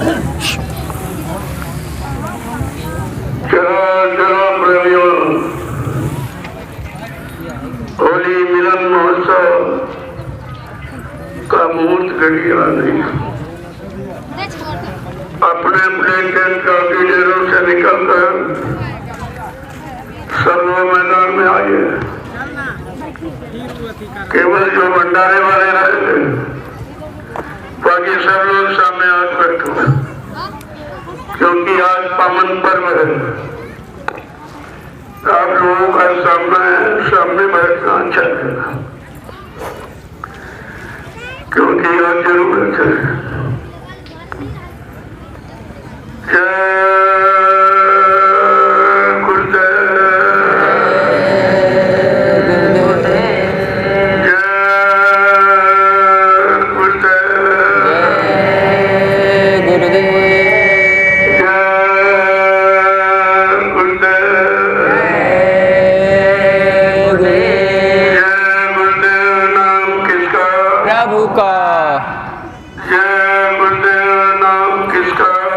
चलो चलो प्रेमियों, होली मिलन महोत्सव का मुहूर्त घड़िया नहीं। अपने अपने टेंट का डेरों से निकलकर सब लोग मैदान में आए। केवल जो भंडारे वाले रहे, बाकी सब लोग सामने आज बैठो, क्योंकि आज पावन पर्व है। आप लोगों का सामने बैठना अच्छा लगेगा, क्योंकि आज जरूरत है।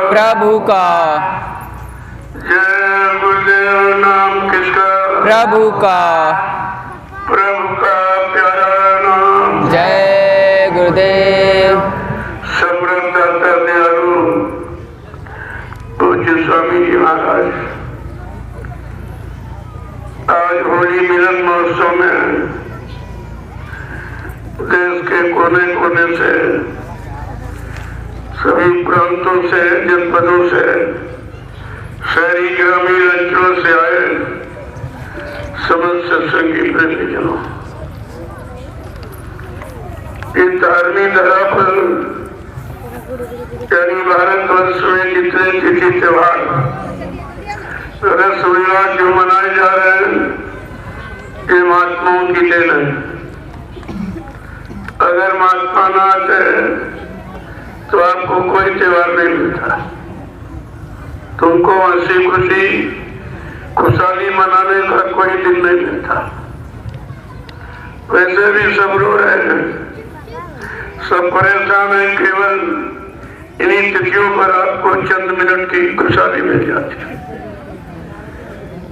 प्रभु का जय गुरुदेव, नाम किसका? प्रभु का प्रभु का प्यारा नाम। जय गुरुदेव। समृद्धाता दयालु पूज्य स्वामी जी महाराज, आज होली मिलन महोत्सव में देश के कोने कोने से, सभी प्रांतों से, जनपदों से, शहरी ग्रामीण अंचलों से आए समस्त सत्संगी प्रेमीजनों, इस धार्मिक धरा पर यानी भारतवर्ष में जितने तिथि त्योहार रस उल्लास जो मनाए जा रहे हैं, ये महात्माओं की देन है। अगर महात्मा न आते तो आपको कोई त्योहार नहीं मिलता, तुमको हंसी खुशी खुशहाली मनाने का कोई दिन नहीं मिलता। वैसे भी सब रो रहे हैं, सब परेशान हैं, केवल इन्हीं तिथियों पर आपको चंद मिनट की खुशहाली मिल जाती है।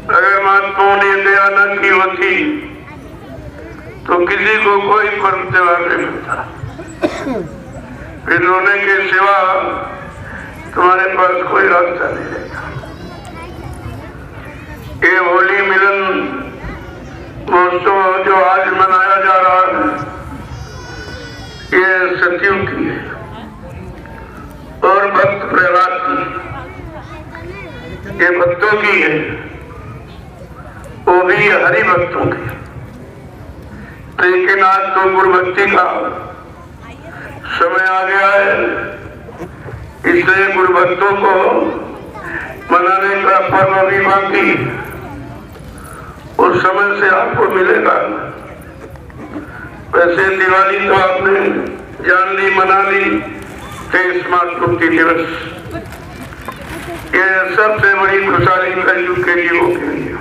अगर महात्माओं ने दया न की होती तो किसी को कोई पर्व त्योहार नहीं मिलता। फिर रोने के सिवा तुम्हारे पास कोई रास्ता नहीं रहेगा। ये होली मिलन महोत्सव जो आज मनाया जा रहा है, ये सतयुग की है और भक्त प्रहलाद की, ये भक्तों की है, वो भी हरि भक्तों की। लेकिन आज तो गुरु भक्ति का समय आ गया है, इसलिए गुरु भक्तों को मनाने का पर्व अभी बाकी, उस समय से आपको मिलेगा। वैसे दिवाली तो आपने जान ली, मना ली, 23 मार्च मुक्ति दिवस, ये सबसे बड़ी खुशहाली कलयुग के जीवों के लिए,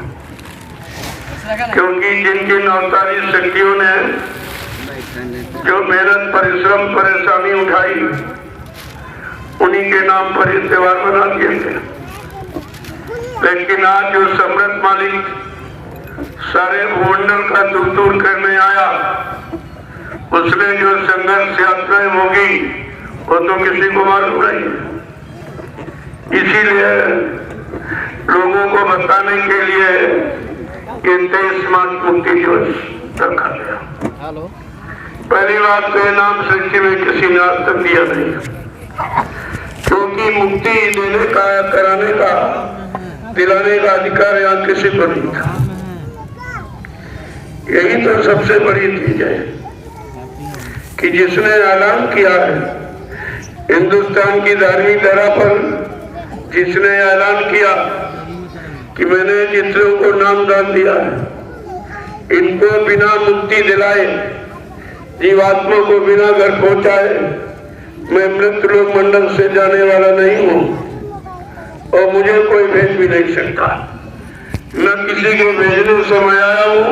क्योंकि जिन जिन अवतारी शक्तियों ने जो मेहनत, परिश्रम, परेशानी उठाई, उन्हीं के नाम पर ये त्योहार बना दिए थे। लेकिन आज जो समृद्ध मालिक सारे भूमंडल का दूर दूर करने आया, उसने जो संघर्ष यात्राएं होगी वो तो किसी को मालूम नहीं। इसीलिए लोगों को बताने के लिए ये 23 मार्च मुक्ति दिवस रखा गया। पहली बात तो नाम सृष्टि में किसी ने आज तक दिया नहीं, क्योंकि मुक्ति देने का, कराने का, दिलाने का अधिकार यहाँ किसी को नहीं था। यही तो सबसे बड़ी चीज है कि जिसने ऐलान किया है, हिंदुस्तान की धार्मिक धरा पर जिसने ऐलान किया कि मैंने जितनों को नामदान दिया है, इनको बिना मुक्ति दिलाए, जीवात्मा को बिना घर पहुंचाए, मैं मृत्यु लोक मंडल से जाने वाला नहीं हूँ और मुझे कोई भेज भी नहीं सकता। न किसी को भेजने से मैं आया हूँ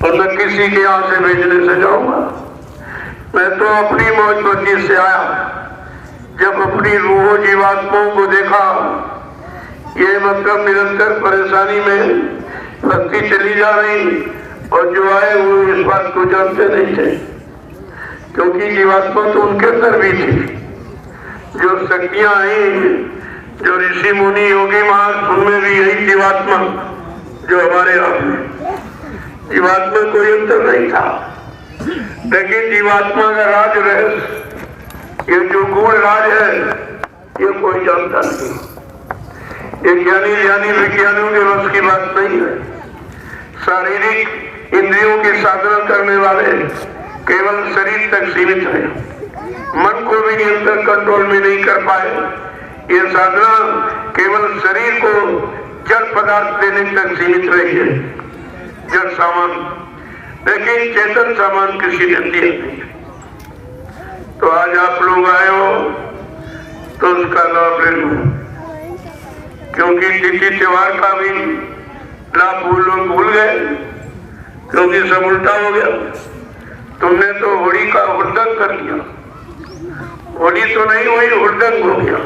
और न किसी के यहाँ से भेजने से जाऊंगा। मैं तो अपनी मौज मर्जी से आया, जब अपनी रूह जीवात्माओं को देखा, ये मतलब निरंतर परेशानी में भक्ति चली जा रही और जो आए वो इस बात को जानते नहीं थे, क्योंकि जीवात्मा तो उनके अंदर भी थी। जो शक्तियां आई, जो ऋषि मुनि योगी महाराज, उनमें भी यही जीवात्मा जो हमारे आप में। जीवात्मा कोई अंतर नहीं था, लेकिन जीवात्मा का राज रहस्य, ये जो गूढ़ राज है, ये कोई जानता नहीं। ये ज्ञानी विज्ञानियों के बस की बात नहीं है। शारीरिक इंद्रियों की साधना करने वाले केवल शरीर तक सीमित है, मन को भी नियंत्रण कंट्रोल में नहीं कर पाए। ये साधना केवल शरीर को जड़ पदार्थ देने तक सीमित रही है, जड़ सामान, लेकिन चेतन सामान किसी ने दिया नहीं। तो आज आप लोग आए हो तो उसका लाभ ले लो, क्योंकि तिथि त्योहार का भी लाभ वो लोग भूल गए, क्योंकि सब उल्टा हो गया। तुमने तो होली का हुड़दंग कर दिया, होली तो नहीं हुई, हुड़दंग हो गया।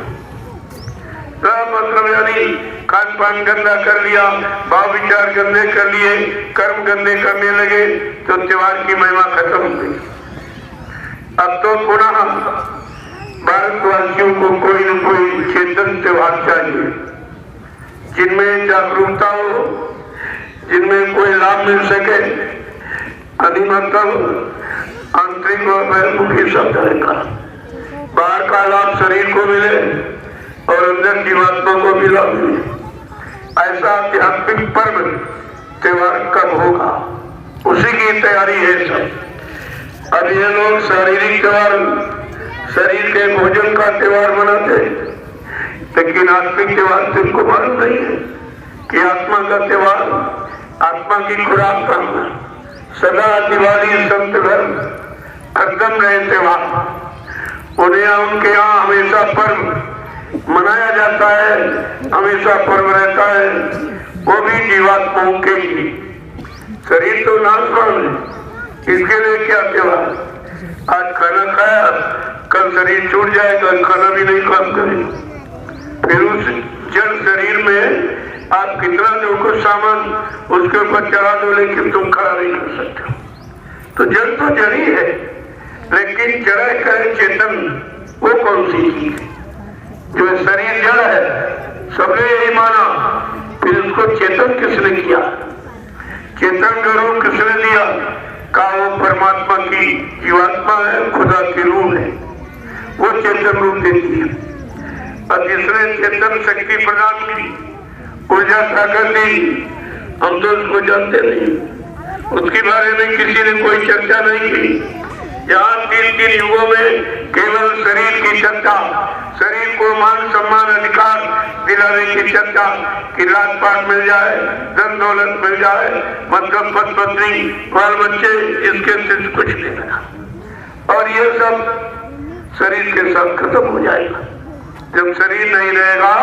मतलब यानी खान पान गंदा कर लिया, भाव विचार गंदे कर लिए, कर्म गंदे करने लगे, तो त्योहार की महिमा खत्म हो गई। अब तो पुनः भारतवासियों को कोई न कोई चेतन त्योहार चाहिए, जिनमें जागरूकता हो, जिनमें कोई लाभ मिल सके। अधिमतम आंतरिक और बहिर्मुखी शब्द रहेगा, बाहर का लाभ शरीर को मिले और अंदर जीवात्मा को भी लाभ मिले। ऐसा आध्यात्मिक पर्व त्योहार कब होगा, उसी की तैयारी है सब। अब ये लोग शारीरिक त्योहार, शरीर के भोजन का त्योहार मनाते, लेकिन आत्मिक त्योहार तुमको मालूम नहीं है कि आत्मा का त्योहार, आत्मा की खुराक करना। सदा दिवाली संत धर्म हरदम रहे त्योहार, उन्हें उनके यहाँ हमेशा पर्व मनाया जाता है, हमेशा पर्व रहता है, वो भी जीवात्माओं के लिए। शरीर तो नाशवान है, इसके लिए क्या त्योहार? आज खाना खाया, कल शरीर छूट जाएगा, खाना भी नहीं काम करेगा। फिर उस जड़ शरीर में आप कितना जो कुछ सामान उसके ऊपर चढ़ा दो, लेकिन तुम खड़ा नहीं कर सकते। तो जड़ तो जड़ ही है, लेकिन जड़ करे चेतन, वो कौन सी चीज है? जो शरीर जड़ है, सबने यही माना, फिर उसको चेतन किसने किया? चेतन का रूप किसने दिया? का वो परमात्मा की जीवात्मा है, खुदा की रूह है, वो चेतन रूप देती है। और जिसने चेतन शक्ति प्रदान की, ऊर्जा ताकत दी, हम तो उसको जानते नहीं, उसके बारे में किसी ने कोई चर्चा नहीं की। यहाँ तीन युगों में केवल शरीर की चर्चा, शरीर को मान सम्मान अधिकार दिलाने की चर्चा, कि राजपाट मिल जाए, धन दौलत मिल जाए, मतलब पद पत्नी बाल बच्चे, इसके सिर्फ कुछ नहीं मिला। और ये सब शरीर के साथ खत्म हो जाएगा। जब शरीर नहीं रहेगा,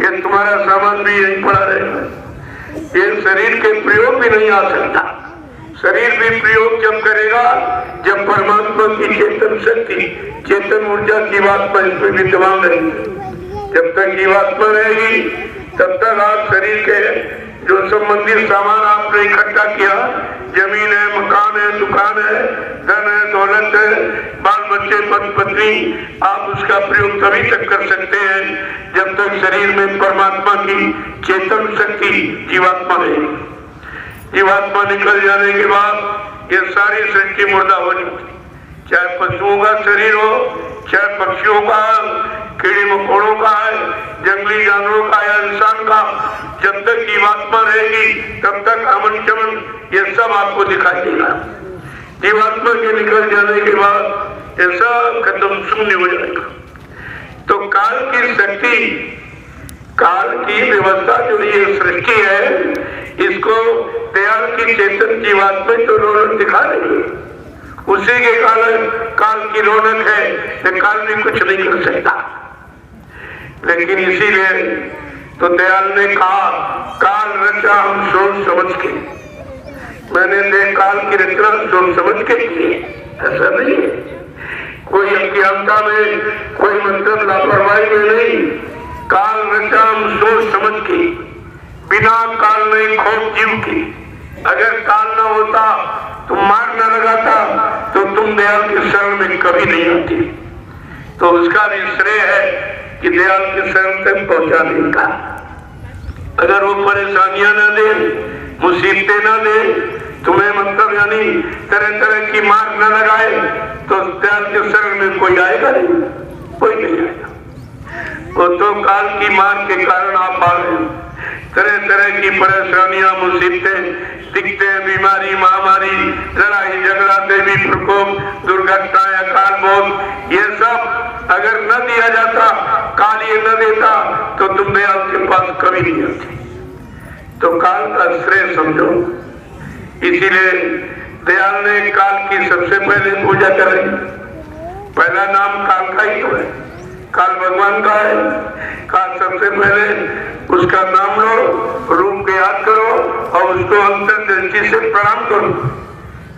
ये तुम्हारा सामान भी यहीं पड़ा रहेगा, ये शरीर के प्रयोग भी नहीं आ सकता। शरीर भी प्रयोग जब करेगा, जब परमात्मा की चेतन शक्ति, चेतन ऊर्जा जीवात्मा इसमें विद्यमान रहेगी। जब तक जीवात्मा रहेगी, तब तक आप शरीर के जो संबंधित सामान आपने इकट्ठा किया, जमीन है, मकान है, दुकान है, धन है, दौलत है, बाल बच्चे, पति पत्नी, आप उसका प्रयोग तभी तक कर सकते हैं जब तक शरीर में परमात्मा की चेतन शक्ति जीवात्मा रहेगी। जीवात्मा निकल जाने के बाद ये सारी सृष्टि मुर्दा हो जाती, चाहे पशुओं का शरीर हो, चाहे पक्षियों का, कीड़े मकोड़ों का है, जंगली जानवरों का या इंसान का। जब तक जीवात्मा रहेगी, तब तक अमन चमन ये सब आपको दिखाई देगा। जीवात्मा के निकल जाने के बाद ये सब खत्म, शून्य हो जाएगा। तो काल की शक्ति, काल की व्यवस्था जो ये सृष्टि है, इसको दयाल की चेतन जीवात्मा तो रौनक दिखा रही है, उसी के काल की रौनक है, तो काल भी कुछ नहीं कर सकता। लेकिन इसीलिए तो दयाल ने कहा, काल रचा हम सोच समझ के। मैंने देख काल की रचना सोच समझ के की, ऐसा नहीं है। कोई अज्ञानता में, कोई मतलब लापरवाही में नहीं, काल रचाम सोच समझ के, बिना काल में खोज जीव की। अगर काल न होता, तुम मार न लगाता, तो तुम दयाल के शरण में कभी नहीं आती। तो उसका भी श्रेय है कि दयाल के शरण तक पहुंचाने का। अगर वो परेशानियां न दे, मुसीबतें न दे, तुम्हें मतलब यानी तरह तरह की मार न लगाए, तो दयाल के शरण में कोई आएगा नहीं, कोई नहीं आएगा। वो तो काल की मार के कारण आप आ गए। तरह तरह की परेशानियां, मुसीबतें दिखते हैं, बीमारी, महामारी, लड़ाई झगड़ा, देवी प्रकोप, दुर्घटनाएं, अकाल मौत, ये सब अगर न दिया जाता, काल ये न देता, तो तुम दयाल के पास कभी नहीं आते। तो काल का श्रेय समझो। इसीलिए दयाल ने काल की सबसे पहले पूजा कराई। पहला नाम काल का ही तो है, काल भगवान का है। काल सबसे पहले उसका नाम लो, रूप को याद करो और उसको अंतर दृष्टि से प्रणाम करो।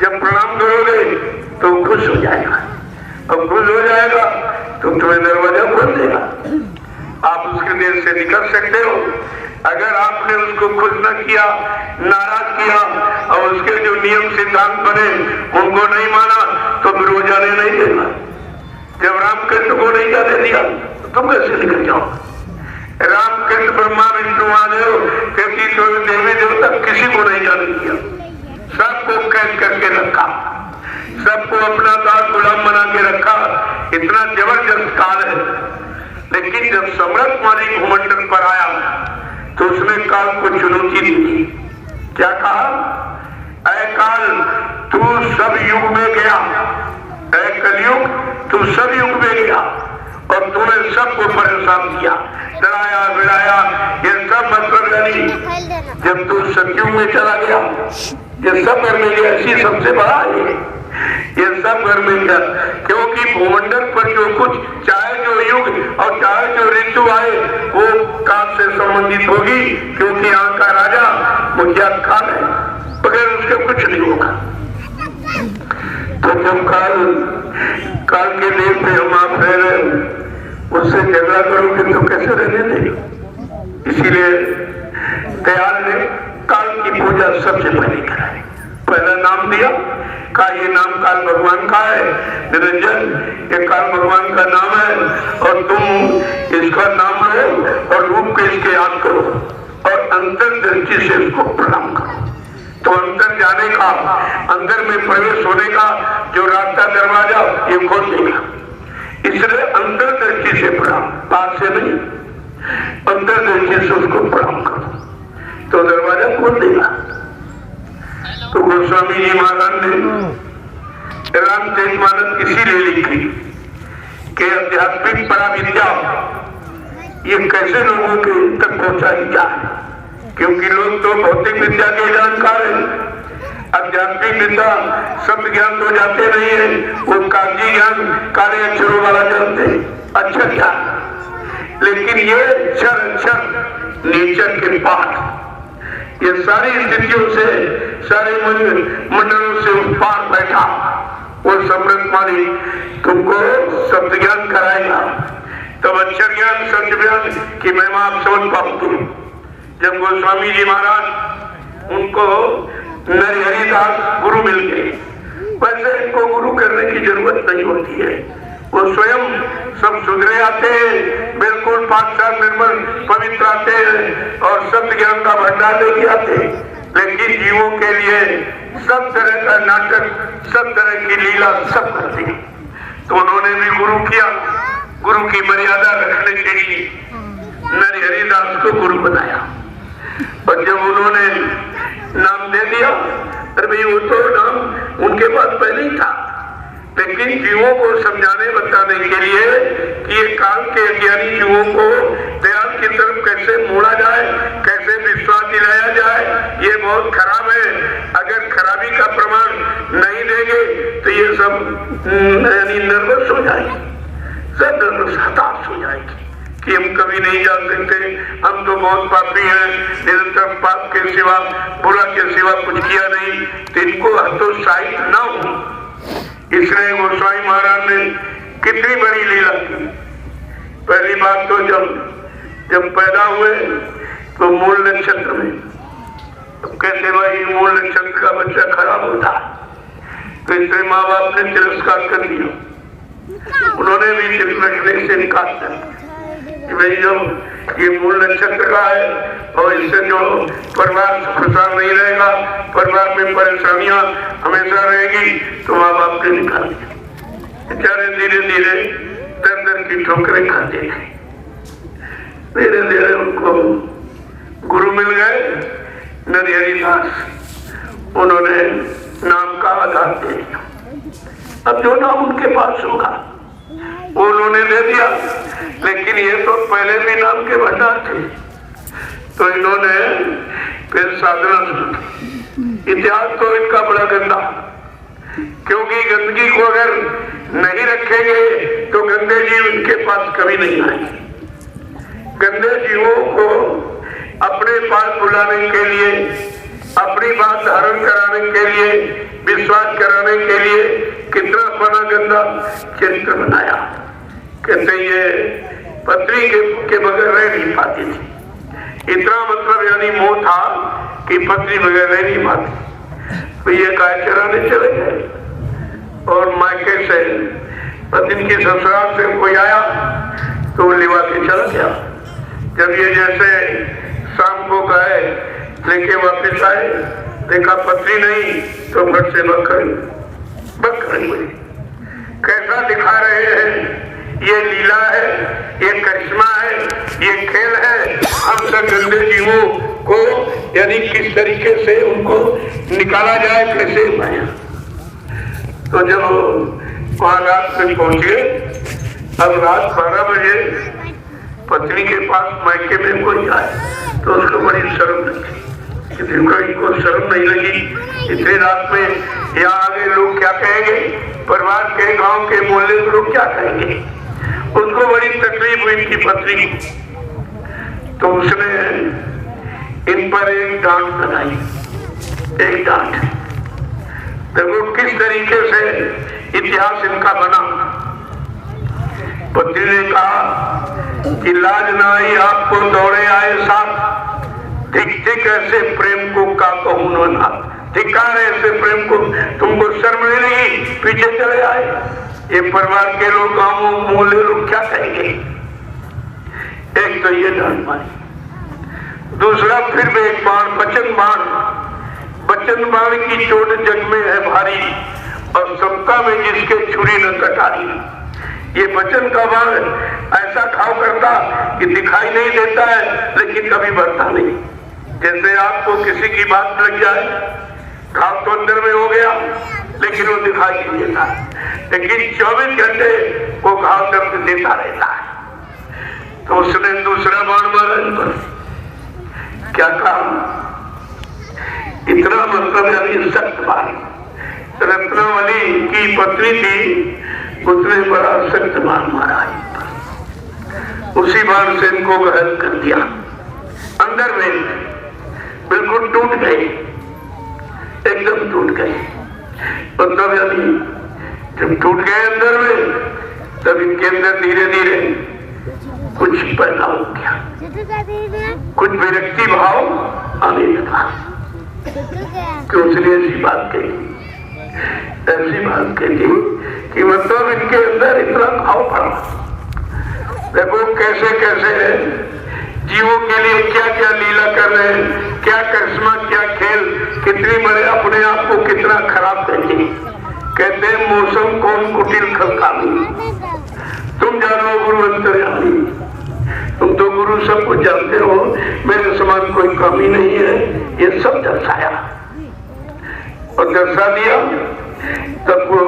जब प्रणाम करोगे तो खुश हो जाएगा, अब खुश हो जाएगा तो तुम्हें दरवाजा खोल देगा, आप उसके देर से निकल सकते हो। अगर आपने उसको खुश न किया, नाराज किया और उसके जो नियम सिद्धांत बने उनको नहीं माना, तो फिर वो जाने नहीं देगा। जब रामकृष्ण को नहीं जाने दिया तो तुम कैसे निकल जाओ? रामकृष्ण, ब्रह्मा, विष्णु, महादेव, कैसी देवी देवता किसी को नहीं जाने दिया, सबको कैद करके रखा, सबको अपना दास गुलाम बना के रखा। इतना जबरदस्त काल है। लेकिन जब सम्राट मालिक भूमंडल पर आया तो उसने काल को चुनौती दी। क्या कहा? ऐ काल, तू सब युग में गया, ऐ कलयुग, तू सब युग में गया और तूने सबको परेशान किया, डराया बिड़ाया। ये सब मतलब यानी जब तू सतयुग में चला गया, ये सब घर में गया, ऐसी सबसे बड़ा है ये सब घर में गया। क्योंकि भूमंडल पर जो कुछ, चाहे जो युग और चाहे जो ऋतु आए, वो काल से संबंधित होगी। क्योंकि यहाँ का राजा मुखिया काल है, बगैर उसके कुछ नहीं होगा। तो जब काल के देव पे हम आप रह रहे हो, उससे झगड़ा करोगे तो कैसे रहने देंगे? इसीलिए दयाल ने काल की पूजा सबसे पहले कराई। पहला नाम दिया का, ये नाम काल भगवान का है, निरंजन, ये काल भगवान का नाम है और तुम इसका नाम लो और रूप को इसके याद करो और अंतर दृष्टि से इसको प्रणाम करो। तो अंदर जाने का, अंदर में प्रवेश होने का जो रास्ता, दरवाजा, ये खोल देगा। इसलिए अंतर दृष्टि से प्रणाम, बात से नहीं, अंतर दृष्टि से उसको प्रणाम करो तो दरवाजा खोल देगा। तो गोस्वामी जी महाराज ने रामचरितमानस इसीलिए लिखी कि आध्यात्मिक पराविद्या ये कैसे लोगों के तक पहुंचाई जाए, क्योंकि लोग तो भौतिक विद्या के जानकार हैं, आध्यात्मिक विद्या शब्द ज्ञान तो जाते नहीं है, वो कागजी ज्ञान, काले अक्षरों वाला जानते, अच्छा ज्ञान। लेकिन ये अक्षर नेचर के पाठ, ये सारी स्थितियों से, सारे मंडलों से उस पार बैठा वो सम्राट मालिक तुमको शब्द ज्ञान कराएगा, तब अक्षर ज्ञान, शब्द ज्ञान की महिमा आप समझ पाओगे। जब गोस्वामी जी महाराज, उनको नरहरिदास गुरु मिल गए, वैसे इनको गुरु करने की जरूरत नहीं होती है, वो स्वयं सब सुधरे आते हैं, बिल्कुल पाक निर्मल पवित्र आते हैं और शब्द ज्ञान का भंडार लेके आते हैं। लेकिन जीवों के लिए सब तरह का नाटक, सब तरह की लीला सब करते हैं। तो उन्होंने भी गुरु किया, गुरु की मर्यादा रखने के लिए नरहरिदास को गुरु बनाया। और जब उन्होंने नाम दे दिया, अरे भाई वो तो नाम उनके पास पहले ही था, लेकिन जीवों को समझाने बताने के लिए कि ये काल के अज्ञानी जीवों को दयाल की तरफ कैसे मोड़ा जाए, कैसे विश्वास दिलाया जाए, ये बहुत खराब है। अगर खराबी का प्रमाण नहीं देंगे तो ये सब नर्वस हो जाएगी, सब नर्वस, हताश हो जाएगी कि हम कभी नहीं जा सकते, हम तो बहुत पापी हैं, निरंतर पाप के सिवा, बुरा के सिवा कुछ किया नहीं। तो इनको हतोत्साहित न हो, इसलिए गोस्वामी महाराज ने कितनी बड़ी लीला की। पहली बात तो जब पैदा हुए तो मूल नक्षत्र में, अब कहते भाई मूल नक्षत्र का बच्चा खराब होता, तो इसलिए माँ बाप ने तिरस्कार कर दिया। उन्होंने भी रखने से इनकार किया कि भाई जब ये मूल नक्षत्र का है और इससे जो परिवार खुशहाल नहीं रहेगा, परिवार में परेशानियां हमेशा रहेगी, तो माँ बाप ने निकाल दिया। बेचारे धीरे धीरे दर दर की ठोकरें खाते थे। धीरे धीरे उनको गुरु मिल गए नरहरि दास, उन्होंने नाम का आधार दे दिया। अब जो नाम उनके पास होगा वो उन्होंने दे दिया, लेकिन ये तो पहले भी नाम के भंडार थे, तो इन्होंने फिर साधना शुरू की। इतिहास तो इनका बड़ा गंदा, क्योंकि गंदगी को अगर नहीं रखेंगे तो गंदे जीव इनके पास कभी नहीं आएंगे। गंदे जीवों को अपने पास बुलाने के लिए, अपनी बात धारण कराने के लिए, विश्वास कराने के लिए कितना बड़ा गंदा चरित्र बनाया। कहते ये पत्नी के बगैर रह नहीं पाती थी। इतना मतलब यानी मोह था कि पत्नी बगैर रह नहीं पाती। तो ये गाय चराने चले गए और मायके से पत्नी की ससुराल से कोई आया तो लिवा के चला गया। जब ये जैसे शाम को गए लेके वापस आए, देखा पत्नी नहीं, तो फट से बकरी हुई। कैसा दिखा रहे हैं, ये लीला है, ये करिश्मा है, ये खेल है। हम सब गंदे जीवों को यानी किस तरीके से उनको निकाला जाए, कैसे माया। तो जब वहां रात में पहुंचे, अब रात 12 बजे पत्नी के पास मायके में कोई आए तो उसको बड़ी शर्म लगी। इनको शर्म नहीं लगी, इतनी रात में यहाँ आगे लोग क्या कहेंगे, परिवार के, गांव के, मोहल्ले के लोग क्या कहेंगे। उसको बड़ी तकलीफ हुई इनकी पत्नी को। तो उसने इन पर एक डांट लगाई, एक डांट। देखो किस तरीके से इतिहास इनका बना। पत्नी ने कहा कि लाज ना आई आपको दौड़े आए साथ, ठीक ऐसे प्रेम को का कहूं ना, धिक्कार ऐसे प्रेम को, तुमको शर्म नहीं लगी, पीछे चले आए। ये परिवार के लोग, गांवों मोहल्ले लोग क्या कहेंगे। एक तो ये डांट मारी। दूसरा फिर भी एक बाण, बचन बाण की चोट जग में है भारी, और सबका में जिसके छुरी न कटारी। ये बचन का बाण ऐसा घाव करता कि दिखाई नहीं देता है, लेकिन कभी बढ़ता नहीं। जैसे आपको किसी की बात लग जाए, घाव तो अंदर में हो गया लेकिन वो दिखाई नहीं देता, लेकिन 24 घंटे वो घाव दर्द देता रहता है। तो उसने दूसरा बाण मारा इन पर। क्या कहा, इतना मतलब यानी सख्त बाण। रत्नावली की पत्नी थी, उसने बड़ा सख्त बाण मारा इन पर। उसी बाण से इनको घायल कर दिया, अंदर में बिल्कुल टूट गए, एकदम टूट गए। मतलब यानी जब टूट गए अंदर में, तब इनके अंदर धीरे धीरे कुछ पैदा हो गया, कुछ विरक्ति भाव आने लगा। कि उसने ऐसी बात कही कि मतलब इनके अंदर इतना भाव पड़ा। देखो कैसे कैसे जीवों के लिए क्या क्या लीला कर रहे हैं, क्या करिश्मा, क्या खेल, कितनी बड़े अपने आप को कितना खराब करके। कहते हैं मौसम कौन कुटिल खलकामी, तुम जानो गुरु अंतर्यामी। तुम तो गुरु सब कुछ जानते हो, मेरे समान कोई कमी नहीं है। ये सब दर्शाया और दर्शा दिया। तब वो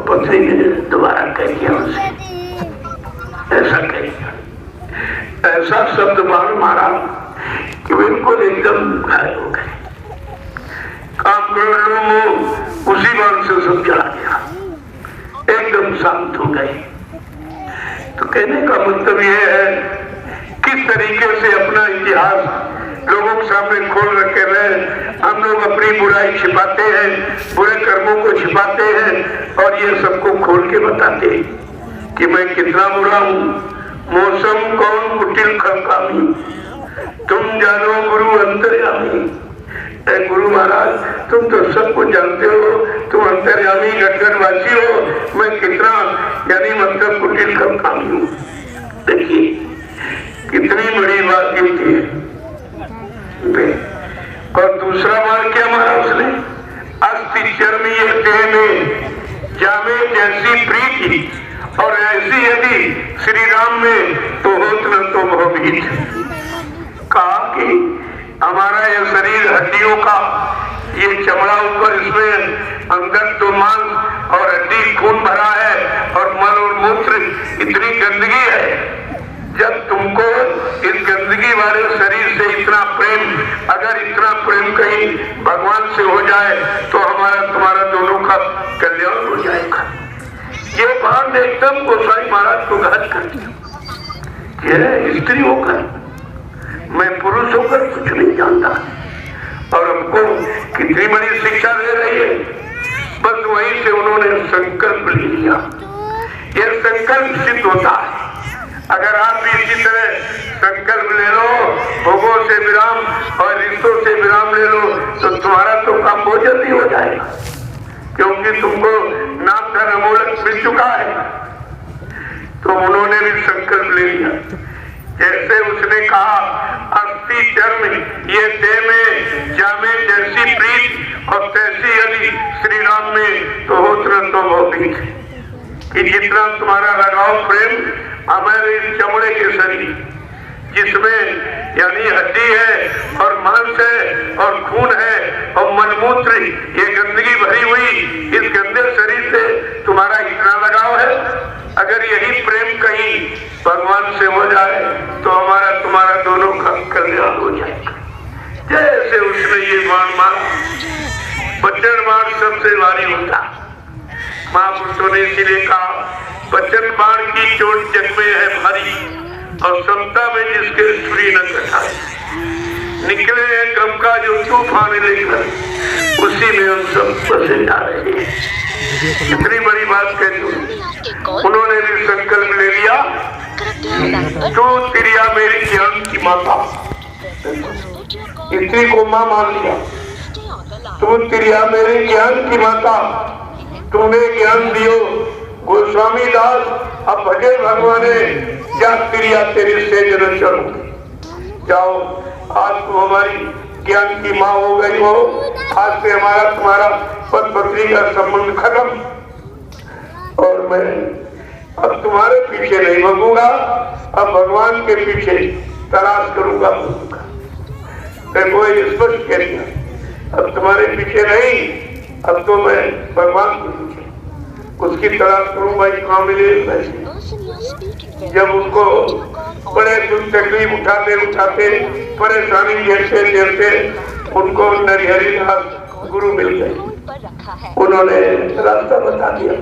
पत्नी ने दोबारा कह दिया उसे, ऐसा कह दिया, ऐसा शब्द बाण मारा कि बिल्कुल एकदम घायल हो गए। काम कर लो, उसी बाण से सब चला गया, एकदम शांत हो गए। तो कहने का मतलब ये है किस तरीके से अपना इतिहास लोगों के सामने खोल रखे रहे। हम लोग अपनी बुराई छिपाते हैं, बुरे कर्मों को छिपाते हैं और ये सबको खोल के बताते हैं कि मैं कितना बुरा हूँ। मौसम कौन कुटिल खलकामी, तुम जानो गुरु अंतर्यामी। गुरु महाराज तुम तो सब कुछ जानते हो, तुम अंतर्यामी घटघटवासी हो, मैं कितना यानी मतलब कुटिल खलकामी हूँ। देखिए कितनी बड़ी बात की है। और दूसरा बार क्या मारा उसने, अस्थि चर्मीय देह में जामे जैसी प्रीति, और ऐसी यदि श्री राम में तो होत न तो भवभीत। कहा कि हमारा यह शरीर हड्डियों का, ये चमड़ा ऊपर, इसमें अंदर तो मांस और हड्डी खून भरा है, और मल और मूत्र, इतनी गंदगी है। जब तुमको इस गंदगी वाले शरीर से इतना प्रेम, अगर इतना प्रेम कहीं भगवान से हो जाए तो हमारा तुम्हारा दोनों का कल्याण हो जाएगा। ये बात एकदम गोसाई महाराज को घात कर दिया। ये स्त्री होकर, मैं पुरुष होकर कुछ नहीं जानता, और हमको कितनी बड़ी शिक्षा दे रही है। बस वहीं से उन्होंने संकल्प ले लिया। यह संकल्प सिद्ध होता है। अगर आप भी इसी तरह संकल्प ले लो, भोगों से विराम और रिश्तों से विराम ले लो, तो तुम्हारा तो काम बहुत जल्दी हो जाएगा, क्योंकि तुमको नाम धन अमोलक मिल चुका है। तो उन्होंने भी संकल्प ले लिया। जैसे उसने कहा, अस्थि चर्म ये देह में जामे जैसी प्रीत, और तैसी यदि श्री राम में तो होत न तो भवभीत। कि जितना तुम्हारा लगाव प्रेम हमारे चमड़े के शरीर, जिसमें यानी हड्डी है और मांस है और खून है और मलमूत्र, ये गंदगी भरी हुई इस गंदे शरीर से तुम्हारा इतना लगाव है। अगर यही प्रेम कहीं भगवान से हो जाए तो हमारा तुम्हारा दोनों का कल्याण हो जाएगा। जैसे उसने ये बाण मारा, वचन बाण सबसे भारी होता। महापुरुषों ने इसीलिए कहा, वचन बाण की चोट जख्मे है भारी, और समता में जिसके छुरी न कटाए। निकले हैं गम का जो तूफान लेकर, उसी में हम सब फंसे जा रहे हैं। इतनी बड़ी बात कही उन्होंने भी संकल्प ले लिया। तू तिरिया मेरी ज्ञान की माता, इतनी को मां मान लिया। तू तिरिया मेरी ज्ञान की माता, तूने ज्ञान दियो गोस्वामी दास, अब भजे भगवाने, जा तिरिया तेरी से जन चढ़ूंगी। जाओ, आज तुम हमारी ज्ञान की माँ हो गई हो, आज से हमारा तुम्हारा पद पत्नी का संबंध खत्म, और मैं अब तुम्हारे पीछे नहीं भागूंगा, अब भगवान के पीछे तलाश करूंगा। देखो ये स्पष्ट कह दिया, अब तुम्हारे पीछे नहीं, अब तो मैं भगवान के पीछे उसकी तलाश करूंगा। कहाँ मिले पैसे? जब उनको बड़े दुख तकलीफ उठाते उठाते परेशानी झेलते झेलते उनको नरहरिदास गुरु मिल गए। उन्होंने रास्ता बता दिया।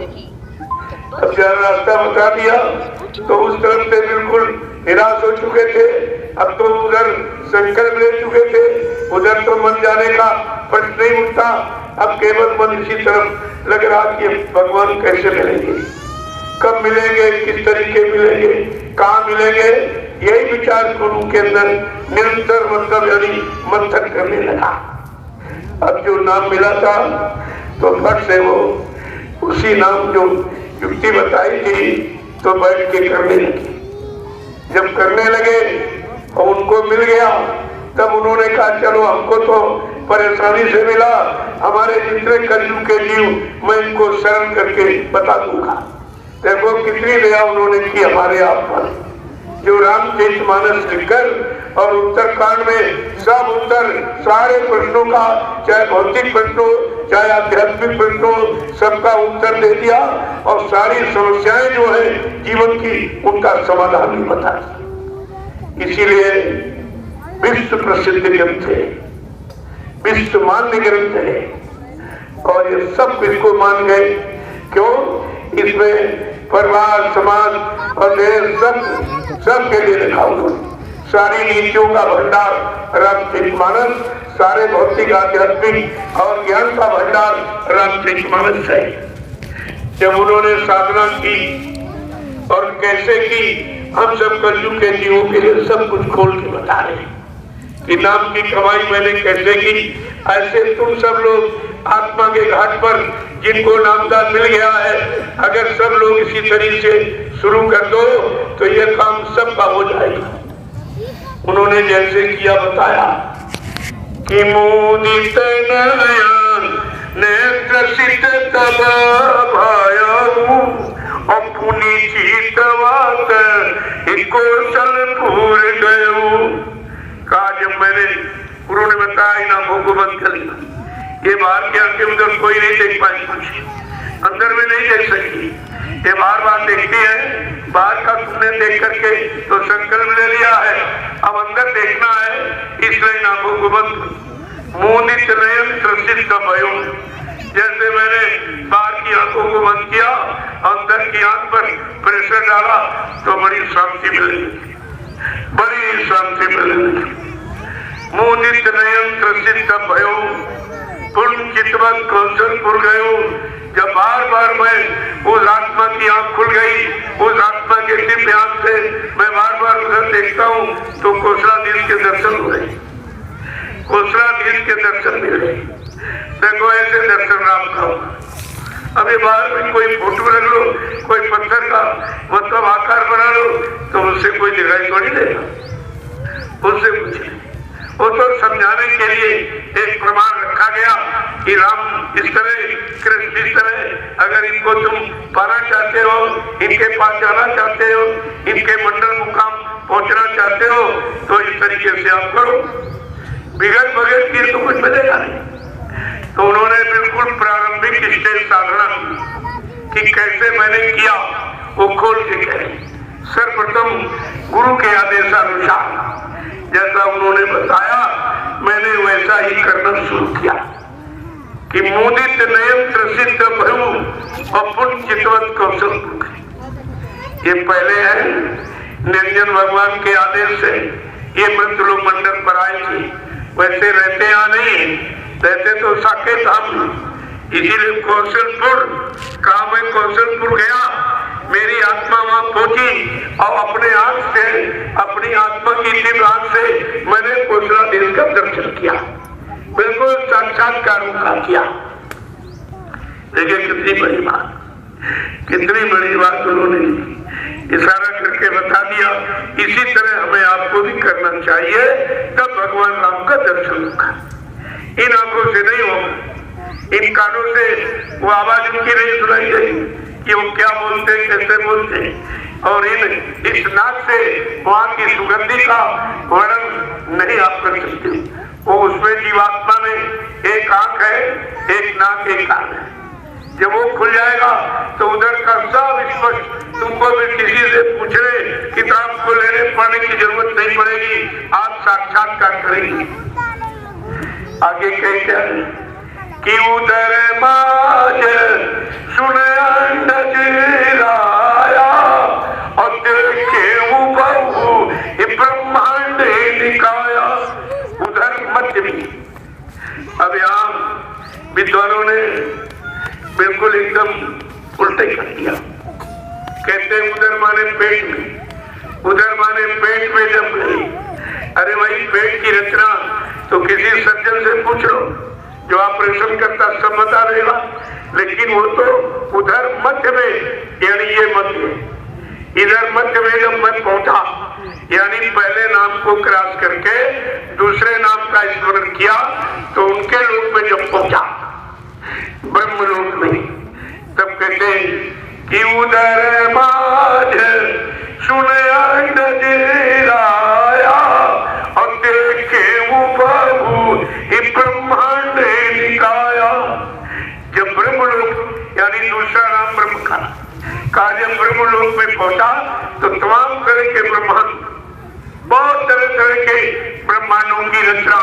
अब जब रास्ता बता दिया तो उस तरफ से बिल्कुल निराश हो चुके थे। अब तो उधर संकल्प ले चुके थे, उधर तो मन जाने का प्रश्न नहीं उठता। अब केवल मन इसी तरफ लग रहा कि भगवान कैसे मिलेंगे, कब मिलेंगे, किस तरीके मिलेंगे, कहाँ मिलेंगे, यही विचार गुरु के अंदर निरंतर मतलब यानी मंथन करने लगा। अब जो नाम मिला था तो फट से वो उसी नाम जो युक्ति बताई थी तो बैठ के करने लगे। जब करने लगे और उनको मिल गया, तब उन्होंने कहा चलो हमको तो परेशानी से मिला, हमारे जितने कलयुग के जीव मैं इनको शरण करके बता दूंगा। देखो कितनी दया उन्होंने की हमारे आप पर। जो रामचरितमानस लिखकर और उत्तरकांड में सब उत्तर सारे प्रश्नों का, चाहे भौतिक प्रश्नों चाहे आध्यात्मिक प्रश्नों, सबका उत्तर दे दिया, और सारी समस्याएं जो है जीवन की उनका समाधान भी बता दिया। इसीलिए विश्व प्रसिद्ध ग्रंथ है, विश्व मान्य ग्रंथ है, और ये सब इसको मान गए। क्यों? इसमें परिवार, समाज और देश सब के लिए लिखा हुआ, सारी नीतियों का भंडार रामचरितमानस, सारे भौतिक आध्यात्मिक और ज्ञान का भंडार रामचरितमानस है। जब उन्होंने साधना की और कैसे कि हम सब कलयुग के जीवों के लिए सब कुछ खोल के बता रहे हैं कि नाम की कमाई मैंने कैसे की। ऐसे तुम सब लोग आत्मा के घाट पर जिनको नामदान मिल गया है, अगर सब लोग इसी तरीके से शुरू कर दो तो ये काम सबका हो जाएगा। उन्होंने जैसे किया बताया कि मुदित नयन नेत्र सित तब भायाऊ अपनी चितवात कौशलपुर गयो। कहा जब मैंने गुरु ने बताया इन आंखों को बंद कर लिया, ये बाहर की आंखें उधर कोई नहीं देख पाई, कुछ अंदर में नहीं देख सकती, ये बार बार देखती है। बाहर का तुमने देख करके तो संकल्प ले लिया है, अब अंदर देखना है, इसलिए इन आंखों को बंद। मुदित नयन त्रसित भयो, जैसे मैंने बाहर की आंखों को बंद किया, अंदर की आंख पर प्रेशर डाला तो बड़ी शांति मिली, बड़ी शांति मिली। मुदित नयन त्रसित भयो पूर्ण चितवन कौशलपुर गयो। जब बार बार मैं उस आत्मा की आंख खुल गई, उस आत्मा के दिव्य आंख से मैं बार बार उधर देखता हूँ तो कौशलाधीश के दर्शन हो गए, कौशलाधीश के दर्शन मिल गए। देखो ऐसे दर्शन राम का। अभी बाहर में कोई फोटो रख लो, कोई पत्थर का मतलब आकार बना लो तो उससे कोई दिखाई थोड़ी देगा, उससे पूछे। वो तो समझाने के लिए एक प्रमाण रखा गया कि राम इस तरह, कृष्ण इस तरह, अगर इनको तुम पाना चाहते हो, इनके पास जाना चाहते हो, इनके मंडल मुकाम पहुंचना चाहते हो तो इस तरीके से आप करो, बिगड़ बगैर की तो कुछ मिलेगा नहीं। तो उन्होंने बिल्कुल प्रारंभिक स्टेज साधना कि कैसे मैंने किया वो खोल के कहे। सर्वप्रथम गुरु के आदेशानुसार जैसा उन्होंने बताया मैंने वैसा ही करना शुरू किया कि मुदित नयन त्रसित भयो अपुन चितवत कौशल। ये पहले है निरंजन भगवान के आदेश से ये मृत लोग मंडल पर आए थे, वैसे रहते यहाँ नहीं, रहते तो साकेत हम, इसीलिए कौशलपुर कहा। मैं कौशलपुर गया, मेरी आत्मा वहां पहुंची और अपने आंख से, अपनी आत्मा की दिव्य आंख से मैंने कौशलाधीश का दर्शन किया, बिल्कुल साक्षात्कार उनका किया। देखिए कितनी बड़ी बात, कितनी बड़ी बात उन्होंने इशारा करके बता दिया। इसी तरह हमें आपको भी करना चाहिए, तब भगवान राम का दर्शन होगा। इन आंखों से नहीं होगा, इन कानों से वो आवाज उनकी नहीं सुनाई देगी कि वो क्या बोलते, कैसे बोलते, और इस नाक से वहां की सुगंधी का वर्णन नहीं आप कर सकते। वो उसमें जीवात्मा में एक आंख है, एक नाक, एक कान है। जब वो खुल जाएगा तो उधर का सब स्पष्ट, तुमको भी किसी से पूछने किताब को लेने पढ़ने की जरूरत नहीं पड़ेगी, आप साक्षात्कार करेंगे। आगे कह क्या है कि उधर माज सुन नजराया और देखे वो बहु ब्रह्मांड निकाया। उधर मध्य में अब यहाँ विद्वानों ने बिल्कुल एकदम उल्टे कर दिया। कहते उधर माने पेट में, उधर माने पेट में जब नहीं। अरे भाई पेट की रचना तो किसी सर्जन से पूछ लो, जो ऑपरेशन करता सब बता देगा, लेकिन वो तो उधर मध्य में, यानी ये मध्य, इधर मध्य में जब मैं पहुंचा, यानी पहले नाम को क्रॉस करके दूसरे नाम का स्मरण किया तो उनके लोक में जब पहुंचा, ब्रह्मलोक में, तब कहते कि उधर माज सुन नजराया और देखे वो बहु ब्रह्मांड निकाया। जब ब्रह्मलोक यानी दूसरा नाम ब्रह्म का जब ब्रह्मलोक में पहुंचा तो तमाम तरह के ब्रह्मांड, बहुत तरह तरह के ब्रह्मांडों की रचना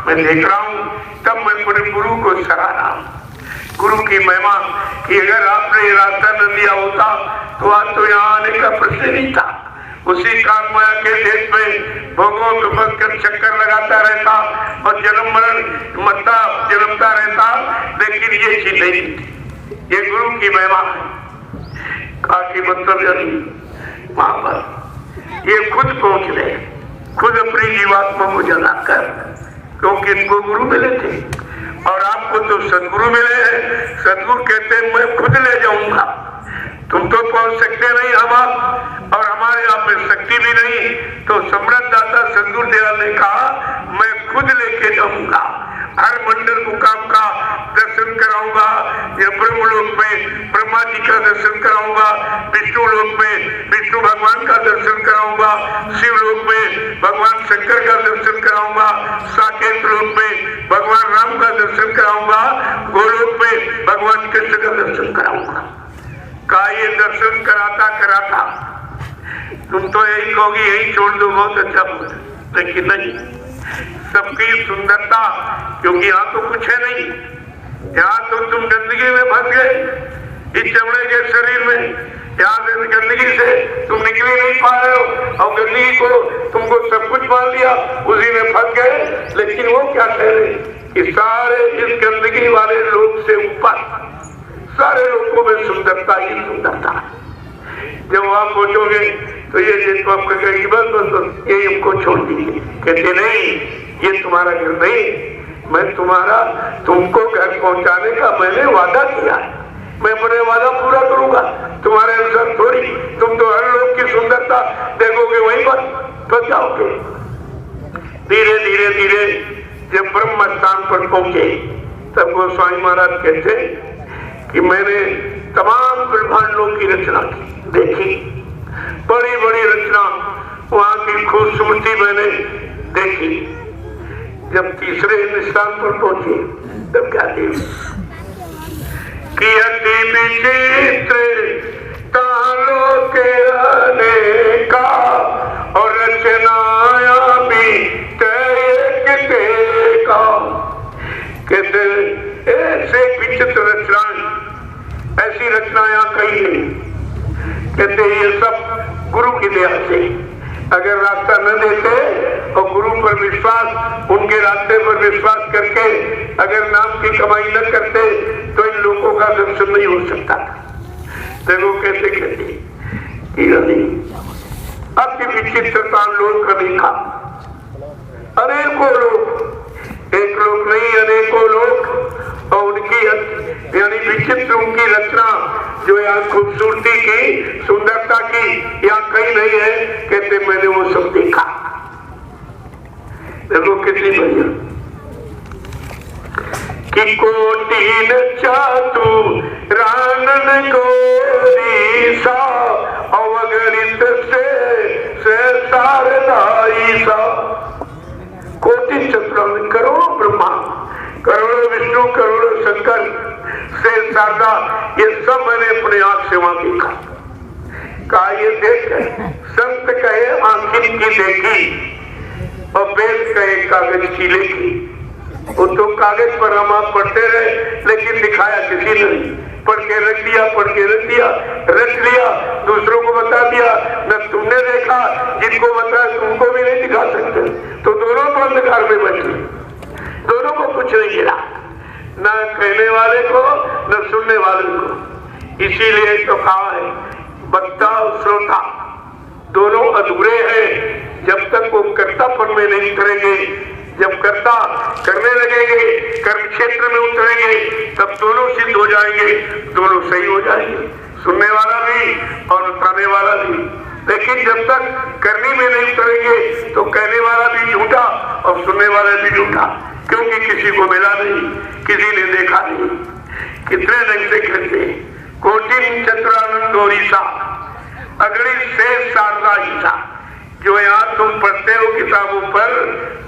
मैं देख रहा हूँ। तब मैं पूरे गुरु को सराह रहा हूँ, गुरु की महिमा कि अगर आपने ये रास्ता न दिया होता तो आज तो यहाँ आने का प्रश्न नहीं था। उसी काल माया के देश में भोगों को बदकर चक्कर लगाता रहता और जन्म मरण मरता जन्मता रहता, लेकिन ये चीज नहीं, ये गुरु की महिमा है। कहा कि मतलब वहां पर ये खुद पहुंच गए, खुद अपनी जीवात्मा को जलाकर, क्योंकि इनको गुरु मिले थे और आपको तो सदगुरु मिले हैं। सदगुरु कहते हैं मैं खुद ले जाऊंगा, तुम तो पहुंच सकते नहीं हम आप, और हमारे आप में शक्ति भी नहीं। तो सम्राट दाता सदगुरु दयाल ने कहा मैं खुद लेके जाऊंगा, हर मंडल मुकाम का दर्शन कराऊंगा, या ब्रह्मलोक में ब्रह्मा जी का दर्शन कराऊंगा, विष्णु लोक में विष्णु भगवान का दर्शन कराऊंगा, शिवलोक में भगवान शंकर का दर्शन कराऊंगा, साकेत लोक में भगवान राम का दर्शन कराऊंगा, गोलोक में भगवान कृष्ण का दर्शन कराऊंगा। का ये दर्शन कराता कराता तुम तो यही कहोगी यही छोड़ दो, बहुत अच्छा बोल, लेकिन नहीं, सबकी सुंदरता, क्योंकि यहाँ तो कुछ है नहीं, यहाँ तो तुम गंदगी में फंस गए इस चमड़े के शरीर में, यहाँ से गंदगी से तुम निकल नहीं पा रहे हो और गंदगी को तुमको सब कुछ मान लिया, उसी में फंस गए। लेकिन वो क्या कह रहे कि सारे इस गंदगी वाले लोग से ऊपर सारे लोगों में सुंदरता ही सुंदरता है। जब वहां पहुंचोगे तो ये तो आपको कहेगी बस बस बस ये हमको छोड़ दीजिए, कहते नहीं ये तुम्हारा घर नहीं, मैं तुमको घर पहुंचाने का मैंने वादा किया है, मैं अपने वादा पूरा करूंगा, तुम्हारे अनुसार थोड़ी, तुम तो हर लोग की सुंदरता देखोगे वहीं पर तो जाओगे। धीरे धीरे धीरे जब ब्रह्म स्थान पर पहुंचे तब गोस्वामी महाराज कहते कि मैंने तमाम ब्रह्मांडों की रचना की, देखी, बड़ी बड़ी रचना, वहां की खूबसूरती मैंने देखी। जब तीसरे स्थान पर पहुंचे तब क्या देखी कि अति विचित्र तालों के अनेका और रचनाया भी का, कहते ऐसे विचित्र रचनाएं, ऐसी रचनाएं कहीं नहीं। कहते ये सब गुरु की दया से, अगर रास्ता न देते और गुरु पर विश्वास, उनके रास्ते पर विश्वास करके अगर नाम की कमाई न करते तो इन लोगों का दर्शन नहीं हो सकता। देखो कैसे कहते अति विचित्रता लोग कभी का, अनेकों लोग, एक लोग नहीं अनेकों लोग, और उनकी यानी विचित्र उनकी रचना जो यहाँ खूबसूरती की, सुंदरता की यहाँ कहीं नहीं है। कहते मैंने वो सब देखा। देखो कितनी बढ़िया कि कोटि चातु रानन गोरी सा अवगणित से शारदाई सा, कोटि चतुरानन, करोड़ों ब्रह्मा, करोड़ों विष्णु, करोड़ों शंकर से शारदा, ये सब मैंने अपने आंख से वहां देखा। कहा ये देख संत कहे आंखिन की देखी और वेद कहे कागज की लेखी। वो तो कागज पर हम आप पढ़ते रहे लेकिन दिखाया किसी ने नहीं, पढ़ के रख दिया, पढ़ के रख दिया, रख लिया, दूसरों को बता दिया, न तुमने देखा, जिनको बताया तुमको भी नहीं दिखा सकते, तो दोनों तो अंधकार में बैठे, दोनों को कुछ नहीं गिरा, न कहने वाले को न सुनने वाले को। इसीलिए तो कहा है वक्ता और श्रोता दोनों अधूरे हैं जब तक वो कर्तापन में नहीं करेंगे। जब कर्ता करने लगेंगे, कर्म क्षेत्र में उतरेंगे, तब दोनों सिद्ध हो जाएंगे, दोनों सही हो जाएंगे, सुनने वाला भी और बताने वाला भी। लेकिन जब तक करने में नहीं उतरेंगे तो कहने वाला भी झूठा और सुनने वाला भी झूठा, क्योंकि किसी को मिला नहीं, किसी ने देखा नहीं। कितने ढंग से कहते कोटिन चतुरानंद गौरीसा अगणित शेष शारदा ईसा। जो यहाँ तुम पढ़ते हो किताबों पर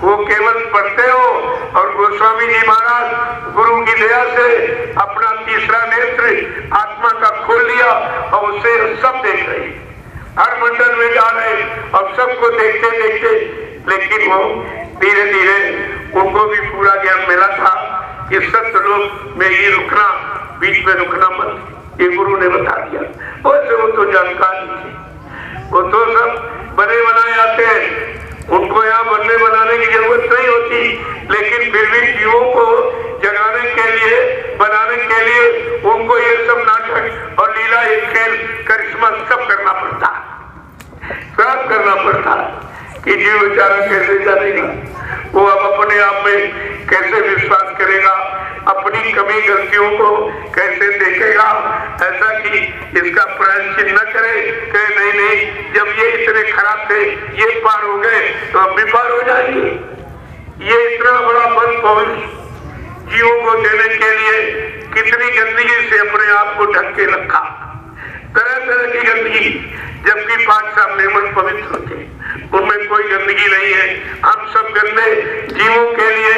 वो केवल पढ़ते हो, और गोस्वामी जी महाराज गुरु की दया से अपना तीसरा नेत्र आत्मा का खोल लिया और उसे सब देख रहे, हर मंडल में जा रहे और सबको देखते देखते। लेकिन वो धीरे धीरे उनको भी पूरा ज्ञान मिला था कि सत्य लोग में ही रुकना, बीच में रुकना मत, ये गुरु ने बता दिया। वैसे वो तो जानकारी थी, वो तो सब बने बनाए आते हैं, उनको यहाँ बनने बनाने की जरूरत नहीं होती, लेकिन फिर भी जीवों को जगाने के लिए, बनाने के लिए उनको ये सब नाटक और लीला, ये खेल, करिश्मा सब करना पड़ता। साफ करना पड़ता है कि जीव बेचारा कैसे जानेगा, वो अब अपने आप में कैसे विश्वास करेगा, अपनी कमी गलतियों को कैसे देखेगा, ऐसा कि इसका प्रायश्चित न करे कि नहीं नहीं जब ये इतने खराब थे ये पार हो गए तो अब भी पार हो जाएंगे। ये इतना बड़ा बल पहुंच जीवों को देने के लिए कितनी गंदगी से अपने आप को ढक के रखा, तरह तरह की गंदगी, जबकि 5 निर्मल पवित्र होते उनमें कोई गंदगी नहीं है। हम सब गंदे जीवों के लिए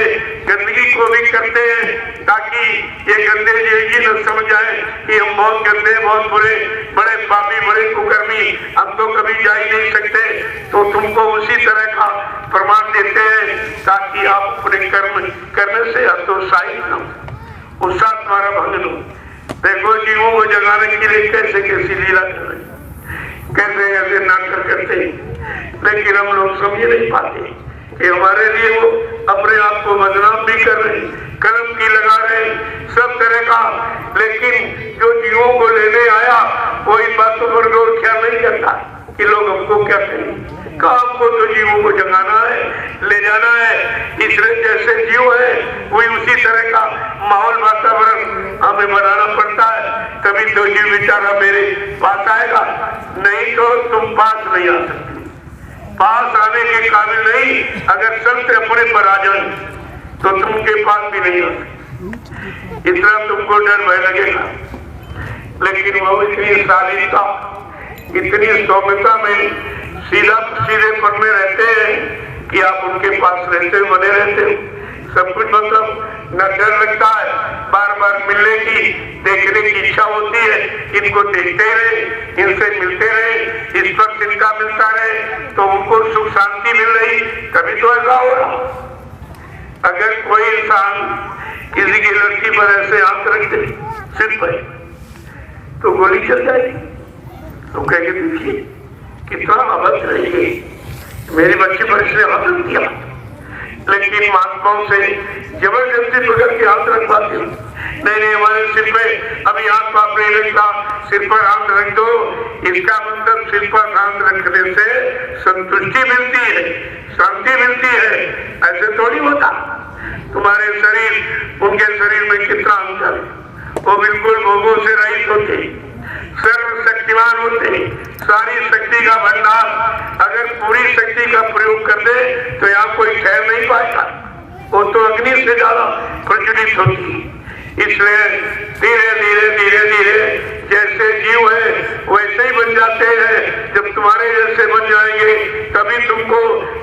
गंदगी को भी करते हैं ताकि ये गंदे जीव ये न समझ जाए कि हम बहुत गंदे, बहुत बुरे, बड़े पापी, बड़े कुकर्मी, हम तो कभी जा ही नहीं सकते। तो तुमको उसी तरह का प्रमाण देते हैं ताकि आप अपने कर्म करने से हतोत्साहित न हो, उत्साह तुम्हारा भंग लो। देखो जीवों को जगाने के लिए कैसे कैसी लीला कर रहे, कैसे कैसे नाटक करते, लेकिन हम लोग समझ नहीं पाते कि हमारे लिए वो अपने आप को बदनाम भी कर रहे, कलम की लगा रहे, सब तरह का। लेकिन जो जीवों को लेने आया वो इन बातों पर गौर ख्याल नहीं करता कि लोग हमको क्या कहें। काम को तो जीवों को जगाना है, ले जाना है। इसलिए जैसे जीव है वही उसी तरह का माहौल, वातावरण हमें बनाना पड़ता है, तभी तो जीव बेचारा मेरे पास आएगा। नहीं तो तुम पास नहीं आ सकते, पास आने के काबिल नहीं। अगर संत अपने पर आ जाए तो तुमके पास भी नहीं आ सकते, इतना तुमको डर भय लगेगा। लेकिन वो इतनी शालीनता, इतनी सौम्यता में सीधे पर में रहते हैं कि आप उनके पास रहते हो, बने रहते हो। सब कुछ मतलब न डर लगता है, बार बार मिलने की, देखने की इच्छा होती है। इनको देखते रहे, इनसे मिलते रहे, इस पर इनका मिलता रहे तो उनको सुख शांति मिल रही, तभी तो ऐसा हो रहा। अगर कोई इंसान किसी की लड़की पर ऐसे हाथ रख दे सिर पर तो गोली चल जाएगी। तो कहेंगे देखिए कितना अभद्र है ये, मेरी बच्ची पर इसने हाथ रख दिया। लेकिन महात्माओं से जबरदस्ती पकड़ के हाथ रखवाते, नहीं हमारे सिर पे अभी हाथ पाप नहीं रखता, सिर पर हाथ रख दो। इसका मतलब सिर पर हाथ रखने से संतुष्टि मिलती है, शांति मिलती है। ऐसे थोड़ी होता। तुम्हारे शरीर उनके शरीर में कितना अंतर है, वो बिल्कुल भोगों से रहित होते, सर्वशक्तिमान होते, सारी शक्ति का भंडार। अगर पूरी शक्ति का प्रयोग कर दे तो यहाँ कोई ठहर नहीं पाएगा, वो तो अग्नि से ज्यादा प्रज्वलित होती। इसलिए धीरे धीरे धीरे धीरे जैसे जीव है वैसे ही बन जाते हैं। जब तुम्हारे जैसे बन जाएंगे तभी तुमको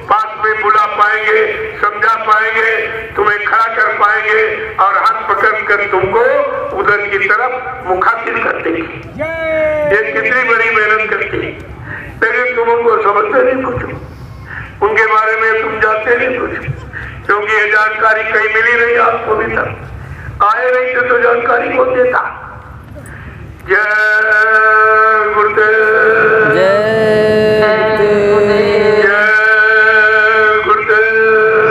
पास में बुला पाएंगे, समझा पाएंगे, तुम्हें खड़ा कर पाएंगे और हाथ पकड़ कर तुमको उधर की तरफ मुखातिब कर देंगे। ये कितनी बड़ी मेहनत करती है, लेकिन तुम उनको समझते नहीं कुछ, उनके बारे में तुम जानते नहीं कुछ, क्योंकि ये जानकारी कहीं मिली नहीं आपको भी तक। आए नहीं थे तो जानकारी कौन देता। जय गुरुदेव, जय गुरुदेव, जय गुरुदेव,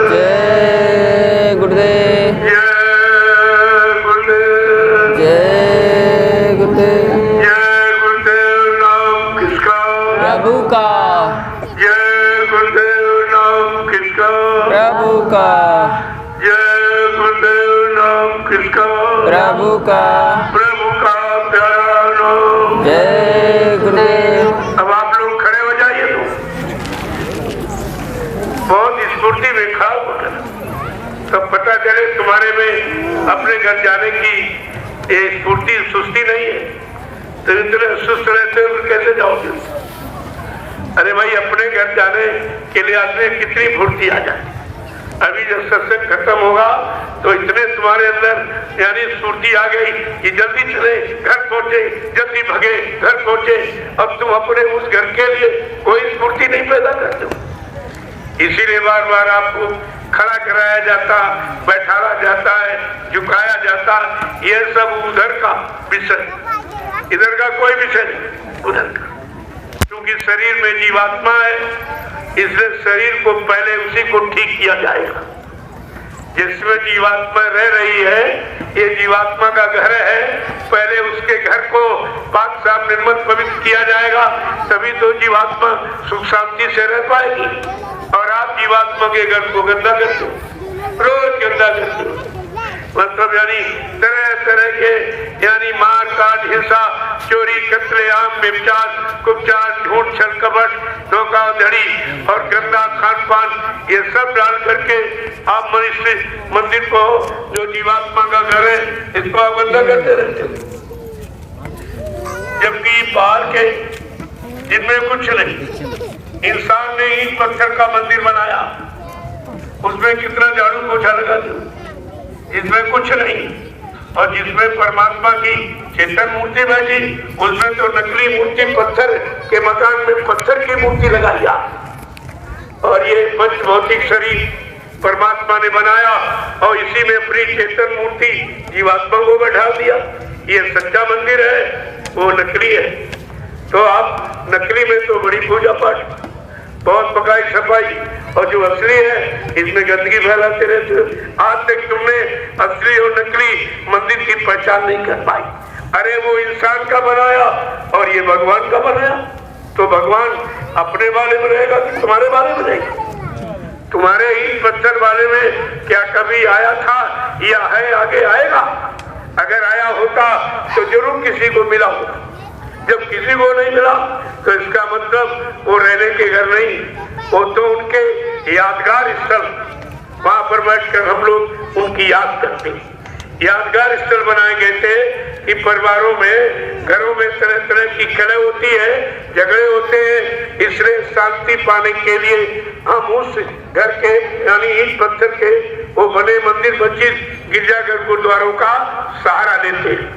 जय गुरुदेव, जय गुरुदेव, जय गुरुदेव, जय गुरुदेव। नाम किसका? प्रभु का, जय गुरुदेव। नाम किसका? प्रभु का, जय गुरुदेव। नाम किसका? प्रभु का, प्रभु का प्यारा नाम। जय गुरुदेव। अब आप लोग खड़े हो जाइए, तो बहुत स्फूर्ति में खड़ा होकर तब पता चले तुम्हारे में अपने घर जाने की ये स्फूर्ति सुस्ती नहीं है। तो इतने सुस्त रहते हो कैसे जाओगे? अरे भाई अपने घर जाने के लिए आदमी कितनी फुर्ती आ जाए। अभी जब सत्संग खत्म होगा तो इतने तुम्हारे अंदर यानी स्फूर्ति आ गई कि जल्दी चले, घर पहुंचे, जल्दी भगे, घर पहुंचे। अब तुम अपने उस घर के लिए कोई स्फूर्ति नहीं पैदा करते हो। इसीलिए बार बार आपको खड़ा कराया जाता, बैठाया जाता है, झुकाया जाता। यह सब उधर का विषय, इधर का कोई विषय नहीं, उधर का। क्योंकि शरीर में जीवात्मा है, इसलिए शरीर को पहले उसी को ठीक किया जाएगा। जिसमें जीवात्मा रह रही है, ये जीवात्मा का घर है। पहले उसके घर को पाक साफ निर्मल पवित्र किया जाएगा, तभी तो जीवात्मा सुख शांति से रह पाएगी। और आप जीवात्मा के घर को गंदा करते हो, रोज गंदा करते हो। मतलब यानी तरह तरह के यानी मार काट, हिंसा, चोरी, कत्लेआम, व्यभिचार, कुपचार, झूठ, छल कपट, धोखाधड़ी और गंदा खान पान, ये सब डाल करके आप मनुष्य मंदिर को, जो जीवात्मा का घर है, इसको आप गंदा करते रहते हो। जबकि बाहर के जिनमें कुछ नहीं, इंसान ने ईंट पत्थर का मंदिर बनाया, उसमें कितना झाड़ू पोछा लगा दो, जिसमें कुछ नहीं। और जिसमें परमात्मा की चेतन मूर्ति बैठी, उसमें तो नकली मूर्ति, पत्थर के मकान में पत्थर की मूर्ति लगा दिया। और ये पंच भौतिक शरीर परमात्मा ने बनाया और इसी में अपनी चेतन मूर्ति जीवात्मा को बैठा दिया। ये सच्चा मंदिर है, वो नकली है। तो आप नकली में तो बड़ी पूजा पाठ, बहुत पकाई सफाई, और जो असली है इसमें गंदगी फैलाते रहते हो। आज तक तुमने असली और नकली मंदिर की पहचान नहीं कर पाई। अरे वो इंसान का बनाया और ये भगवान का बनाया, तो भगवान अपने वाले में रहेगा कि तुम्हारे वाले में रहेगा? तुम्हारे ईंट पत्थर वाले में क्या कभी आया था या है, आगे आएगा? अगर आया होता तो जरूर किसी को मिला होगा। जब किसी को नहीं मिला तो इसका मतलब वो रहने के घर नहीं, वो तो उनके यादगार स्थल, वहां पर बैठकर हम लोग उनकी याद करते हैं। यादगार स्थल बनाए गए थे कि परिवारों में, घरों में तरह तरह की कलह होती है, झगड़े होते हैं, इसलिए शांति पाने के लिए हम उस घर के यानी ईंट पत्थर के वो बने मंदिर, मस्जिद, गिरजाघर, गुरुद्वारों का सहारा लेते हैं।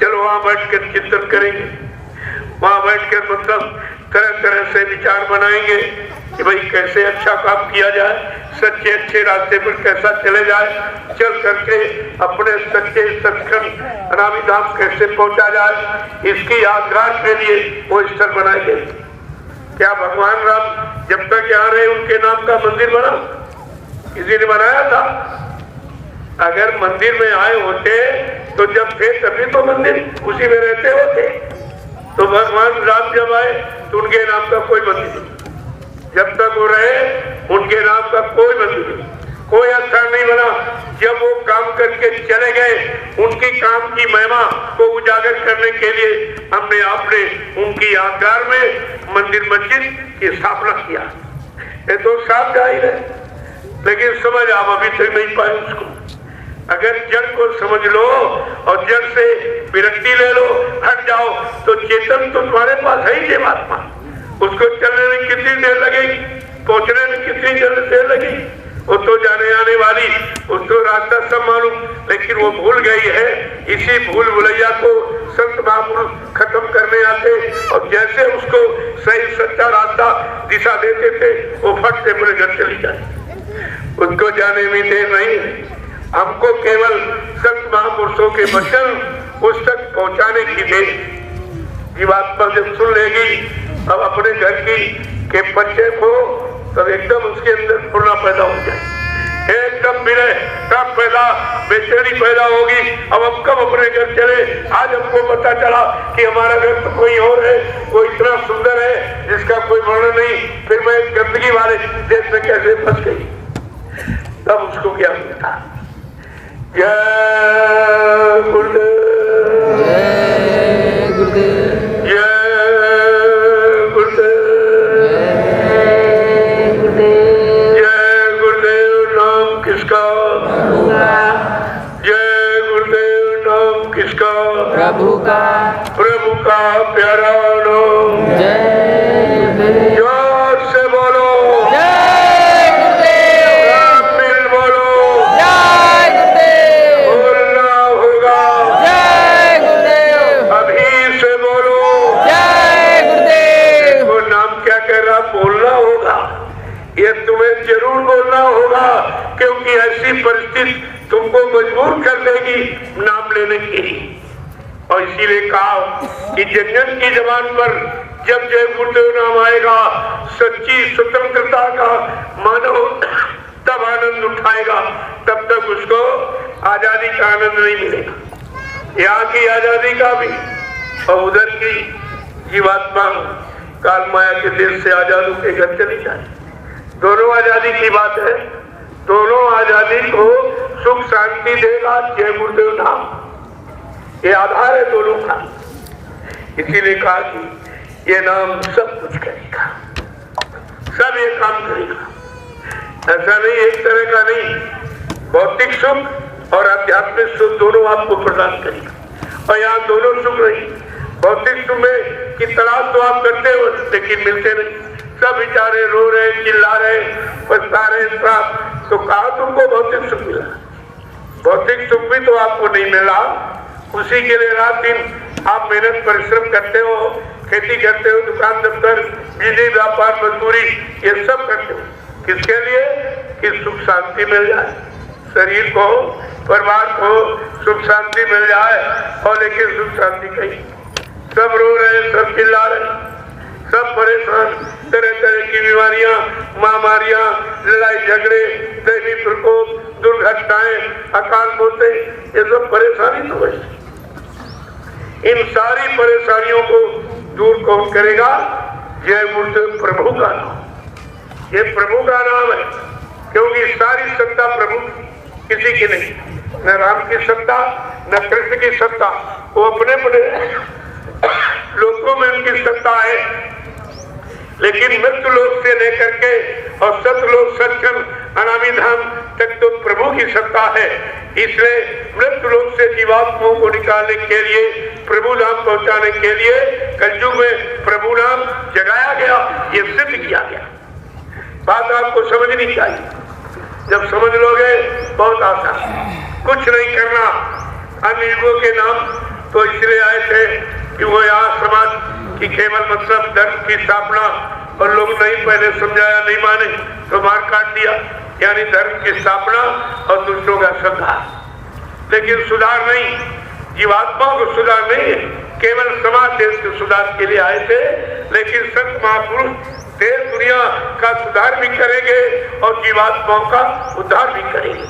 चलो वहां बैठकर चिंतन करेंगे, वहां बैठकर मतलब तरह तरह से विचार बनाएंगे कि भाई कैसे अच्छा काम किया जाए, सच्चे अच्छे रास्ते पर कैसा चले जाए, चल करके अपने सच्चे सचखंड अनामी धाम कैसे पहुंचा जाए, इसकी यादगार के लिए वो स्थल बनाए गए। क्या भगवान राम जब तक यहाँ रहे उनके नाम का मंदिर बना? किसी ने बनाया था? अगर मंदिर में आए होते तो जब थे तभी तो मंदिर उसी में रहते होते। तो भगवान राम जब आए तो उनके नाम का कोई मंदिर नहीं, जब तक वो रहे उनके नाम का कोई मंदिर नहीं, कोई स्थान नहीं बना। जब वो काम करके चले गए, उनकी काम की महिमा को उजागर करने के लिए हमने आपने उनकी यादगार में मंदिर मस्जिद की स्थापना किया। ये तो साफ जाहिर है, लेकिन समझ आप अभी तक नहीं पाए उसको। अगर जड़ को समझ लो और जड़ से विरक्ति ले लो, हट जाओ, तो चेतन तो तुम्हारे पास है ही जीवात्मा। उसको चलने में कितनी देर लगेगी, पहुंचने में कितनी देर लगेगी? वो तो जाने आने वाली, उसको रास्ता सब मालूम, लेकिन वो भूल गई है। इसी भूल भुलैया को संत महापुरुष खत्म करने आते और जैसे उसको सही सच्चा रास्ता दिशा देते थे, वो फट से अपने घर चली जाए। उनको जाने में देर नहीं, हमको केवल संत महापुरुषों के वचन उस तक पहुंचाने की देर। जीवात्मा जब सुन लेगी अब अपने घर की के परिचय को, तब एकदम उसके अंदर पूर्णा पैदा हो जाए, एकदम विनय तब पैदा, बेचैनी पैदा होगी। अब हम कब अपने घर चले? आज हमको पता चला कि हमारा घर तो कोई और है, वो इतना सुंदर है जिसका कोई वर्णन नहीं, फिर मैं गंदगी वाले देश में कैसे फंस गई? तब उसको क्या मिलता? जय गुरुदेव, जय गुरुदेव, जय गुरुदेव, जय गुरुदेव। नाम किसका? जय गुरुदेव। नाम किसका? प्रभु का, प्रभु का प्यारा नाम। जय गुरुदेव, जोर से बोलो, जय गुरुदेव, राम मिल बोलो, जय गुरुदेव, बोलना होगा, जय गुरुदेव, अभी से बोलो, जय गुरुदेव। वो नाम क्या कह रहा? बोलना होगा। ये तुम्हें जरूर बोलना होगा, क्योंकि ऐसी परिस्थिति तुमको मजबूर कर देगी नाम लेने की। और इसीलिए कहा कि जन की जबान पर जब जय गुरुदेव नाम आएगा, सच्ची स्वतंत्रता का मानव तब आनंद उठाएगा, तब का आनंद नहीं मिलेगा। यहाँ की आजादी का भी और उधर की जीवात्मा काल माया के देश से आजाद होकर घर चली जाए। दोनों आजादी की बात है। दोनों आजादी को सुख शांति देगा जय गुरुदेव नाम, ये आधार है दोनों का। इसीलिए कहा कि ये नाम सब कुछ करेगा, सब ये काम करेगा। ऐसा नहीं, एक तरह का नहीं, भौतिक सुख और आध्यात्मिक सुख दोनों आपको प्रदान करेगा। और यहाँ दोनों सुख नहीं, भौतिक सुख में की तलाश तो आप करते हो लेकिन मिलते नहीं। सब बेचारे रो रहे, चिल्ला रहे, पछता रहे, तो कहा तुमको भौतिक सुख मिला? भौतिक सुख भी तो आपको नहीं मिला। उसी के लिए रात दिन आप मेहनत परिश्रम करते हो, खेती करते हो, दुकान दफ्तर, बिजली व्यापार मजदूरी ये सब करते हो। किसके लिए? कि सुख शांति मिल जाए, शरीर को परिवार को सुख शांति मिल जाए। और लेकिन सुख शांति कहीं, सब रो रहे, सब चिल्ला रहे, सब परेशान, तरह तरह की बीमारियां, महामारियां, लड़ाई झगड़े, दैवी प्रकोप, दुर्घटनाएं, अकाल मौतें, ये सब परेशानी तो है। इन सारी परेशानियों को दूर कौन करेगा? जय गुरुदेव प्रभु का नाम। ये प्रभु का नाम है, क्योंकि सारी सत्ता प्रभु किसी की नहीं, न राम की सत्ता न कृष्ण की सत्ता, वो अपने अपने लोगों में उनकी सत्ता है। लेकिन मृत्यु लोक से लेकर के और सतलोक सचखंड अनामी धाम तक तो प्रभु की सत्ता है। इसलिए मृत्यु लोक से जीवात्माओं को निकालने के लिए, प्रभु नाम पहुंचाने के लिए कलयुग में प्रभु नाम जगाया गया, ये सिद्ध किया गया। बात आपको समझनी चाहिए। जब समझ लोगे बहुत आसान, कुछ नहीं करना। अन्य युगों के नाम तो इसलिए आए थे कि वो यहाँ समाज की केवल मतलब धर्म की स्थापना, और लोग नहीं पहले समझाया, नहीं माने तो मार काट दिया, यानी धर्म की स्थापना और दूसरों का सुधार। लेकिन सुधार नहीं, जीवात्माओं को सुधार नहीं है, केवल समाज देश के सुधार के लिए आए थे। लेकिन संत महापुरुष देश दुनिया का सुधार भी करेंगे और जीवात्माओं का उद्धार भी करेंगे,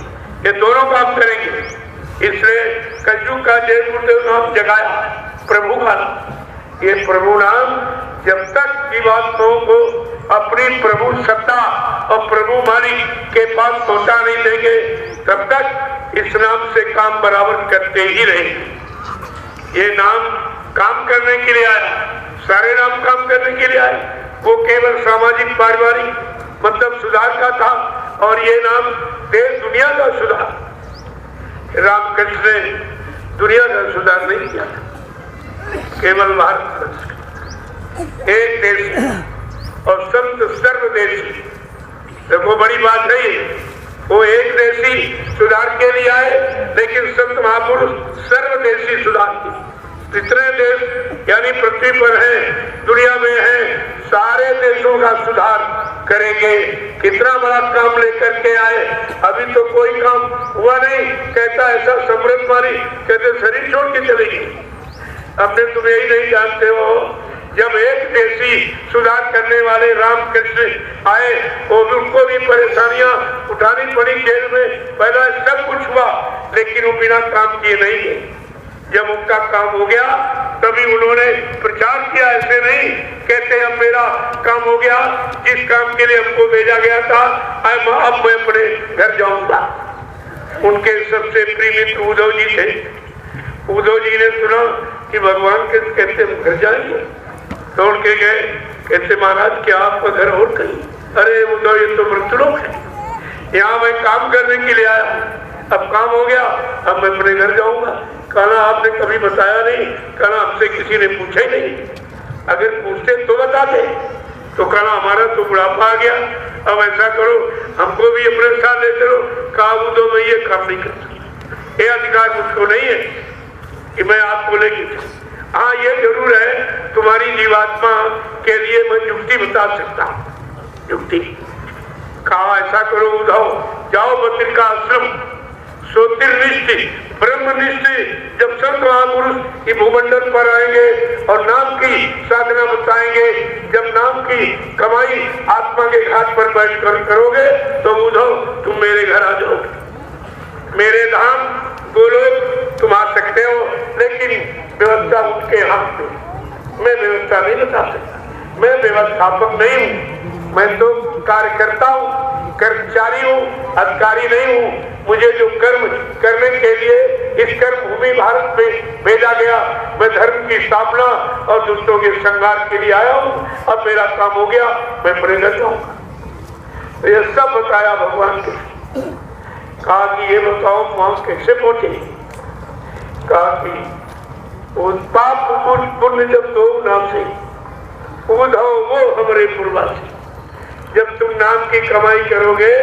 ये दोनों काम करेंगे। इसलिए कलयुग का जय गुरुदेव नाम जगाया, प्रभु का नाम। ये प्रभु नाम जब तक जीवात्माओं को अपनी प्रभु सत्ता और प्रभु मालिक के पास पहुंचा नहीं देंगे, तब तक इस नाम से काम बराबर करते ही रहेंगे। ये नाम काम करने के लिए आया, सारे नाम काम करने के लिए आए। वो केवल सामाजिक पारिवारिक मतलब सुधार का था, और ये नाम देश दुनिया का सुधार। रामकृष्ण ने दुनिया का सुधार नहीं किया, केवल भारत एक देश और संत सर्वदेशी। देखो बड़ी बात नहीं है, वो एक देशी सुधार के लिए आए, लेकिन संत महापुरुष सर्वदेशी सुधार की। जितने देश यानी पृथ्वी पर है, दुनिया में है, सारे देशों का सुधार करेंगे। कितना बड़ा काम लेकर के आए, अभी तो कोई काम हुआ नहीं। कहता ऐसा समृद्ध मारी, कहते शरीर छोड़ के चलेगी। अपने तुम यही नहीं जानते हो, जब एक देशी सुधार करने वाले रामकृष्ण आए और उनको भी परेशानियां उठानी पड़ी जेल में, पहला सब कुछ हुआ, लेकिन वो बिना काम किए नहीं गए। जब उनका काम हो गया तभी उन्होंने प्रचार किया, ऐसे नहीं कहते अब मेरा काम हो गया, जिस काम के लिए हमको भेजा गया था अब मैं अपने घर जाऊंगा। उनके सबसे प्रिय मित्र उद्धव जी थे। उद्धव जी ने सुना कि भगवान कहते हम घर जाएंगे, दौड़ के गए, कहते महाराज क्या आपका घर और कहीं? अरे उद्धव ये तो मृत्युलोक है, यहाँ मैं काम करने के लिए आया, अब काम हो गया, अब मैं अपने घर जाऊंगा। कहना आपने कभी बताया नहीं, कहना हमसे किसी ने पूछा ही नहीं, अगर पूछते तो बताते। तो कहना हमारा तो बुढ़ापा आ गया, अब ऐसा करो हमको भी अपने साथ ले चलो। कहा उद्धव मैं ये काम नहीं कर सकता, ये अधिकार मुझको नहीं है कि मैं आपको लेके चलूं। हाँ ये जरूर है, तुम्हारी जीवात्मा के लिए मैं युक्ति बता सकता हूँ। युक्ति कहा ऐसा करो उद्धव, जाओ बद्री का आश्रम, ज्योतिर्निष्ठ ब्रह्मनिष्ठ जब संत महापुरुष की भूमंडल पर आएंगे और नाम की साधना बताएंगे, जब नाम की कमाई आत्मा के घाट पर बैठ कर करोगे तो उद्धव तुम मेरे घर आ जाओगे। मेरे धाम बोलो सबके हाथ में। मैं व्यवस्था नहीं बता सकता, मैं व्यवस्थापक नहीं हूँ, मैं तो कार्यकर्ता हूँ, कर्मचारी हूँ, अधिकारी नहीं हूँ। मुझे जो कर्म करने के लिए इस कर्म भूमि भारत में भेजा गया, मैं धर्म की स्थापना और दुष्टों के संहार के लिए आया हूँ। अब मेरा काम हो गया, मैं प्रेरित जाऊंगा। तो ये सब बताया भगवान के। कहा कि ये बताओ वहां कैसे पहुंचे। कहा कि वो पाप पुण्य जब दो नाम से उधाओ वो हमारे पूर्वासी। जब तुम नाम की कमाई करोगे,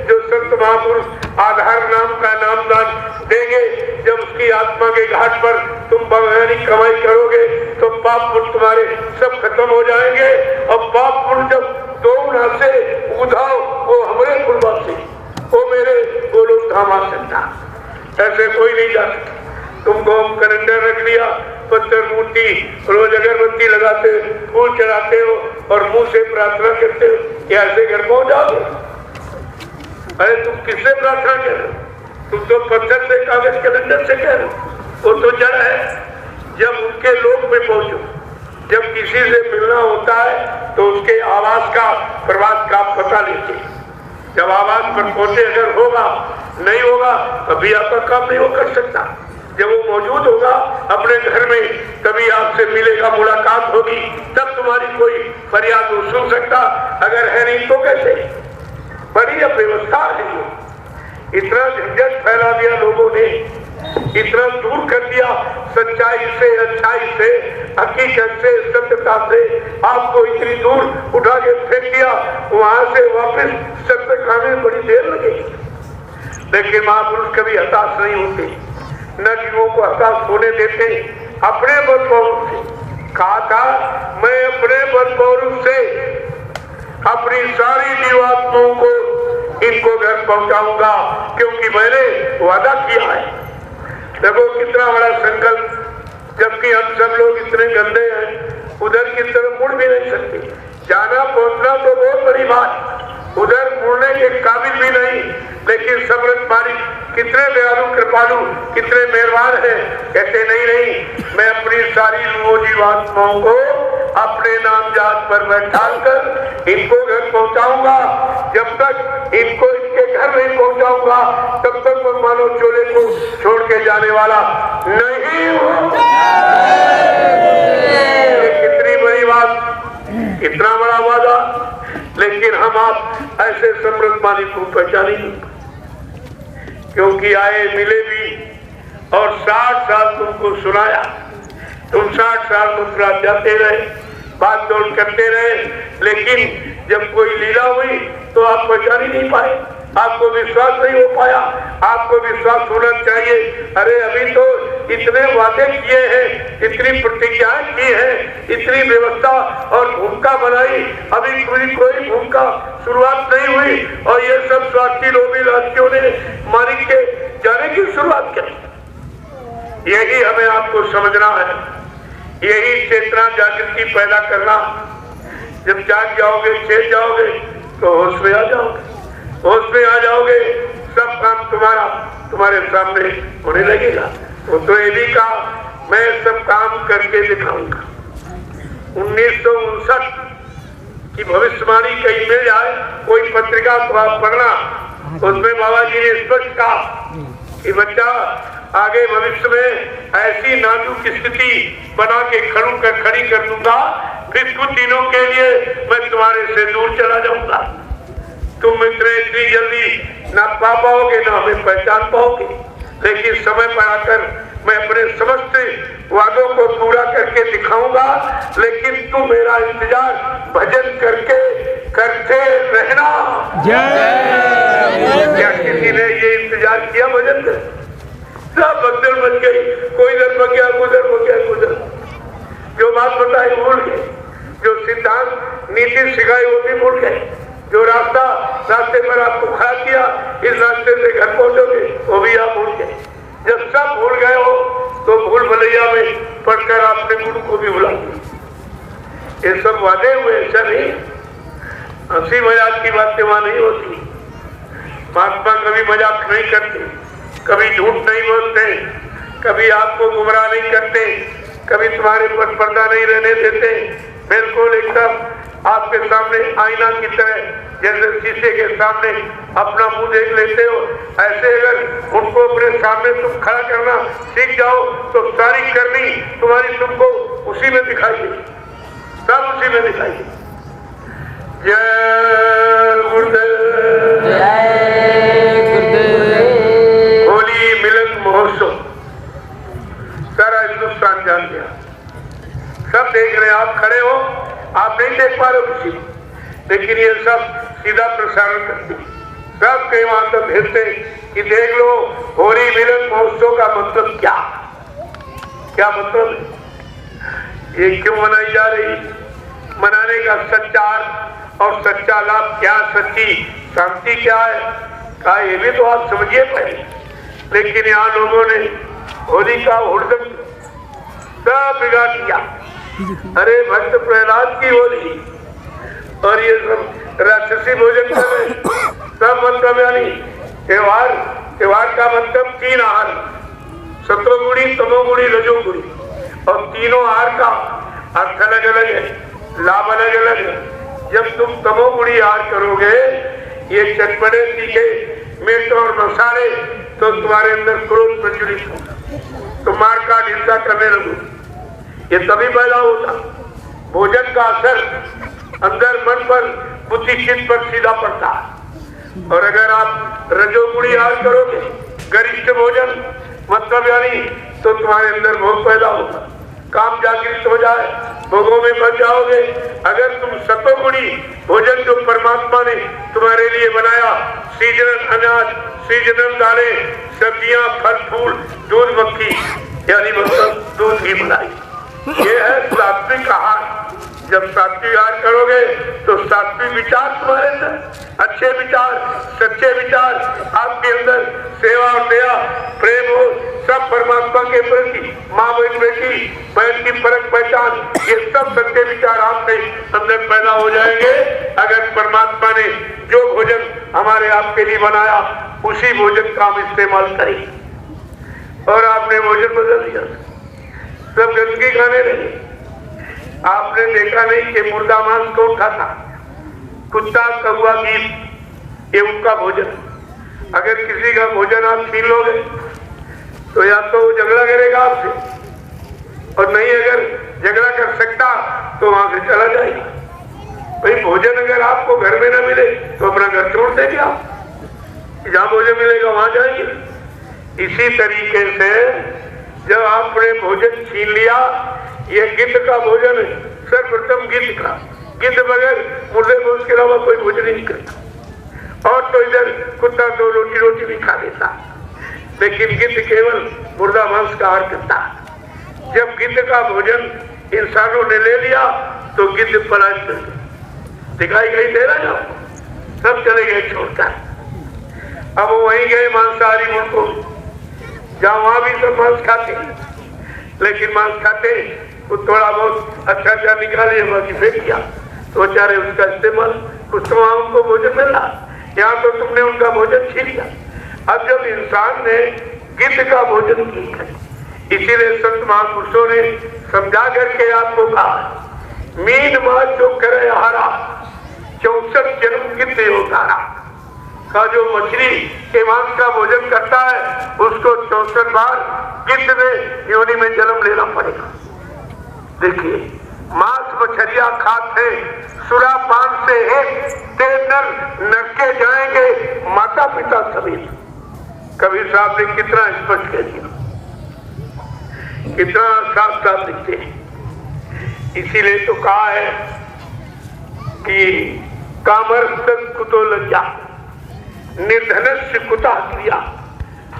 जो संत महापुरुष आधार नाम का नामदान देंगे, जब उसकी आत्मा के घाट पर तुम वैज्ञानिक कमाई करोगे तो पाप पुण्य तुम्हारे सब खत्म हो जाएंगे। और पाप पुण्य जब दो ना से उधाओ वो हमारे पूर्वासी, वो मेरे गोलोक धाम आ सकता। ऐसे कोई नहीं जा सकता। तुमको हम कैलेंडर रख लिया, पत्थर मूर्ति, रोज अगरबत्ती लगाते, फूल चढ़ाते हो और मुंह से प्रार्थना करते हो, क्या ऐसे घर पहुंच जाओगे? अरे तुम किससे प्रार्थना कर रहे हो? तुम तो पत्थर से, कागज, कैलेंडर से कह रहे हो। वो तो जड़ है। जब उनके लोक में पहुंचो, जब किसी से मिलना होता है तो उसके आवास का, प्रवास का पता लीजिए। जब आवास पर पहुंचे, अगर होगा, नहीं होगा, कभी आपका काम नहीं हो कर सकता। जब वो मौजूद होगा अपने घर में, तभी आपसे मिलेगा, मुलाकात होगी, तब तुम्हारी कोई फरियाद वो सुन सकता। अगर है नहीं तो कैसे? बड़ी अव्यवस्था है ये। इतना झंझट फैला दिया लोगों ने, इतना दूर कर दिया सच्चाई से, अच्छाई से, हकीकत से, सत्यता से। आपको इतनी दूर उठा के फेंक दिया, वहां से वापस सत्य खाने में बड़ी देर लगेगी। लेकिन महापुरुष कभी हताश नहीं होते, न जीवों को हताश होने देते। अपने बल पौरुष से कहा था, मैं अपने बल पौरुष से अपनी सारी जीवात्माओं को इनको घर पहुंचाऊंगा, क्योंकि मैंने वादा किया है। देखो कितना बड़ा संकल्प, जबकि हम सब लोग इतने गंदे हैं, उधर की तरफ मुड़ भी नहीं सकते। जाना पहुंचना तो बहुत बड़ी बात, उधर मुड़ने के काबिल भी नहीं। लेकिन समृद्ध मालिक कितने दयालु, कृपालु, कितने मेहरबान हैं। कहते नहीं, मैं अपनी सारी जीवात्माओं को अपने नाम जात पर बैठाकर इनको घर पहुंचाऊंगा। जब तक इनको इनके घर नहीं पहुंचाऊंगा, तब तक मैं मानव चोले को छोड़ के जाने वाला नहीं हूं। कितनी बड़ी बात, कितना बड़ा वादा। लेकिन हम आप ऐसे समृद्ध मालिक को पहचानेंगे, क्योंकि आए, मिले भी और 60 साल तुमको सुनाया। तुम 60 साल मुस्कुरा जाते रहे, बात दौड़ करते रहे, लेकिन जब कोई लीला हुई तो आप पहचान ही नहीं पाए। आपको विश्वास नहीं हो पाया। आपको विश्वास होना चाहिए। अरे अभी तो इतने वादे किए हैं, इतनी प्रतिज्ञाएं की है, इतनी व्यवस्था और भूमिका बनाई, अभी कोई भूमिका शुरुआत नहीं हुई और ये सब स्वार्थी लोभी राशियों ने मालिक के जाने की शुरुआत की। यही हमें आपको समझना है, यही चेतना जागृति पैदा करना। जब जाग जाओगे, चेत जाओगे तो होश में आ जाओगे, होश में आ जाओगे, सब काम तुम्हारे सामने होने लगेगा। तो ये भी कहा, मैं सब काम करके दिखाऊंगा। 1959 की भविष्यवाणी कहीं मिल जाए, कोई पत्रिका तो आप पढ़ना, उसमें बाबा जी ने स्पष्ट कहा कि बच्चा आगे भविष्य में ऐसी नाजुक स्थिति बना के खड़ी कर दूंगा, फिर कुछ दिनों के लिए मैं तुम्हारे से दूर चला जाऊंगा। तुम इतनी जल्दी ना पा पाओगे, ना हमें पहचान पाओगे। लेकिन समय पर आकर मैं अपने समस्त वादों को पूरा करके दिखाऊंगा। लेकिन तुम मेरा इंतजार भजन करके करते रहना। क्या किसी ने ये इंतजार किया भजन कर? सब भगदड़ मच गई, कोई इधर भग गया, उधर। जो बात बताई भूल गए, जो सिद्धांत नीति सिखाई वो भी भूल गए, जो रास्ते पर आपको खड़ा किया, इस रास्ते से घर पहुंचोगे वो भी आप भूल गए। जब सब भूल गए हो तो भूल भलैया में पढ़कर आपने गुरु को भी भुला दिया। ये सब वादे हुए, ऐसा नहीं। हंसी मजाक की बातें वहां नहीं होती। महात्मा कभी मजाक नहीं करते, कभी झूठ नहीं बोलते, कभी आपको गुमराह नहीं करते, कभी तुम्हारे पर पर्दा नहीं रहने देते, बिल्कुल एकदम आपके सामने आईना की तरह जैसे शीशे के सामने अपना मुंह देख लेते हो, ऐसे अगर उनको अपने सामने तुम खड़ा करना सीख जाओ तो सारी करनी तुम्हारी तुमको उसी में दिखाई दे, सब उसी में दिखाई दे। जय गुरुदेव। होली मिलन महोत्सव सारा हिंदुस्तान जान गया, सब देख रहे हैं। आप खड़े हो, आप नहीं देख पा रहे हो किसी, लेकिन ये सब सीधा प्रसारण करते हैं, सब कई वहां तक भेजते कि देख लो होली मिलन महोत्सव का मतलब क्या क्या मतलब है, ये क्यों मनाई जा रही, मनाने का सच्चा अर्थ और सच्चा लाभ क्या, सच्ची शांति क्या है, कहा ये भी तो आप समझिए पहले। लेकिन यहाँ लोगों ने होली का हुड़दंग सब बिगाड़ दिया। अरे भक्त प्रहलाद की होली और ये सब राक्षसी भोजन कर रहे, सब मतलब यानी त्योहार का मतलब 3 आहार, सत्वगुणी तमोगुणी रजोगुणी, और तीनों आहार का अर्थ अलग अलग है, लाभ अलग अलग है। जब तुम तमोगुणी आहार करोगे, ये चटपटे तीखे मिर्च और मसाले, तो तुम्हारे अंदर क्रोध प्रज्वलित होगा, तुम मार का हिंसा करने लगोगे, ये तभी पैदा होता। भोजन का असर अंदर मन पर बुद्धि चित्त पर सीधा पड़ता है। और अगर आप रजोगुणी आहार करोगे, गरिष्ठ भोजन मतलब यानी, तो तुम्हारे अंदर भोग पैदा होगा, काम जागृत हो जाए, भोगों में बच जाओगे। अगर तुम सतोगुणी भोजन जो परमात्मा ने तुम्हारे लिए बनाया, सीजनल अनाज, सीजनल दालें, सब्जियां, फल फूल, दूध मक्खी यानी मतलब दूध की मलाई, ये है सात्विक आहार। जब सात्विक आहार करोगे तो सात्विक विचार तुम्हारे अंदर, अच्छे विचार, सच्चे विचार आपके अंदर, सेवा और दया, प्रेम हो, सब परमात्मा के प्रति, माँ बहन बेटी बहन की फर्क पहचान, ये सब सच्चे विचार आपके अंदर पैदा हो जाएंगे। अगर परमात्मा ने जो भोजन हमारे आपके लिए बनाया, उसी भोजन का हम इस्तेमाल करें। और आपने भोजन बदल दिया, सब गंदगी खाने लगे। आपने देखा नहीं कि मुर्गा मांस कौन खाता, कुत्ता, कौवा, गीत, ये उनका भोजन। अगर किसी का भोजन आप छीन लोगे तो या तो झगड़ा करेगा आपसे, और नहीं अगर झगड़ा कर सकता तो वहां से चला जाएगा। भाई भोजन अगर आपको घर में न मिले तो अपना घर छोड़ देंगे आप, जहां भोजन मिलेगा वहां जाएंगे। इसी तरीके से जब आपने भोजन छीन लिया, ये गिद्ध का भोजन है, सर्वप्रथम गिद्ध का, गिद्ध बगैर मुर्दे को उसके अलावा कोई भोजन नहीं करता। और तो इधर कुत्ता तो रोटी भी खा लेता, लेकिन गिद्ध केवल मुर्दा मांस का आहार करता। जब गिद्ध का भोजन इंसानों ने ले लिया तो गिद्ध पलायन कर गए, दिखाई गई दे रहा है आपको, सब चले गए छोड़कर। अब वो वहीं गए मांसाहारी मुल्कों में, जहाँ वहां भी सब मांस खाते, लेकिन मांस खाते वो थोड़ा बहुत अच्छा निकाले, बाकी फेंक दिया, तो बेचारे उसका इस्तेमाल, कुछ तो वहां उनको भोजन मिल रहा, यहाँ तो तुमने उनका भोजन छीन लिया। अब जब इंसान ने गिद्ध का भोजन किया, इसीलिए संत महापुरुषों ने समझा करके आपको कहा, मीन माछ जो करे हारा, 64 जन्म गिद्ध उतारा। का जो मछली के मांस का भोजन करता है, उसको 64 बार गिद्ध में योनि में जन्म लेना पड़ेगा। देखिए, मांस मछलियां खाते, सुरा पान से एक नर नरके जाएंगे, माता पिता समेत। कबीर साहब ने कितना स्पष्ट कह दिया, कितना साफ साफ लिखते हैं। इसीलिए तो कहा है कि कामर्थ कुतो लज्जा, निर्धनस्य कुता क्रिया,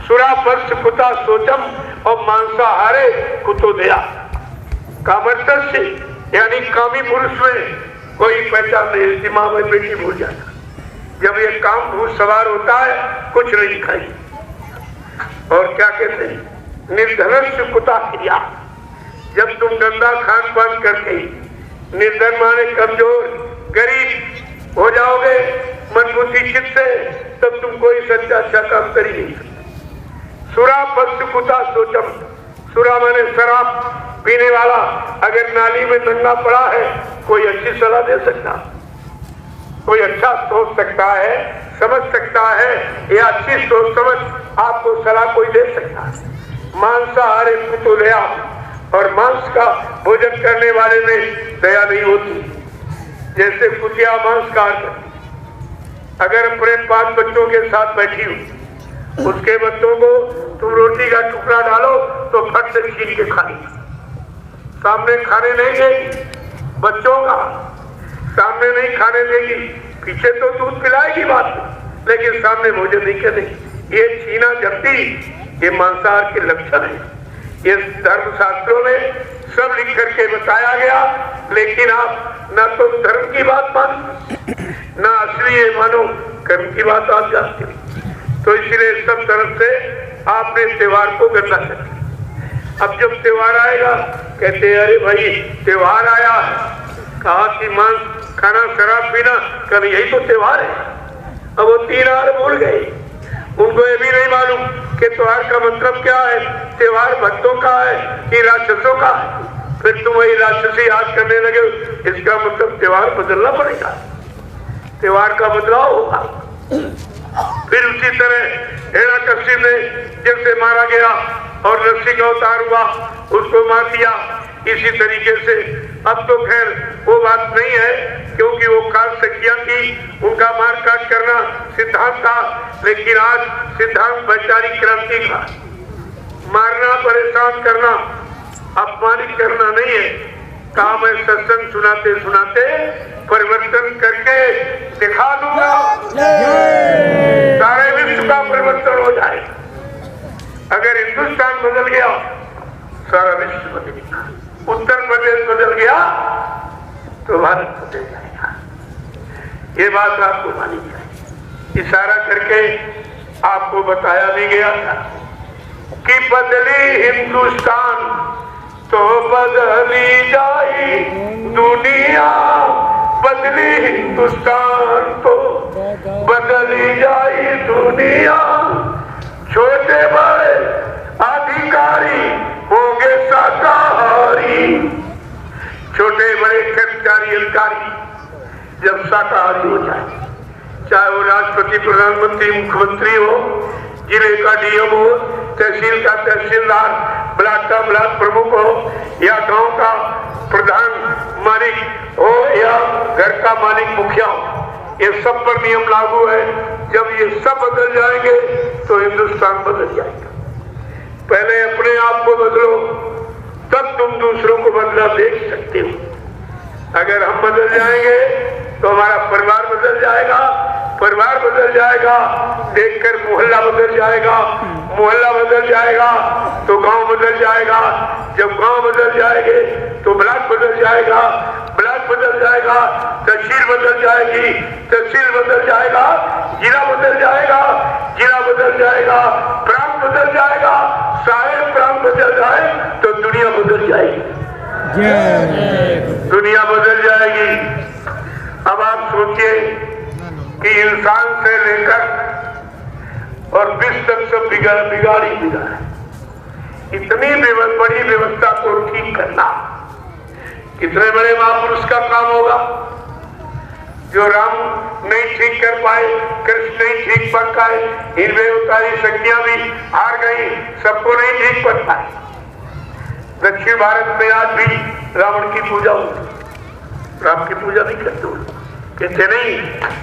सुरापर्श कुता सोचम, और मांसाहारे कुतो दया। कामर्थस्य यानी कामी पुरुष में कोई पहचान नहीं, माँ भाई बेटी भूल जाता। जब ये काम भूत सवार होता है, कुछ नहीं खाई। और क्या कहते हैं, निर्धनस्य कुता क्रिया। जब तुम गंदा खान पान करके निर्धन माने कमजोर गरीब हो जाओगे मन बुद्धि चित्त से, तब तुम कोई सच्चा अच्छा काम कर ही नहीं सकते। सुरा पक्ष कुता सोचम, सुरा माने शराब, पीने वाला अगर नाली में नंगा पड़ा है, कोई अच्छी सलाह दे सकता, कोई अच्छा सोच सकता है, समझ सकता है, या अच्छी सोच समझ आपको सलाह कोई दे सकता है। मांसाहारी को दया और मांस का भोजन करने वाले में दया नहीं होती। जैसे कुतिया मांस काट, अगर अपने 5 बच्चों के साथ बैठी हूँ, उसके बच्चों को तुम रोटी का टुकड़ा डालो तो फट से छीन के खानी, सामने खाने नहीं देगी, बच्चों का सामने नहीं खाने देगी, पीछे तो दूध पिलाएगी बात, लेकिन सामने भोजन नहीं करेगी। ये छीना झपटी, ये मांसाहार के लक्षण है। ये धर्मशास्त्रों में सब लिख करके बताया गया, लेकिन आप न तो धर्म की बात मानो, न असली ये मानो कर्म की बात आप जानते हो। तो इसलिए सब तरफ से आपने त्योहार को करना चाहिए। अब जब त्योहार आएगा, कहते अरे भाई त्योहार आया, कहा कि मांस खाना शराब पीना, कल यही तो त्योहार है। अब वो 3 आर भूल गए, उनको ये भी नहीं मालूम कि त्योहार का मतलब क्या है। त्योहार भक्तों का है कि राक्षसों का है। फिर तुम वही राक्षसी याद करने लगे, इसका मतलब त्योहार बदलना पड़ेगा, त्योहार का बदलाव होगा। फिर उसी तरह हिरण्यकश्यप ने जैसे मारा गया और रस्सी का अवतार हुआ, उसको मार दिया। इसी तरीके से अब तो खैर वो बात नहीं है, क्योंकि वो काल सखिया थी, उनका मार काट करना सिद्धांत था, लेकिन आज सिद्धांत वैचारिक क्रांति का। मारना, परेशान करना, अपमानित करना नहीं है। कहा मैं सत्संग सुनाते सुनाते परिवर्तन करके दिखा दूंगा, सारे विश्व का परिवर्तन हो जाए। अगर हिंदुस्तान बदल गया, सारा विश्व बदलेगा। उत्तर प्रदेश बदल गया तो भारत बदल जाएगा। ये बात आपको मानी चाहिए। इशारा करके आपको बताया भी गया था कि बदली हिंदुस्तान तो बदली जाए दुनिया, बदली हिंदुस्तान तो बदली जाए दुनिया। छोटे बड़े अधिकारी होंगे शाकाहारी, छोटे बड़े कर्मचारी अधिकारी जब शाकाहारी हो जाए, चाहे वो राष्ट्रपति, प्रधानमंत्री, मुख्यमंत्री हो, जिले का डीएम हो, तहसील का तहसीलदार, ब्लॉक का ब्लॉक प्रमुख हो, या गांव का प्रधान मालिक हो, या घर का मालिक मुखिया हो, ये सब पर नियम लागू है। जब ये सब बदल जाएंगे तो हिंदुस्तान बदल जाएगा। पहले अपने आप को बदलो, तब तुम दूसरों को बदला देख सकते हो। अगर हम बदल जाएंगे तो हमारा परिवार बदल जाएगा, परिवार बदल जाएगा, देखकर मोहल्ला बदल जाएगा, मोहल्ला बदल जाएगा तो गांव बदल जाएगा, जब गांव बदल जाएंगे तो ब्लॉक बदल जाएगा, ब्लॉक बदल जाएगा, तहसील बदल जाएगी, तहसील बदल जाएगा, जिला बदल जाएगा, जिला बदल जाएगा, प्रांत बदल जाएगा, सारे प्रांत बदल जाए तो दुनिया बदल जाएगी, दुनिया बदल जाएगी। अब आप सोचिए कि इंसान से लेकर और विश्व तक सब बिगाड़ी है। इतनी बड़ी व्यवस्था को ठीक करना कितने बड़े महापुरुष का काम होगा। जो राम नहीं ठीक कर पाए, कृष्ण नहीं ठीक कर पाए, इनमें उतारी शक्तियां भी हार गई, सबको नहीं ठीक कर पाए। दक्षिण भारत में आज भी रावण की पूजा होती, राम की पूजा नहीं करते। कहते नहीं,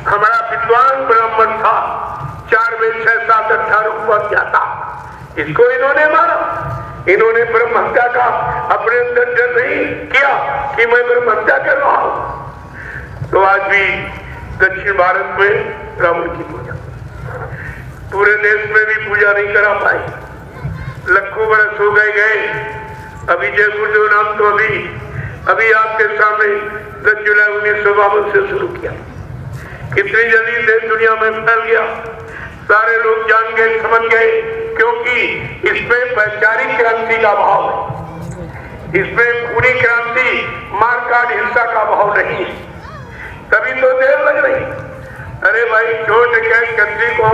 हमारा विद्वान ब्राह्मण था, 4 वेद 6 7 18 उपवास किया था, इसको इन्होंने मारा। इन्होंने ब्रह्म हत्या का अपने अंदर डर नहीं किया कि मैं ब्रह्म हत्या कर रहा हूं। तो आज भी दक्षिण भारत में रावण की पूजा, पूरे देश में भी पूजा नहीं करा पाई। लाखों बरस हो गए। अभी जय गुरुदेव नाम तो अभी आपके सामने 10 जुलाई 1952 से शुरू किया। कितनी जल्दी देश दुनिया में फैल गया, सारे लोग जान गए, समझ गए, क्योंकि इसमें वैचारिक क्रांति का भाव है, इसमें पूरी क्रांति मारकाट हिंसा का भाव नहीं है। तभी तो देर लग रही। अरे भाई, छोटे कैश कंट्री को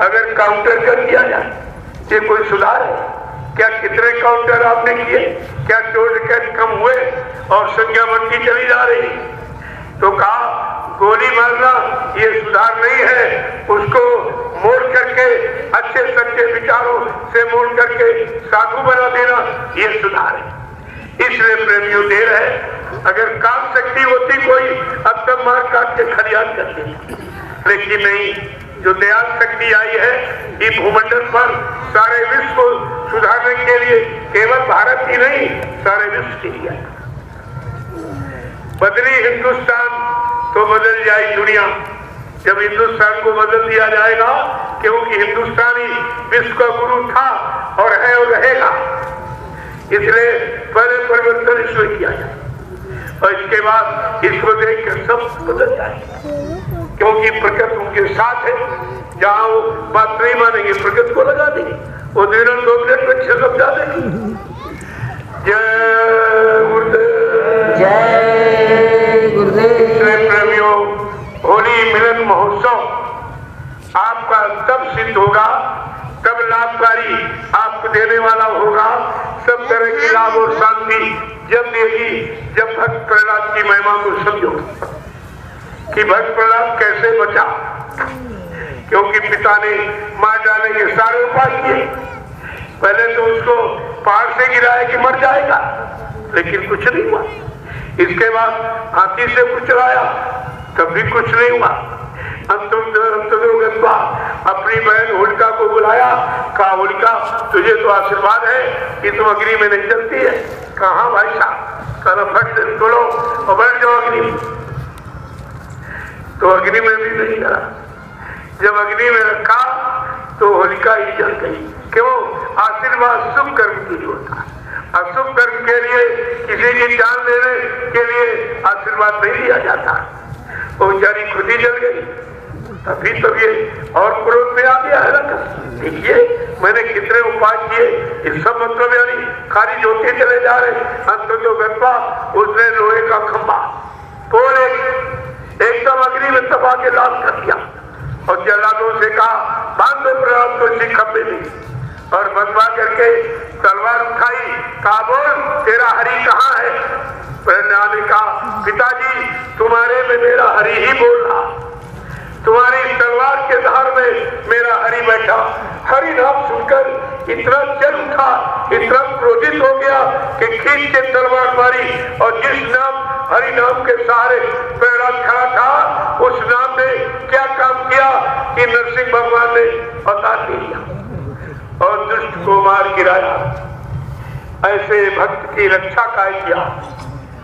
अगर काउंटर कर दिया जाए, ये कोई सुधार है? क्या कितने काउंटर आपने किए? क्या चोर डकैत कम हुए और संख्या बढ़ती चली जा रही? तो कहा गोली मारना ये सुधार नहीं है, उसको मोड़ करके अच्छे सच्चे विचारों से मोड़ करके साधु बना देना ये सुधार है। इसलिए प्रेमियों देर है, अगर काम शक्ति होती कोई अब तक मार काट के खलियान कर देती, लेकिन नहीं, जो दयाल शक्ति आई है ये भूमंडल पर सारे विश्व को सुधारने के लिए, केवल भारत ही नहीं सारे विश्व के लिए। बदली हिंदुस्तान तो बदल जाए दुनिया। जब हिंदुस्तान को बदल दिया जाएगा, क्योंकि हिंदुस्तानी विश्व का गुरु था और है और रहेगा, इसलिए पहले परिवर्तन इसमें किया जाए और इसके बाद इसको देख कर सब बदल जाएगा, क्योंकि प्रकृति उनके साथ है। जहां वो बात नहीं मानेंगे प्रकृति को लगा देंगे, वो 2 मिनट में समझा देंगे। जय गुरुदेव, जय गुरुदेव। प्रेमियों, होली मिलन महोत्सव आपका तब सिद्ध होगा, तब लाभकारी आपको देने वाला होगा, सब तरह की लाभ और शांति जब देगी जब भक्त प्रहलाद की महिमा को समझो कि भक्त प्रहलाद कैसे बचा, क्योंकि पिता ने मार डालने के सारे उपाय किए। पहले तो उसको पहाड़ से गिराया कि मर जाएगा, लेकिन कुछ नहीं हुआ। इसके बाद हाथी से कुचलाया, तब भी कुछ नहीं हुआ। अंतर्गत अपनी बहन होलिका को बुलाया, कहा होलिका तुझे तो आशीर्वाद है कि तुम अग्नि में नहीं जलती है। कहा भाई साहब, कल फट से निकलो और बैठ जाओ अग्नि में। तो अग्नि में भी नहीं जला। जब अग्नि में रखा तो होलिका ही जल गई। क्यों? आशीर्वाद शुभ कर्म के लिए होता है, अशुभ कर्म के लिए किसी की जान लेने के लिए आशीर्वाद नहीं दिया जाता। वो बेचारी खुद ही जल गई। तभी तो ये और क्रोध में आ गया है ना। देखिए मैंने कितने उपाय किए, इस सब मतलब यानी खारिज होते चले जा रहे। अंत जो गंदा उसने लोहे का खंभा तोड़ एकदम अग्नि में दबा के लाल कर दिया और जल्लादों से कहा बांध दो प्रहलाद को इसी खंभे में, और बंधवा करके तलवार उठाई। कहा बोल तेरा हरि कहाँ है? प्रहलाद ने कहा पिताजी तुम्हारे में मेरा हरि ही बोल रहा, तुम्हारी तलवार के धार में मेरा हरि बैठा। हरि नाम सुनकर इतना चल उठा, इतना क्रोधित हो गया कि खींच के तलवार मारी, और जिस नाम हरि नाम के सहारे प्रहलाद खड़ा था उस नाम ने क्या काम किया कि नरसिंह भगवान ने अवतार ले लिया और दुष्ट को मार गिराया। ऐसे भक्त की रक्षा का किया।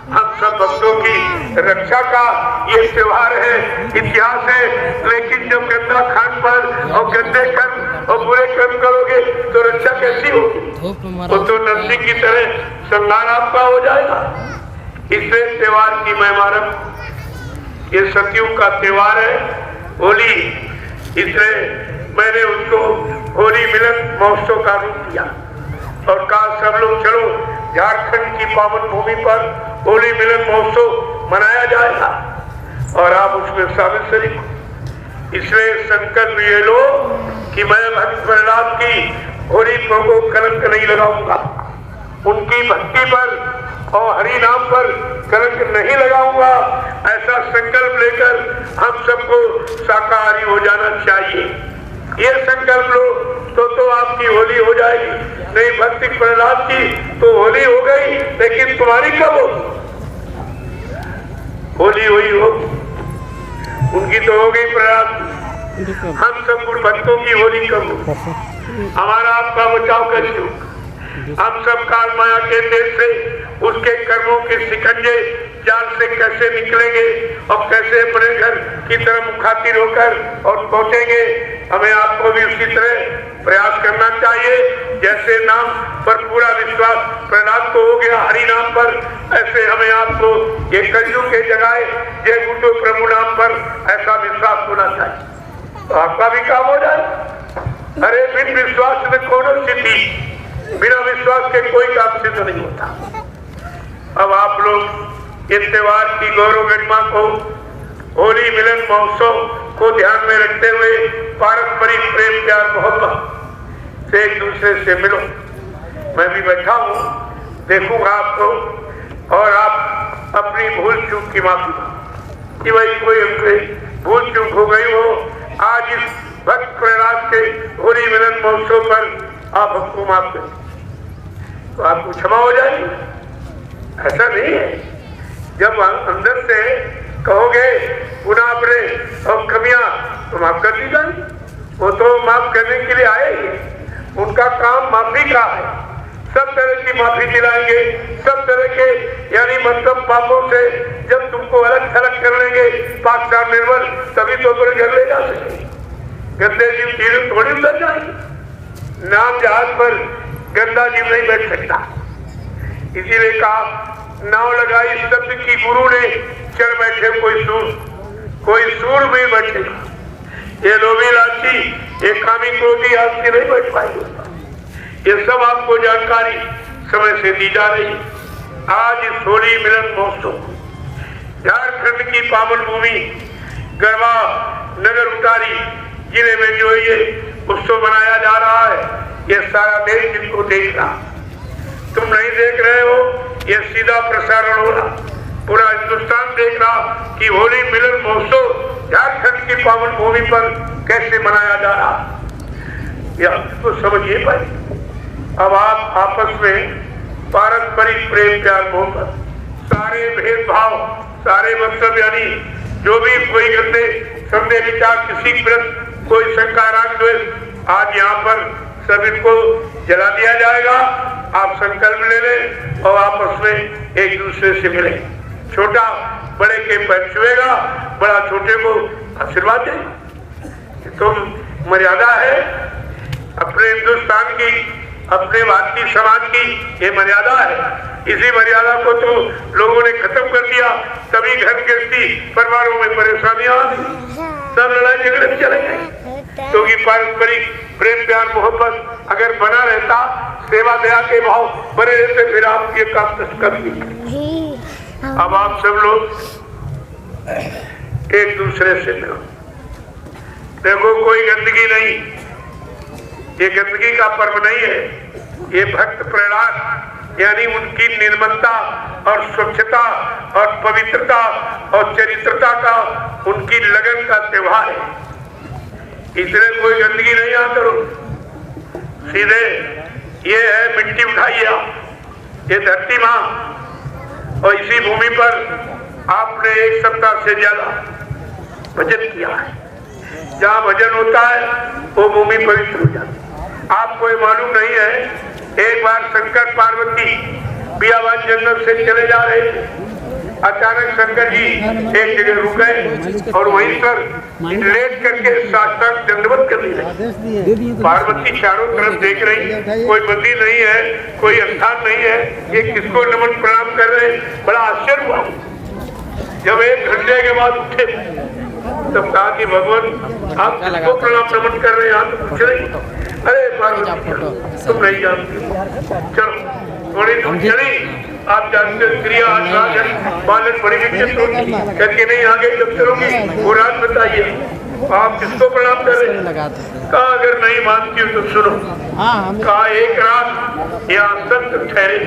हम सब भक्तों की रक्षा का ये त्योहार है, इतिहास है। लेकिन जब गंदा खान पर और गंदे कर्म और बुरे कर्म करोगे तो रक्षा कैसी होगी? वो तो नरसिंह की तरह संहार आपका हो जाएगा। इससे त्योहार की महिमा रख। ये सतयुग का त्योहार है होली, इसलिए मैंने उसको होली मिलन महोत्सव का रूप दिया और कहा सब लोग चलो झारखंड की पावन भूमि पर होली मिलन महोत्सव मनाया जाएगा और आप उसमें शामिल शरीक। इसलिए संकल्प ये लो कि मैं भक्त प्रहलाद की होली को कलंक नहीं लगाऊंगा, उनकी भक्ति पर और हरि नाम पर कलंक नहीं लगाऊंगा। ऐसा संकल्प लेकर हम सबको शाकाहारी हो जाना चाहिए। ये संकल्प लो तो आपकी होली हो जाएगी। नहीं भक्ति प्रहलाद की तो होली हो गई, लेकिन तुम्हारी कब होगी? होली हुई हो, उनकी तो हो गई प्रहलाद। हम सब भक्तों की होली कब हो? हमारा आपका बचाव कैसे हो? हम सब काल माया के देश से उसके कर्मों के शिकंजे जाल से कैसे निकलेंगे और कैसे अपने घर की तरफ मुखातिब होकर और पहुंचेंगे? हमें आपको भी उसी तरह प्रयास करना चाहिए। जैसे नाम पर पूरा विश्वास प्रहलाद को हो गया हरि नाम पर, ऐसे हमें आपको ये कलयुग के जगह जय गुरु प्रभु नाम पर ऐसा विश्वास होना चाहिए, तो आपका भी काम हो जाए। अरे बिन विश्वास में कौन सिद्धि, बिना विश्वास के कोई काम सिद्ध नहीं होता। अब आप लोग इस त्योहार की गौरव गरिमा को होली मिलन महोत्सव को ध्यान में रखते हुए पारस्परिक प्रेम प्यार मोहब्बत से एक दूसरे से मिलो। मैं भी बैठा हूँ, देखूंगा आपको, और आप अपनी भूल चूक की माफी कि भाई कोई हमसे भूल चूक हो गई हो, आज इस भक्त प्रहलाद के होली मिलन महोत्सव पर आप हमको माफ करें, तो आपको क्षमा हो जाएगी। ऐसा नहीं है, जब अंदर से कहोगे गुनाह अपने और कमियां तो माफ कर दी जाएगी। वो तो माफ करने के लिए आए ही, उनका काम माफी का है। सब तरह की माफी दिलाएंगे, सब तरह के यानी मतलब पापों से जब तुमको अलग थलग कर लेंगे पाक साफ निर्मल, तभी तो अपने घर ले जा सकेंगे। गंदे जीव तीर थोड़ी उतर जाएंगे। नाम जहाज पर गंदा जीव नहीं बैठ सकता, इसीलिए कहा नाव लगाई शब्द की गुरु ने, चढ़ बैठे कोई सूर भी बैठेगा। ये लोभी लालची, ये कामी क्रोधी आपसे नहीं बैठ पाएंगे। ये सब आपको जानकारी समय से दी जा रही। आज इस होली मिलन महोत्सव झारखंड की पावन भूमि गढ़वा नगर उतारी जिले में जो ये उत्सव मनाया जा रहा है, ये सारा देश जिनको देख रहा, तुम नहीं देख रहे हो, ये सीधा प्रसारण हो रहा, पूरा हिंदुस्तान देख रहा कि होली मिलन महोत्सव झारखंड की पावन भूमि पर कैसे मनाया जा रहा। यह तो समझिए भाई। अब आप आपस में पारंपरिक प्रेम प्यार मोहब्बत, सारे भेदभाव, सारे मतलब यानी जो भी कोई गंदे संदेह विचार, किसी प्रति कोई शंका राग द्वेष, आज यहाँ पर सब इनको जला दिया जाएगा। आप संकल्प ले लें और आपस में एक दूसरे से मिले। छोटा बड़े के पैर छुएगा, बड़ा छोटे को आशीर्वाद दे। तो मर्यादा है अपने हिंदुस्तान की, अपने भारतीय समाज की, ये मर्यादा है। इसी मर्यादा को तो लोगों ने खत्म कर दिया, तभी घर गृहस्थी परिवारों में परेशानियां आ गई, सब लड़ाई झगड़े चले गए। क्योंकि पारंपरिक प्रेम प्यार मोहब्बत अगर बना रहता, सेवा दया के भाव बने रहते, फिर आप ये काम कर दी। अब आप सब लोग एक दूसरे से मिलो। देखो कोई गंदगी नहीं, ये गंदगी का पर्व नहीं है, ये भक्त प्रहलाद यानी उनकी निर्मलता और स्वच्छता और पवित्रता और चरित्रता का, उनकी लगन का त्योहार है। इसलिए कोई गंदगी नहीं आ करो, सीधे ये है मिट्टी उठाइए आप, ये धरती माँ, और इसी भूमि पर आपने एक सप्ताह से ज्यादा भजन किया है। जहाँ भजन होता है वो भूमि पवित्र हो जाती है। आपको ये मालूम नहीं है, एक बार शंकर पार्वती बियाबान जंगल से चले जा रहे थे, अचानक शंकर जी एक जगह रुक गए और वहीं पर लेट करके साष्टांग दंडवत करने लगे। पार्वती चारों तरफ देख रही, कोई मंदिर नहीं है, कोई स्थान नहीं है, ये किसको नमन प्रणाम कर रहे हैं। बड़ा आश्चर्य हुआ। जब 1 घंटे के बाद उठे तब कहा कि भगवान आप किसको प्रणाम नमन कर रहे हैं, आप तो पूछ रही। अरे पार्वती तुम नहीं जानती, चलो थोड़ी दूर चली, आप जानते हो क्रिया बालक बड़ी विचित्र होगी, करके नहीं आगे जब चलोगी वो रात बताइए आप किसको प्रणाम कर रहे हैं। कहा अगर नहीं मानती हो तो सुनो। कहा एक रात यहाँ संत ठहरे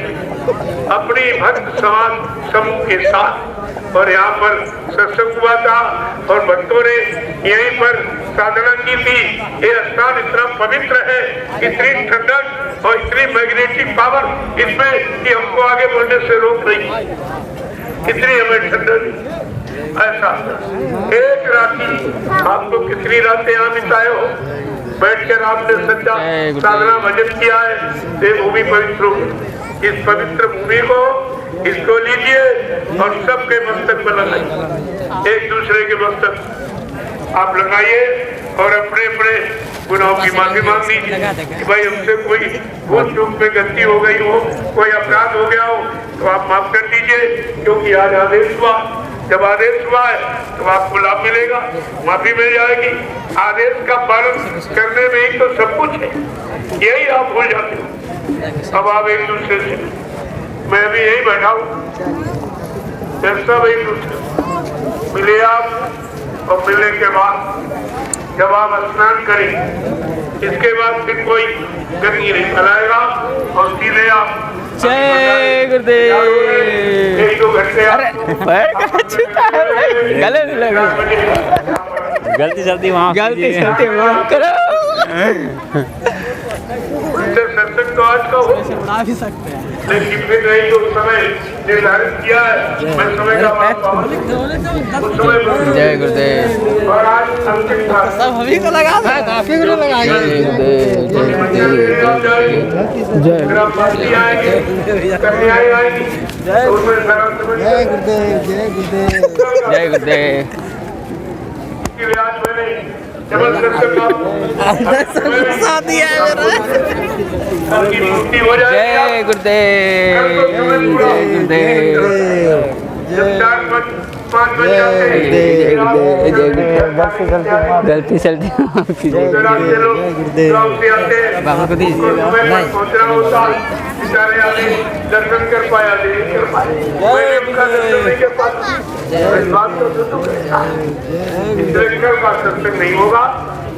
अपनी भक्त समाज समूह के साथ, और यहाँ पर सत्संग हुआ था और भक्तों ने यहीं पर साधना की थी। ये स्थान इतना पवित्र है, इतनी ठंडक और इतनी मैग्नेटिक पावर इसमें कि हमको आगे बढ़ने से रोक रही, कितनी हमें ठंडक। ऐसा एक रात आपको कितनी रातें यहाँ बिताए हो, बैठकर आपने सच्चा साधना भजन किया है, ये भूमि पवित्र होगी। इस पवित्र भूमि को इसको लीजिए और सबके मस्तक पर लगाइए, एक दूसरे के मस्तक आप लगाइए और अपने अपने गुनाहों की माफी मांग लीजिए कि भाई हमसे कोई भूल चूक में गलती हो गई हो, कोई अपराध हो गया हो तो आप माफ कर दीजिए। क्योंकि आज आदेश हुआ, जब आदेश हुआ है तो आपको लाभ मिलेगा, माफी मिल जाएगी। आदेश का पालन करने में ही तो सब कुछ है, यही आप भूल जाते हो। अब आप एक दूसरे से, मैं भी यही बैठा हूँ, सब एक दूसरे मिले आप, और मिलने के बाद जब आप स्नान करें, इसके बाद फिर कोई गंदगी नहीं फैलाएगा और सीधे आप जय गुरुदेव। 1-2 घंटे अरे पैर का छूता है, गले में लगा। गलती जल्दी वहाँ गलती सलती माफ करो। सत्संग तो आज का हो, उड़ा भी सकते हैं। लेकिन फिर नहीं तो समय निर्धारित किया है, मैं समय का उस समय जय गुरुदेव। और आज अंतिम था। सब हमी को लगा था, काफी को लगा। जय गुरुदेव, जय फिर आप पार्टी आएंगे, कन्याएं आएंगी, तो उसमें सारा समय जय गुरुदेव। जय गुरुदेव। के लिए आज मैंने जबरदस्त शादी है मेरा। आपकी छुट्टी हो जाएगी। जय गुरुदेव, जय गुरुदेव। जब 4-5 बज जाते हैं, जय गुरुदेव, जय गुरुदेव। गलती सलती माफ कीजिए। बाबा को दीजिए। दर्शन कर पाया नहीं कर पाया, मैंने उनका दर्शन नहीं कर पाया, इस बात को इसलिए कल का सत्संग नहीं होगा।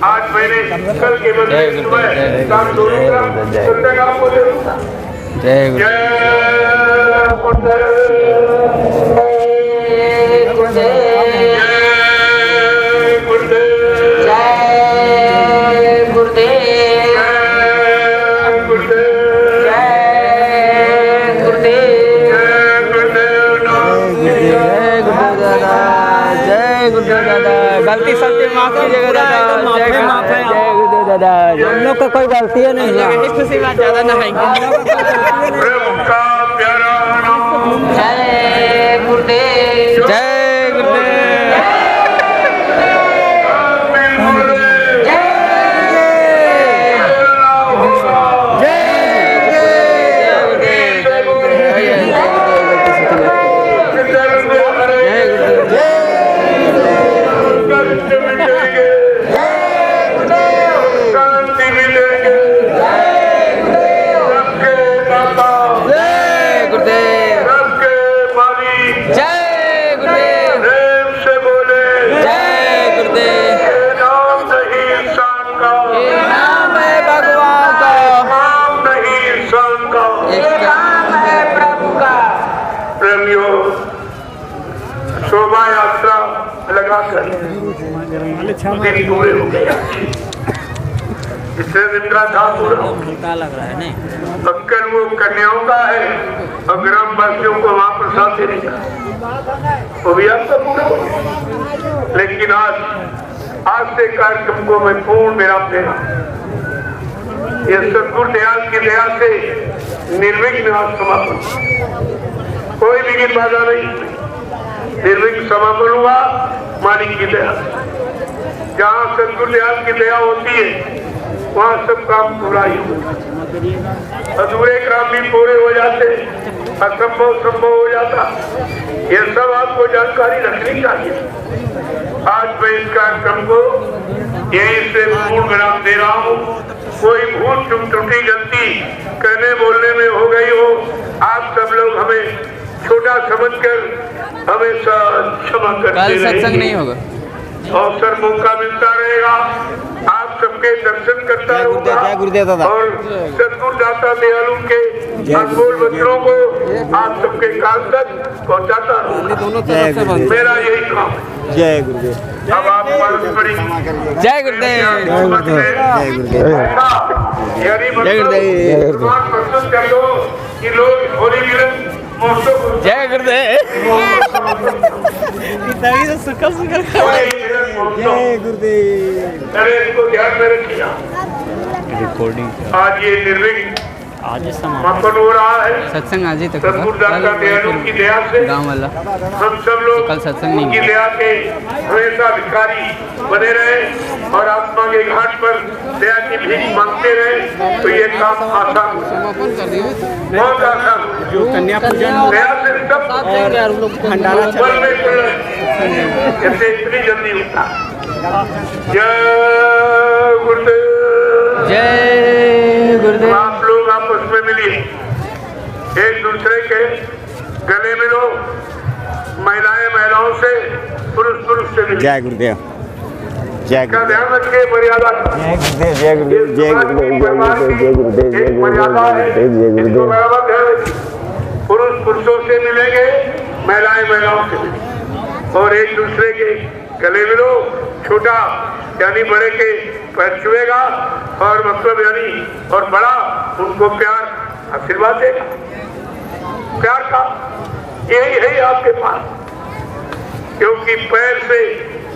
आज मैंने कल के बदले सुबह शाम 2 सत्संग आपको दे दूंगा। जय गुरुदेव। जय गुरुदेव, जय गुरुदेव, जय गुरुदेव। गलती सलती माफ कीजिएगा दादा। जय गुरुदेव दादा। हम लोग का कोई गलती है नहीं है, इस खुशी बात ज्यादा ना प्रभु का प्यारा नाम। जय गुरुदेव, जय गुरुदेव। शोभा यात्रा लगाकर दिन पूरे हो गए। इससे दिन का था पूरा लग रहा है नहीं। पक्कर वो कन्याओं का है और ग्रामवासियों को वहां प्रसाद देने का वो भी आपका पूरा हो गया। लेकिन आज से कार्यक्रम को मैं पूर्ण विराम देना। ये सदगुरु दयाल की दया से निर्विघ्न आज समापन, कोई विघ्न बाधा नहीं, निर्विघ्न समापन हुआ मालिक की दया। जहाँ सदगुरु दयाल की दया होती है वहाँ सब काम पूरा ही होता, अधूरे काम भी पूरे हो जाते, असंभव संभव हो जाता। ये सब आपको जानकारी रखनी चाहिए। आज मैं इस कार्यक्रम को यहीं से पूर्ण विराम दे रहा हूँ। कोई भूल चूक त्रुटि गलती कहने बोलने में हो गई हो, आप सब लोग हमें छोटा समझकर हमेशा क्षमा करते कल रहेंगे। सत्संग नहीं होगा, अवसर मौका मिलता रहेगा, आप सबके दर्शन करता रहूंगा और सदगुरु दाता दयालु के अनमोल वचनों को आप सबके कान तक पहुंचाता रहूंगा। मेरा यही काम है। जय गुरुदेव। अब आप परस्परी जय गुरुदेव। प्रस्तुत कर दो कि लोग होली मिलन महोत्सव को जय गुरुदेव। जय गुरुदेव। अरे इसको ध्यान में रखिए। रिकॉर्डिंग आज ये निर्विघ्न आज समाप्त। मापन हो रहा है सत्संग आज ही तक सदगुरु दाता दयालु की दया से। गाँव वाला हम सब लोग कल सत्संग नहीं उनकी दया के हमेशा भिखारी बने रहे और आत्मा के घाट पर दया की भीख मांगते रहे, तो ये काम आसान समापन कर दिए। बहुत आसान। जो कन्या पूजन दया से सब भंडारा बल में खुल रहे, ऐसे इतनी जल्दी होता। जय गुरुदेव। जय गुरुदेव। आप लोग आपस में मिलिए, एक दूसरे के गले मिलो, महिलाएं महिलाओं से, पुरुष पुरुष से मिलिए। जय गुरुदेव। इसका ध्यान रखिए, मर्यादा जय गुरुदेव जय गुरुदेव जय गुरुदेव जय एक मर्यादा है, इसको बराबर ध्यान रखिए। पुरुष पुरुषों से मिलेंगे, महिलाएं महिलाओं से मिलेंगे, और एक दूसरे के गले मिलो। छोटा यानी बड़े के पैर छुएगा, और मतलब यानी और बड़ा उनको प्यार आशीर्वाद देगा। प्यार का यही है आपके पास, क्योंकि पैर से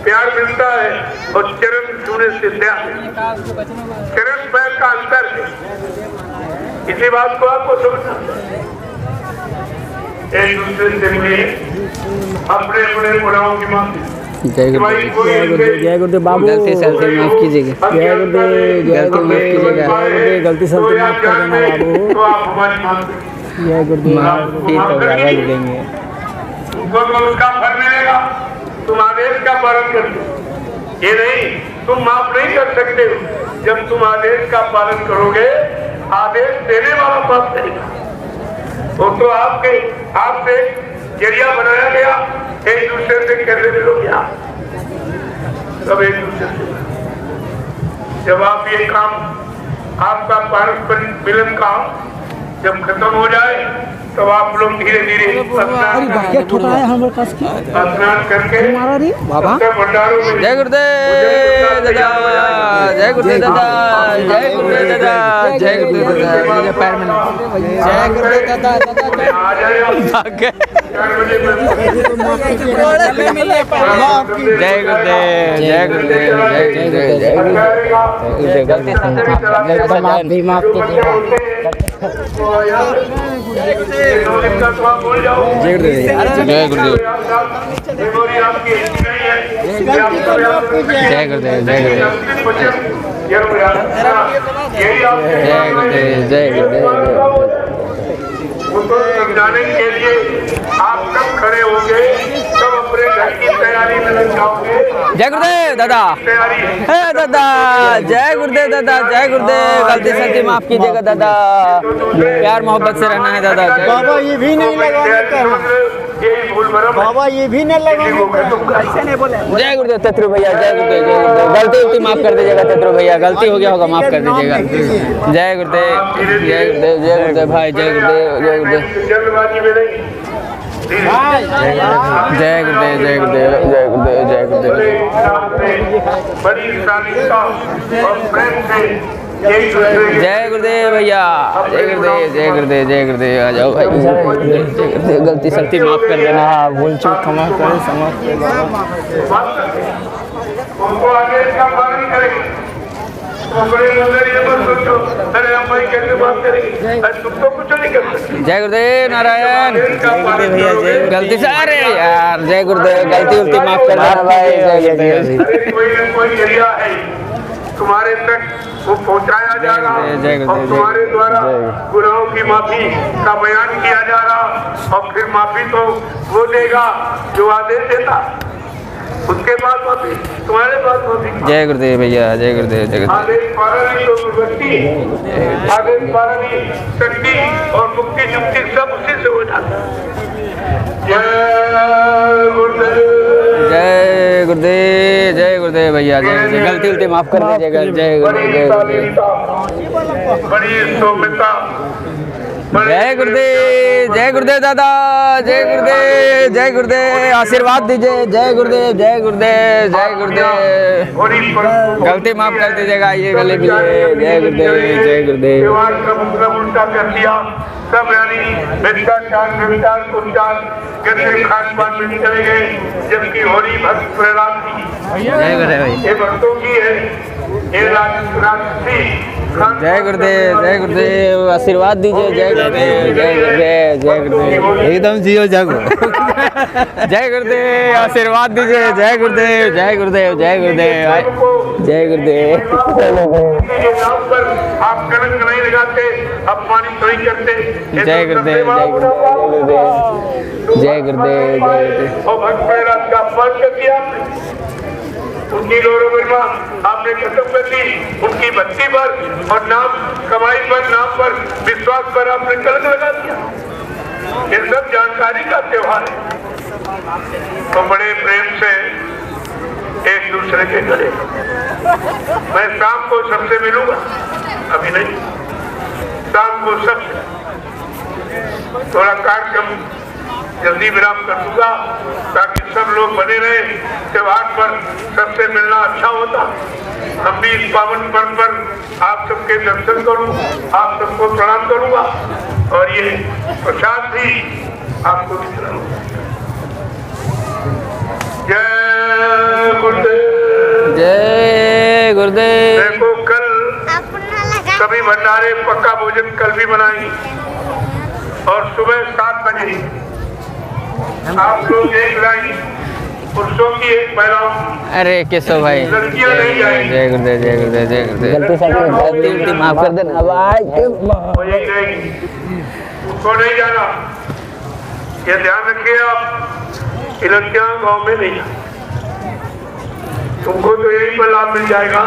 प्यार मिलता है और चरण छूने से प्यार मिलता है। चरण पैर का अंतर है, इसी बात को आपको समझना चाहिए। एक दूसरे से मिले, अपने अपने गुनाहों की माफी। जय गुरुदेव जय गुरुदेव बाबू, गलती सलती माफ कीजिएगा। जय गुरुदेव गलती माफ कीजिएगा। गलती सलती माफ कर देना बाबू। तो आप हमारी माफी, जय गुरुदेव तो ज्यादा देंगे, तुमको तो उसका फल मिलेगा। तुम आदेश का पालन करते, ये नहीं तुम माफ नहीं कर सकते हो। जब तुम आदेश का पालन करोगे, आदेश देने वाला पाप करेगा। वो तो आपसे जरिया बनाया गया, एक दूसरे से कैसे मिलोगे आप? सब एक दूसरे से। जब आप ये काम, आपका पारस्परिक मिलन काम जब खत्म हो जाए, तब आप लोग धीरे धीरे स्नान करके भंडारों में। जय गुरुदेव दादा, जय गुरुदेव दादा, जय गुरुदेव दादा, जय गुरुदेव दादा, पैर में जय गुरुदेव दादा। आ जाए आप। जय गुरुदेव जय गुरुदेव जय गुरुदेव जय गुरुदेव। गलती से माफ कीजिएगा। जय गुरुदेव जय गुरुदेव जय गुरुदेव जय गुरुदेव। उनको समझाने के लिए आप कब खड़े होंगे, कब अपने घर की तैयारी में लग जाओगे। जय गुरुदेव दादा, तैयारी हे दादा, जय गुरुदेव दादा, जय गुरुदेव। गलती सलती माफ कीजिएगा दादा, प्यार मोहब्बत से रहना है दादा। बाबा ये भी नहीं लगा, यही भूल भरम बाबा ये भी नहीं लगा। ऐसे नहीं बोले। जय गुरुदेव तत्रू भैया, जय गुरुदेव जय गुरुदेव। गलती उल्टी माफ कर दीजिएगा तत्रू भैया, गलती हो गया होगा, माफ कर दीजिएगा। जय गुरुदेव जय गुरुदेव जय गुरुदेव भाई, जय गुरुदेव जय गुरुदेव जल्दबाजी में नहीं। जय गुरुदेव जय गुरुदेव जय गुरुदेव जय गुरुदेव। बड़ी शालीनता और प्रेम से जय गुरुदेव भैया, जय गुरुदेव जय गुरुदेव जय गुरुदेव। आ जाओ भाई, जय गुरुदेव। गलती सलती माफ कर देना, भूल चूक क्षमा करें, उनको आगे का पालन करेंगे। ये मत सोचो, अरे हम भाई कैसे बात करेंगे, तुम तो कुछ नहीं कर सकते। जय गुरुदेव नारायण। भैया जय गलती से, अरे यार जय गुरुदेव, गलती उल्टी माफ कर देना भाई, जय गुरुदेव। कोई न कोई जरिया है तुम्हारे तक, वो पहुंचाया जा रहा और तुम्हारे द्वारा गुनाहों की माफी का बयान किया जा रहा, और फिर माफी तो वो देगा जो आदेश देता, उसके बाद माफी तुम्हारे पास माफी। जय गुरुदेव भैया, जय गुरुदेव जय गुरुदेव। आदेश पालनी तो दुर्गति, आदेश पालनी शक्ति और मुक्ति जुक्ति सब उसी से हो जाता है। जय गुरुदेव जय गुरुदेव जय गुरुदेव भैया, जय गुरुदेव। गलती उल्टी माफ कर दीजिएगा। जय गुरुदेव जय गुरुदेव। बड़ी सौम्यता। जय गुरुदेव जय गुरुदेव दादा, जय गुरुदेव जय गुरुदेव। आशीर्वाद दीजिए। जय गुरुदेव जय गुरुदेव जय गुरुदेव। गलती माफ कर दीजिएगा, ये गले भी जय गुरुदेव जय गुरुदेव। त्योहार का मतलब उल्टा कर दिया सब, यानी भ्रष्टाचार भ्रष्टाचार उच्चार गंदे खान पान में चले गए, जबकि होली भक्त प्रहलाद की जय गुरुदेव ये भक्तों की है, ये राजसी। जय गुरुदेव जय गुरुदेव। आशीर्वाद दीजिए। जय गुरुदेव जय गुरुदेव जय गुरुदेव। एकदम जियो जागो। जय गुरुदेव, आशीर्वाद दीजिए। जय गुरुदेव जय गुरुदेव जय गुरुदेव जय गुरुदेव। के नाम पर आप कलंक नहीं लगाते, अपमानित नहीं करते। जय गुरुदेव जय गुरुदेव जय गुरुदेव जय गुरुदेव। और भक्त प्रहलाद का अपमान कर दिया आपने, उनकी गौरव महिमा आपने खत्म कर दी, उनकी भक्ति पर और नाम कमाई पर, नाम पर, विश्वास पर आपने कलंक लगा दिया। ये सब जानकारी का त्योहार है। तो बड़े प्रेम से एक दूसरे के गले। मैं शाम को सबसे मिलूंगा, अभी नहीं, शाम को सबसे थोड़ा कार्यक्रम जल्दी विराम कर दूंगा ताकि सब लोग बने रहे। त्योहार पर सबसे मिलना अच्छा होता। हम भी इस पावन पर्व पर आप सबके दर्शन करूं, आप सबको प्रणाम करूंगा और ये प्रसाद भी आपको खिलाऊंगा। जय गुरुदेव, जय गुरुदेव। देखो कल सभी भंडारे पक्का भोजन कल भी बनाएंगे और सुबह 7 बजे आप लोग एक लाइन पुरुषों की एक महिलाओं की। अरे केशव भाई, लड़कियां नहीं जाएंगी। जय गुरुदेव, जय गुरुदेव, जय गुरुदेव। गलती माफ कर देना वो यही रहेगी, उसको नहीं जाना। ये ध्यान रखिए आप, ये लड़कियां गाँव में नहीं जाए, तुमको तो यही पर लाभ मिल जाएगा।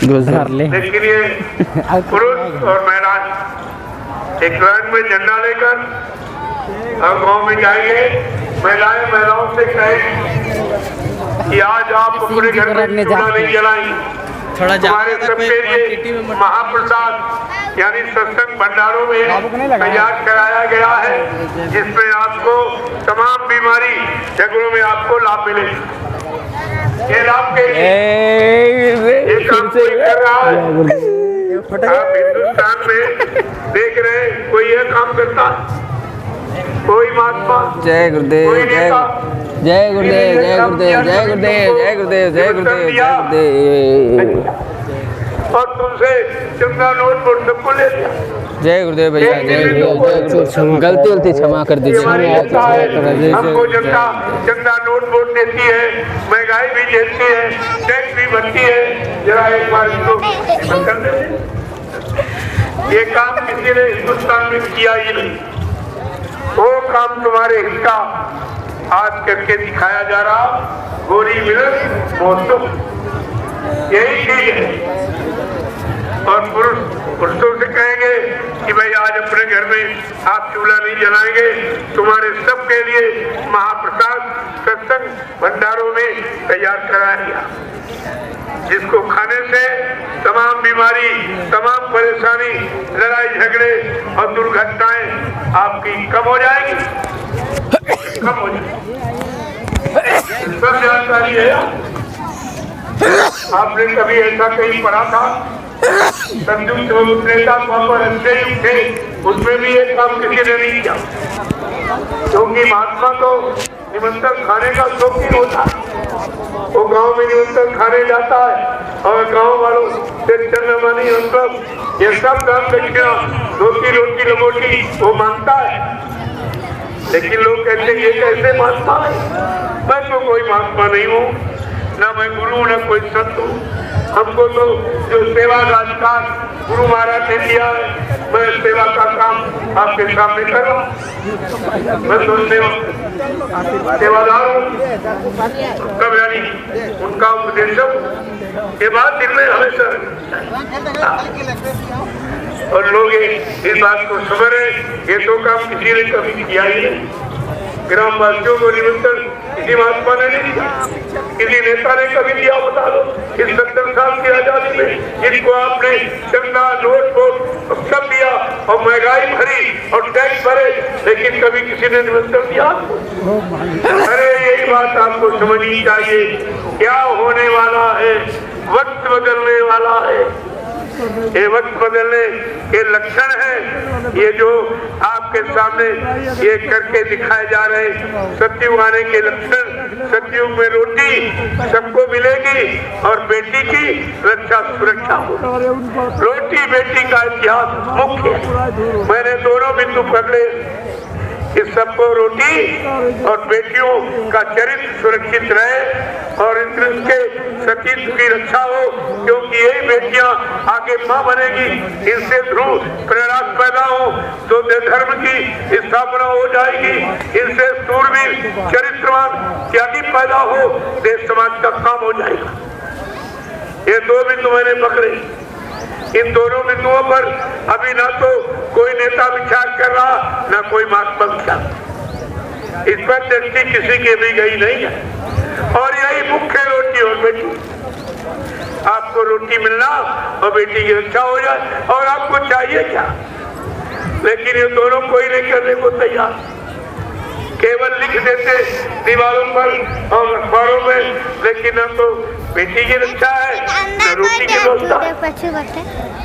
गुजार ले। लेकिन ये पुरुष और महिलाएं एक लाइन में झंडा लेकर और गाँव में जाएंगे। महिलाओं से कहें कि आज आप अपने घर में चूल्हा नहीं जलाएंगे। हमारे सबके लिए महाप्रसाद यानी सत्संग भंडारों में तैयार कराया गया है, जिसमें आपको तमाम बीमारी झगड़ों में आपको लाभ मिले। ये लाभ के लिए काम कोई कर रहा है। आप हिंदुस्तान में देख रहे हैं कोई यह काम करता है, कोई महात्मा, जय गुरुदेव, जय जय गुरुदेव, जय गुरुदेव, जय गुरुदेव, जय गुरुदेव, जय गुरुदेव, जय गुरुदेव। और तुमसे चंदा नोट पर सबको ले लिया। जय गुरुदेव भैया, जय गुरुदेव। गलती गलती क्षमा कर दीजिए। हमको जनता चंदा नोट वोट देती है, महंगाई भी देती है, टैक्स भी भरती है। जरा एक बार इसको कर दे। ये काम किसी ने हिंदुस्तान में किया ही नहीं। वो काम तुम्हारे हिस्सा आज करके दिखाया जा रहा। गोरी मिलन मौसम यही चीज है। और पुरुषों से कहेंगे कि भाई आज अपने घर में आप चूल्हा नहीं जलाएंगे, तुम्हारे सबके लिए महाप्रसाद सत्संग भंडारों में तैयार करा दिया, जिसको खाने से तमाम बीमारी, तमाम परेशानी, लड़ाई झगड़े और दुर्घटनाएं आपकी कम हो जाएगी, कम हो जाएगी। सब जानकारी है। आपने कभी ऐसा कहीं पढ़ा था? संयुक्त नेता पर अच्छे थे, उसमें भी एक काम किसी ने नहीं किया, क्योंकि महात्मा तो निमंत्रण खाने का शौकीन होता है। वो गांव में निमंत्रण खाने जाता है और गांव वालों से चंद्रमानी मतलब ये सब दान दक्षिणा, रोटी रोटी लंगोटी वो मांगता है। लेकिन लोग कहते हैं ये कैसे महात्मा है? मैं तो कोई महात्मा नहीं हूँ, ना मैं गुरु ना कोई संत हूँ। हमको तो जो सेवा का अधिकार गुरु महाराज ने दिया है, मैं सेवा का काम आपके सामने कर रहा हूँ। मैं तो सेवादार हूँ। कब यानी उनका उपदेशक ये बात दिन में हमेशा, और लोग इस बात को समझ रहे, ये तो काम किसी ने कभी किया ही नहीं। ग्रामवासियों को निमंत्रण किसी महात्मा ने नहीं दिया, किसी नेता ने कभी दिया? बता दो। इस 70 साल की आजादी में जिनको आपने चंदा नोट वोट सब दिया और महंगाई भरी और टैक्स भरे, लेकिन कभी किसी ने निमंत्रण दिया? अरे यही बात आपको समझनी चाहिए। क्या होने वाला है? वक्त बदलने वाला है। ये वक्त बदलने के लक्षण है ये जो आपके सामने ये करके दिखाए जा रहे। सतयुग आने के लक्षण, सतयुग में रोटी सबको मिलेगी और बेटी की रक्षा सुरक्षा होगी। रोटी बेटी का इतिहास मुख्य है। मैंने दोनों बिंदु पकड़े, इस सबको रोटी और बेटियों का चरित्र सुरक्षित रहे और इनके सतीत्व की रक्षा हो, क्योंकि यही बेटियां आगे मां बनेगी। इनसे ध्रुव प्रेरणा पैदा हो तो धर्म की स्थापना हो जाएगी। इनसे सूरवीर चरित्रवान त्यागी पैदा हो, देश समाज का काम हो जाएगा। ये दो बिंदु मैंने पकड़े। इन दोनों बिंदुओं पर अभी ना तो कोई नेता विचार कर रहा, ना कोई महात्मा विचार। इस पर दृष्टि किसी की भी गई नहीं है। और यही मुख्य रोटी और बेटी। आपको रोटी मिलना और बेटी की रक्षा हो जाए, और आपको चाहिए क्या? लेकिन ये दोनों कोई नहीं करने को तैयार, केवल लिख देते दीवारों पर और अखबारों में, लेकिन न तो बेटी की रक्षा है न रोटी की व्यवस्था।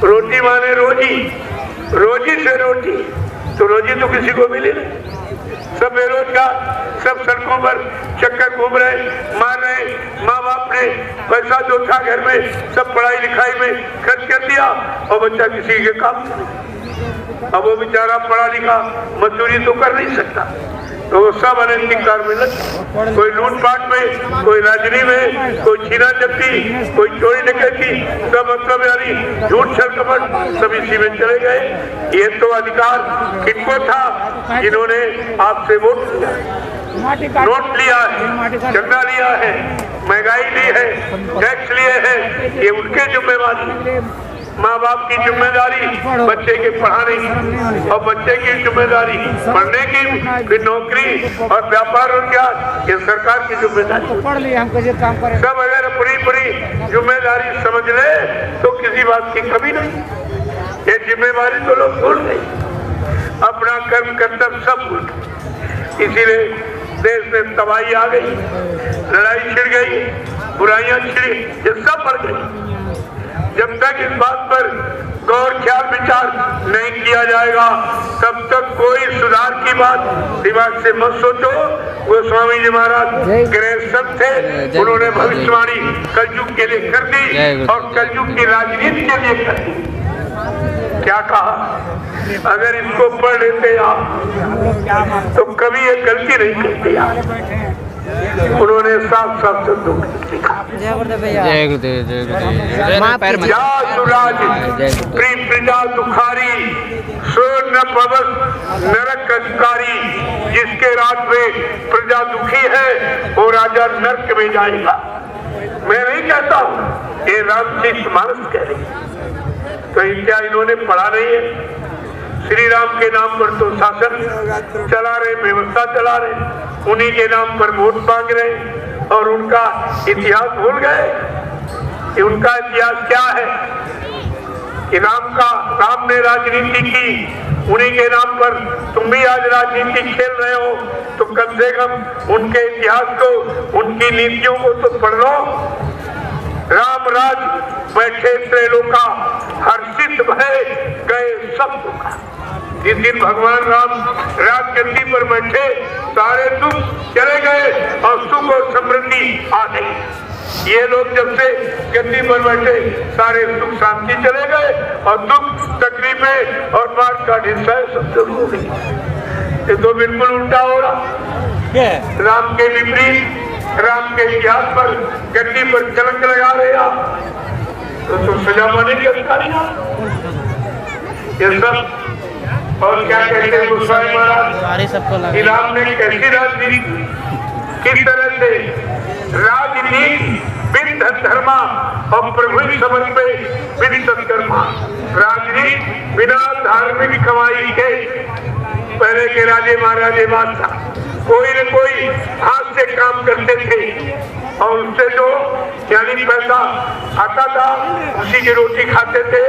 रोटी माने रोजी, रोजी से रोटी, तो रोजी तो किसी को मिली नहीं। सब बेरोजगार, सब सड़कों पर चक्कर घूम रहे, मार रहे। माँ बाप ने पैसा जो था घर में सब पढ़ाई लिखाई में खर्च कर दिया, और बच्चा किसी के काम नहीं। अब वो बेचारा पढ़ा लिखा मजदूरी तो कर नहीं सकता, तो वो सब अनैतिक कार्य में लगे, कोई लूटपाट में, कोई राजनीति में, कोई छीना झपटी, कोई चोरी डकैती, सब मतलब यानी झूठ छल कपट सब इसी में चले गए। ये तो अधिकार किनको था जिन्होंने आपसे वोट लिया, नोट लिया है, चंदा लिया है, महंगाई ली है, टैक्स लिए हैं, ये उनके जिम्मेवारी। माँ बाप की जिम्मेदारी बच्चे के पढ़ाने की, और बच्चे की जिम्मेदारी पढ़ने की, फिर नौकरी और व्यापार रोजगार, ये सरकार की जिम्मेदारी। पढ़ लिए हम कैसे काम करें। सब अगर पूरी जिम्मेदारी समझ ले तो किसी बात की कमी नहीं। ये जिम्मेदारी तो लोग भूल गए, अपना कर्म कर्तव्य सब भूल गए। इसीलिए देश में तबाही आ गई, लड़ाई छिड़ गई, बुराइयां छिड़ी, ये सब बढ़ गई। जब तक इस बात पर गौर ख्याल विचार नहीं किया जाएगा, तब तक कोई सुधार की बात दिमाग से मत सोचो। वो स्वामी जी महाराज गृहस्थ थे, उन्होंने भविष्यवाणी कलयुग के लिए कर दी, और कलयुग की राजनीति के लिए कर दी। क्या कहा? अगर इसको पढ़ लेते आप तो कभी ये गलती नहीं करते आप। उन्होंने साफ साफ शब्दों में लिखा, जय गुरुदेव, जय गुरुदेव। या सुराज प्रजा दुखारी, स्वर्ण पवन नरक अधिकारी। जिसके राज में प्रजा दुखी है वो राजा नरक में जाएगा। मैं नहीं कहता हूँ, ये रामचरित मानस कह रही। तो क्या इन्होंने पढ़ा नहीं है? श्री राम के नाम पर तो शासन चला रहे, व्यवस्था चला रहे, उन्हीं के नाम पर वोट मांग रहे, और उनका इतिहास भूल गए कि उनका इतिहास क्या है। कि राम ने राजनीति की, उन्हीं के नाम पर तुम भी आज राजनीति खेल रहे हो, तो कम से कम उनके इतिहास को, उनकी नीतियों को तो पढ़ लो। राम राज बैठे त्रैलोका, हर्षित भय गए सब दुखा। जिस दिन भगवान राम राजगद्दी पर बैठे, सारे दुख चले गए और सुख और समृद्धि आ गई। ये लोग जब से गद्दी पर बैठे, सारे सुख शांति चले गए, और दुख तकलीफें और मार का हिस्सा सब शुरू हो गई। ये तो बिल्कुल उल्टा हो रहा। राम के विपरीत, राम के इतिहास पर गद्दी पर तिलक लगा रहे आप, तो सजा पाने की अधिकारी ये सब। और क्या कहते हैं गोस्वामी महाराज कि राम ने कैसी राजनीति, किस तरह से राजनीति बिन धर्मा और प्रभु समर्पे बिन सत्कर्मा। राजनीति बिना धार्मिक कमाई के, पहले के राजे महाराजे बादशाह कोई न कोई हाथ से काम करते थे, और उससे जो यानी पैसा आता था उसी की रोटी खाते थे।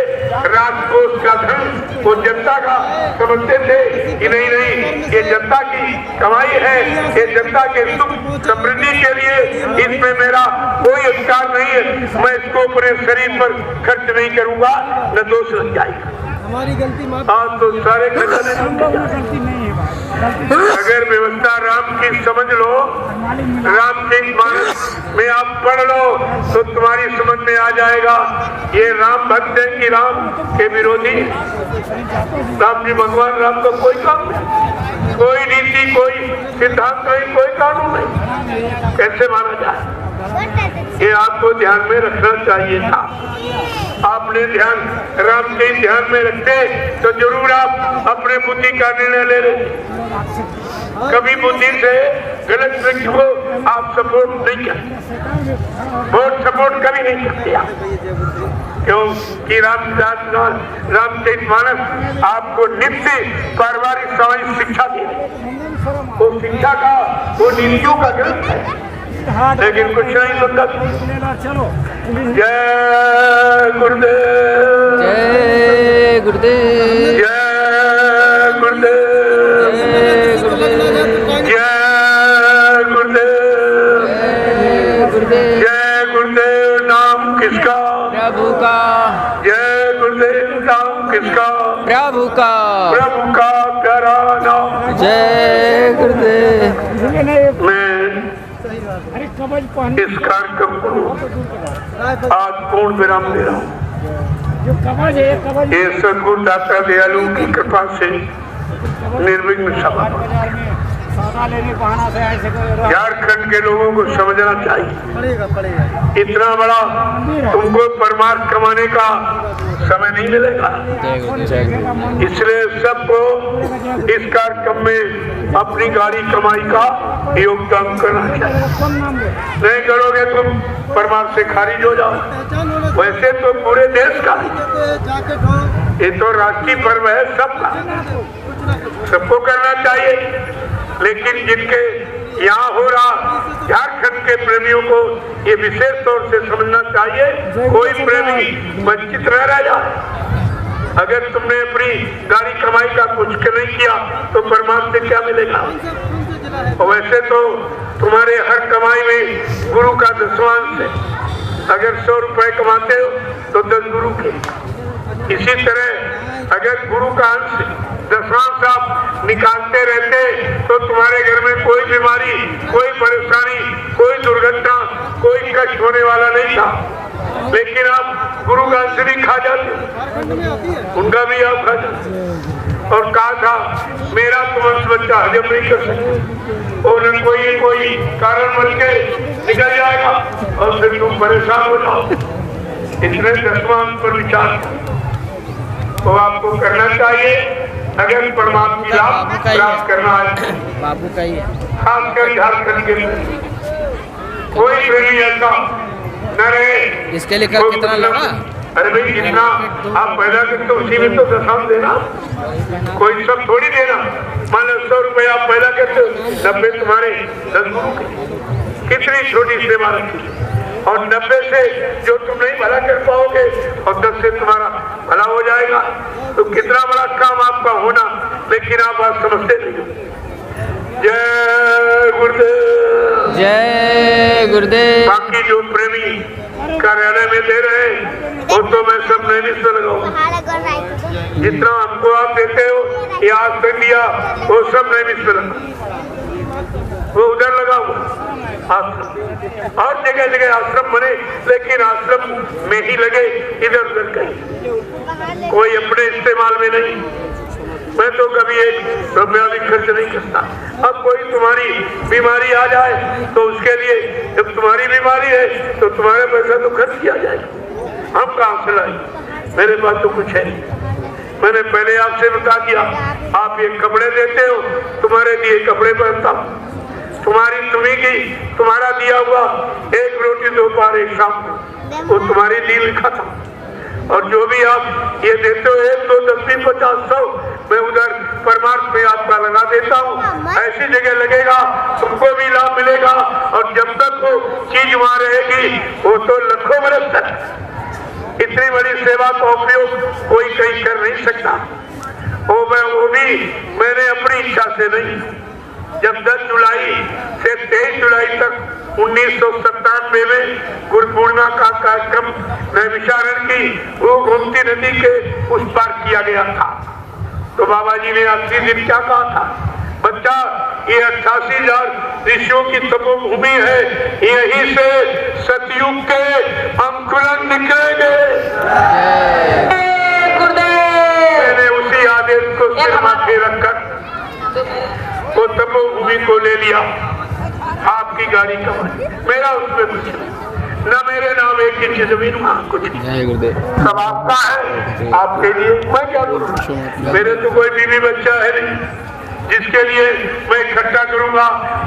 राजकोष का धन वो जनता का समझते थे कि नहीं ये जनता की कमाई है, ये जनता के सुख समृद्धि के लिए, इसमें मेरा कोई अधिकार नहीं है, मैं इसको अपने शरीर पर खर्च नहीं करूंगा, न दोष लग जाएगा। हमारी गलती आज तो सारे गलती नहीं है। अगर व्यवस्था राम की समझ लो, रामचरितमानस में आप पढ़ लो, तो तुम्हारी समझ में आ जाएगा ये राम भक्त हैं कि राम के विरोधी। राम जी भगवान राम का कोई काम नहीं, कोई नीति, कोई सिद्धांत नहीं, कोई कानून नहीं, कैसे माना जाए? ये आपको ध्यान में रखना चाहिए था। आपने ध्यान राम के ध्यान में रखते तो जरूर आप अपने बुद्धि का निर्णय ले रहे। कभी बुद्धि से गलत व्यक्ति को आप सपोर्ट नहीं करते, वोट सपोर्ट कभी नहीं करते आप। क्यों कि रामचरितमानस आपको नित्य पारिवारिक सामाजिक शिक्षा दे, वो शिक्षा का, वो नीतियों का ग्रंथ है। लेकिन कुछ नहीं सुनता। चलो जय गुरुदेव, जय गुरुदेव, जय गुरुदेव, जय गुरुदेव, जय गुरुदेव, जय गुरुदेव, जय गुरुदेव। नाम किसका? प्रभु का, जय गुरुदेव। नाम किसका? प्रभु का, प्रभु का प्यारा नाम। जय गुरुदेव। मैं अरे कवच पहन इस कार्यक्रम को आज पूर्ण विराम दे रहा हूँ। जो कवच है कवच ये सदगुरु दाता दयालु की कृपा से निर्विघ्न सभा। बाजार में सौदा लेने बहाना से ऐसे करो। झारखंड के लोगों को समझना चाहिए, इतना बड़ा तुमको परमार्थ कमाने का समय नहीं मिलेगा। इसलिए सबको इस कार्यक्रम में अपनी गाड़ी कमाई का योगदान करना चाहिए। नहीं करोगे तुम परमार्थ से खारिज हो जाओ। वैसे तो पूरे देश का ये तो राष्ट्रीय पर्व है, सबका, सबको करना चाहिए। लेकिन जिनके यहाँ हो रहा, झारखंड के प्रेमियों को ये विशेष तौर से समझना चाहिए, कोई प्रेमी वंचित न रह जाए। अगर तुमने अपनी गाड़ी कमाई का कुछ नहीं किया तो परमात्मा से क्या मिलेगा? और वैसे तो तुम्हारे हर कमाई में गुरु का दसवांश है। अगर 100 रुपए कमाते हो तो 10 गुरु के। इसी तरह अगर गुरु का अंश दसवांश आप निकालते रहते तो तुम्हारे घर में कोई बीमारी, कोई परेशानी, कोई दुर्घटना, कोई कष्ट होने वाला नहीं था। लेकिन आप गुरु का अंश भी खा जाते, उनका भी आप खा जाते। और कहा था मेरा तो वंश बच्चा हजम नहीं कर सकते, और कोई कारण बन के निकल जाएगा और फिर तुम परेशान हो जाओ। इसलिए दसवांश पर विचार तो आपको करना चाहिए। अगर परमात्मा की लाभ प्राप्त करना है, बाबू का ही है, खासकर झारखंड के कोई प्रेमी ऐसा न रहे। इसके लिए कर कितना लगा? अरे भाई जितना आप पैदा करते उसी में तो दशम देना, कोई सब थोड़ी देना। मान लो 100 रुपये आप पैदा करते हो, 90 तुम्हारे 10 गुरु के। कितनी छोटी सेवा रखी। और 90 से जो तुम नहीं भला कर पाओगे और 10 से तुम्हारा भला हो जाएगा, तो कितना बड़ा काम आपका होना। लेकिन आप बात समझते नहीं। जय गुरुदेव, जय गुरुदेव। बाकी जो प्रेमी कार्यालय में दे रहे वो तो मैं सब नहीं लगाऊंगा। जितना हमको आप देते हो या आज तक दिया वो सब नहीं लगा, वो उधर लगाऊंगा। आश्रम और जगह जगह आश्रम बने, लेकिन आश्रम में ही लगे, इधर उधर कहीं कोई अपने इस्तेमाल में नहीं। मैं तो कभी 1 रुपया भी खर्च नहीं करता। अब कोई तुम्हारी बीमारी आ जाए तो उसके लिए, जब तुम्हारी बीमारी है तो तुम्हारे पैसा तो खर्च किया जाए। हम कहाँ से लाए? मेरे पास तो कुछ है नहीं। मैंने पहले आपसे बता दिया, आप ये कपड़े देते हो, तुम्हारे दिए कपड़े पहनता हूँ। तुम्हारी तुम्ही की तुम्हारा दिया हुआ 1 रोटी दोपहर 1 शाम को, वो तुम्हारी दी लिखा था। और जो भी आप ये देते हो 1, 2, 10, 20, 50, 100 मैं उधर परमार्थ में आपका लगा देता हूँ। ऐसी जगह लगेगा, तुमको भी लाभ मिलेगा। और जब तक वो चीज वहाँ रहेगी वो तो लाखों बरस तक इतनी बड़ी सेवा का उपयोग कोई कहीं कर नहीं सकता। वो भी मैंने अपनी इच्छा से नहीं। जब 10 जुलाई से 23 जुलाई तक 1997 में गुरु पूर्णिमा का कार्यक्रम नैमिषारण्य की वो गोमती नदी के उस पार किया गया था, तो बाबा जी ने आखिरी दिन क्या कहा था? बच्चा, ये 88,000 ऋषियों की तपोभूमि है, यहीं से सतयुग के अंकुरन निकलेंगे। मैंने उसी आदेश को सिर माथे रखकर वो तपोभूमि को ले लिया। आपकी गाड़ी कमाई, मेरा उसमें कुछ न, मेरे नाम 1 इंच जमीन, वहाँ कुछ सब आपका है। आपके लिए मैं क्या करूँ? मेरे तो कोई बीवी बच्चा है नहीं जिसके लिए मैं इकट्ठा करूंगा,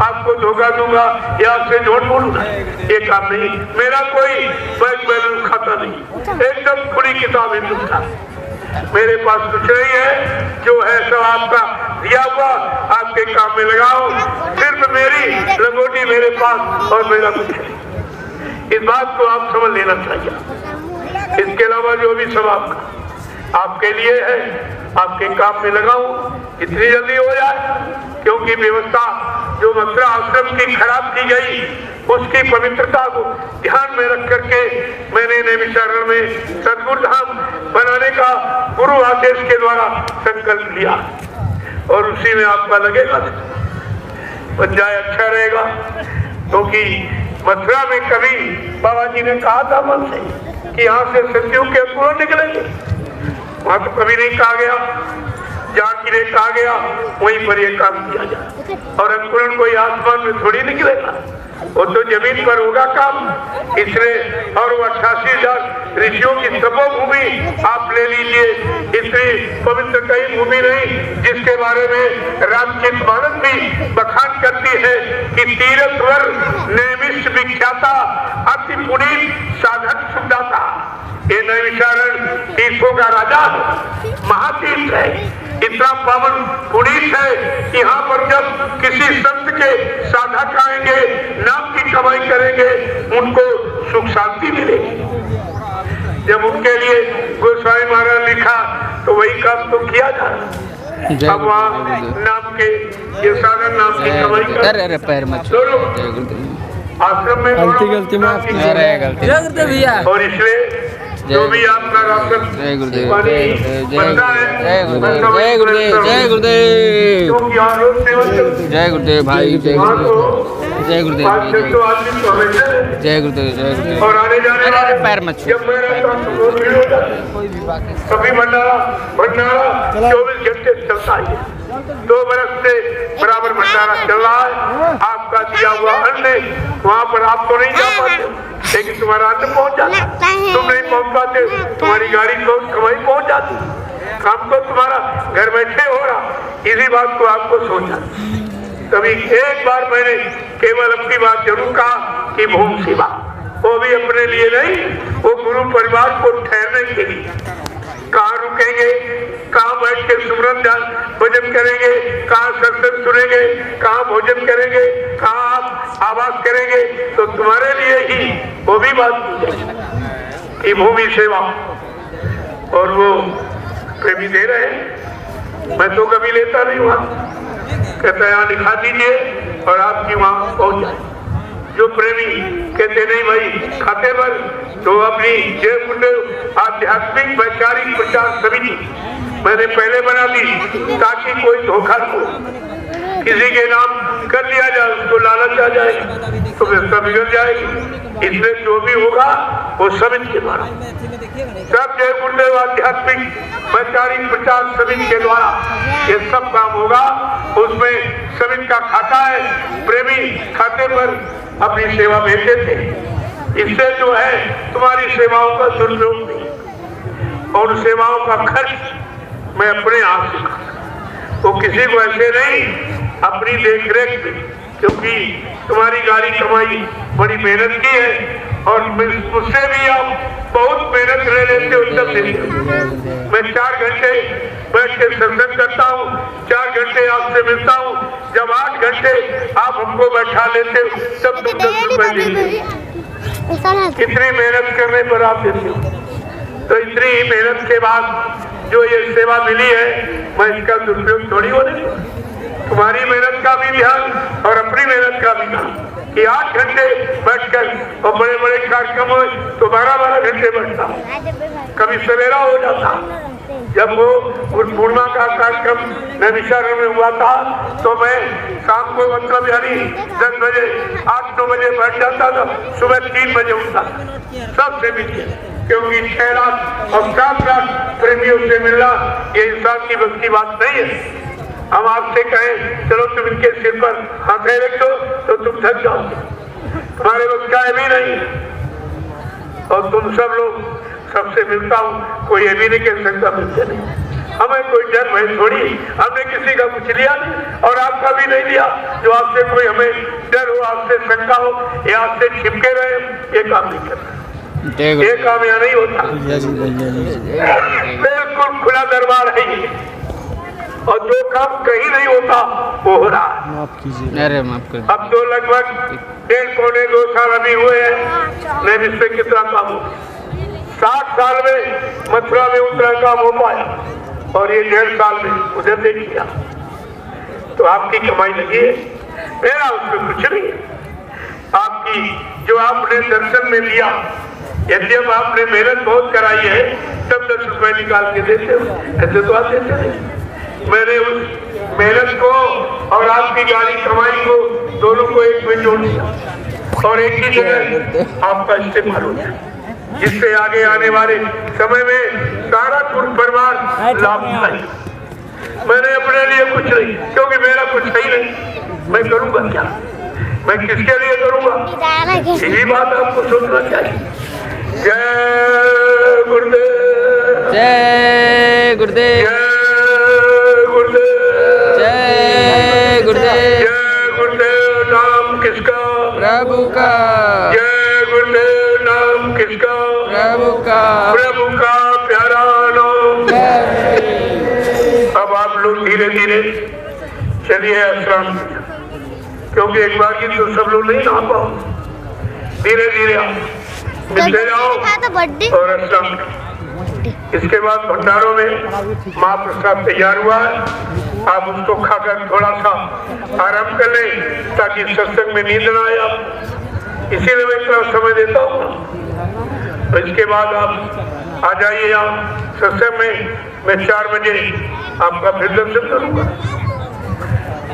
आपको धोखा दूंगा या आपसे झूठ बोलूंगा। ये काम नहीं। मेरा कोई बैंक बैलेंस खाता नहीं, एकदम खुली किताब हिंदुस्तान। मेरे पास कुछ नहीं है, जो है सब आपका दिया हुआ। आप आपके काम में लगाओ। सिर्फ मेरी लंगोटी मेरे पास और मेरा कुछ नहीं, इस बात को आप समझ लेना चाहिए। इसके अलावा जो भी सब आपके लिए है, आपके काम में लगाओ जितनी जल्दी हो जाए, क्योंकि व्यवस्था जो मथुरा आश्रम की खराब की गई उसकी पवित्रता को ध्यान में रख करके मैंने नैमिषारण्य में सदगुरु धाम बनाने का गुरु आदेश के द्वारा संकल्प लिया और उसी में आपका लगेगा बन जाए अच्छा रहेगा। क्योंकि मथुरा में कभी बाबा जी ने कहा था मन से कि यहाँ से सत्युग के अंकुर निकलेंगे, वहां तो कभी नहीं कहा गया। जहाँ की ने कहा गया वहीं पर ये काम किया जाए, और अंकुरण कोई आसमान में थोड़ी निकलेगा, वो तो जमीन पर होगा काम। इसलिए और वो 88,000 ऋषियों की तपोभूमि आप ले लीजिए, इतनी पवित्र कई भूमि नहीं जिसके बारे में रामचरित मानस भी बखान करती है कि तीर्थवर नैमिष विख्याता अति पुनीत साधक सुखदाता। ये नैमिषारण्य तीर्थों का राजा महातीर्थ है, इतना पावन पुनीत है। यहाँ पर जब किसी संत के साधक आएंगे, नाम की कमाई करेंगे, उनको सुख शांति मिलेगी। जब उनके लिए गोस्वामी महाराज लिखा तो वही काम तो किया जा। अब वहाँ नाम के ये साधन नाम की कमाई कर आश्रम में गलती भैया। और इसलिए जो भी आपका राशन बनता है, जय गुरुदेव, जय गुरुदेव, जय गुरुदेव भाई, जय गुरुदेव, जय गुरुदेव, जय गुरुदेव, जय गुरुदेव। और आने जाने वाले पैर मत छू। जब मेरा कभी भंडारा 24 घंटे चलता है, 2 बरस से बराबर भंडारा चल रहा है। आपका दिया हुआ अन्न वहाँ पर आप तो नहीं जा पाते, लेकिन तुम्हारा अन्न पहुँच जाता, तुम नहीं पहुँच पाते, तुम्हारी गाड़ी तो कमाई पहुँच जाती, काम तो तुम्हारा घर बैठे हो रहा। इसी बात को आपको सोचा। कभी एक बार मैंने केवल अपनी बात जरूर कहा कि भूम सेवा, वो भी अपने लिए नहीं, वो गुरु परिवार को ठहरने के लिए। कहाँ रुकेंगे, कहाँ बैठ के सुमरन भजन करेंगे, कहाँ सत्संग सुनेंगे, कहाँ भोजन करेंगे, कहाँ आप आवाज करेंगे, तो तुम्हारे लिए ही वो भी बात की जाए कि भूमि सेवा। और वो प्रेमी दे रहे हैं, मैं तो कभी लेता नहीं वहाँ, कहता है यहाँ लिखा दीजिए और आपकी वहाँ पहुँच जाए। जो प्रेमी कहते नहीं भाई खाते पर, तो अपनी जय गुरुदेव आध्यात्मिक वैचारिक प्रचार समिति मैंने पहले बना दी ताकि कोई धोखा हो, किसी के नाम कर लिया जाए, उसको लालच आ जाए तो व्यवस्था बिगड़ जाएगी। इसलिए जो भी होगा वो समिति के द्वारा, सब जय गुरुदेव आध्यात्मिक वैचारिक प्रचार समिति के द्वारा ये सब काम होगा। उसमें समिति का खाता है, प्रेमी खाते पर अपनी सेवा भेजते थे। इससे जो है तुम्हारी सेवाओं का दुरुपयोग नहीं, और सेवाओं का खर्च मैं अपने आप से करता, वो किसी को ऐसे नहीं, अपनी देखरेख में, क्योंकि तुम्हारी गाड़ी कमाई बड़ी मेहनत की है और मुझसे भी आप बहुत मेहनत ले लेते हो, तब देते हो। मैं 4 घंटे बैठ के सत्संग करता हूँ, 4 घंटे आपसे मिलता हूँ, जब 8 घंटे आप हमको बैठा लेते हो तब तुम 10 रुपए देते हो। इतनी मेहनत करने पर आप देते हो, तो इतनी ही मेहनत के बाद जो ये सेवा मिली है, मैं इसका दुरुपयोग थोड़ी होने दूँ। तुम्हारी मेहनत का भी ध्यान और अपनी मेहनत का भी ध्यान कि 8 घंटे बैठकर, और बड़े बड़े कार्यक्रम हो तो 12-12 घंटे बैठता, कभी सवेरा हो जाता। जब वो पूर्णिमा का कार्यक्रम नैमिषारण्य में हुआ था तो मैं शाम को मतलब यानी 10 बजे 8-9 बजे बैठ जाता था, सुबह 3 बजे उठता, सबसे मिलते, क्योंकि 6 लाख और 7 लाख प्रेमियों से मिलना ये इंसान की बस की बात नहीं है। हम आपसे कहें चलो तुम इनके सिर पर हाथ रख दो तो तुम थक जाओ, तुम्हारे बस का भी नहीं। और तुम सब लोग सबसे मिलता हूँ, कोई ये भी नहीं कह सकता मिलते नहीं, हमें कोई डर भय थोड़ी, हमने किसी का कुछ लिया और आपका भी नहीं लिया जो आपसे कोई हमें डर हो, आपसे शंका हो या आपसे छिपके रहे, ये काम नहीं करता, ये काम यहाँ नहीं होता। बिल्कुल खुला दरबार है ये, और जो काम कहीं नहीं होता वो हो रहा है। अरे माफ कर अब तो लगभग 1.5-2 साल अभी हुए हैं, नहीं इसमें कितना काम हो, 60 साल में मथुरा में उतना काम हो पाया और ये 1.5 साल में उधर देख लिया। तो आपकी कमाई लगी है, मेरा उसमें कुछ नहीं है। आपकी जो आपने दर्शन में लिया, यदि अब आपने मेहनत बहुत कराई है तब 10 रुपए निकाल के देते हो, ऐसे तो आप देते नहीं। मैंने उस मेहनत को और आपकी गाड़ी कमाई को दोनों को एक में जोड़ दिया और एक ही जगह आपका इस्तेमाल हो जाए, जिससे आगे आने वाले समय में सारा कुल परिवार लाभ उठाए। मैंने अपने लिए कुछ नहीं, क्योंकि मेरा कुछ सही नहीं, मैं करूँगा क्या, मैं किसके लिए करूँगा, यही बात आपको सोचना चाहिए। जय गुरुदेव, जय गुरुदेव, जय गुरुदेव, जय गुरुदेव, जय गुरुदेव। नाम किसका, प्रभु का, जय गुरुदेव। नाम किसका, प्रभु का, प्रभु का प्यारा नाम। अब आप लोग धीरे धीरे चलिए आश्रम, क्योंकि एक बार की तो सब लोग नहीं आ पाओ, धीरे धीरे आओ, मिलते जाओ और आश्रम। इसके बाद भंडारों में महाप्रसाद तैयार हुआ है, आप उसको खाकर थोड़ा सा आराम कर लें ताकि सत्संग में नींद ना आए आप, इसीलिए मैं इतना समय देता हूँ। तो इसके बाद आप आ जाइए यहाँ सत्संग में, मैं 4 बजे आपका फिर दर्शन करूँगा।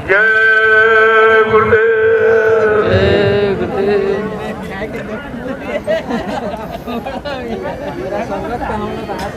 जय गुरुदेव, जय गुरुदेव।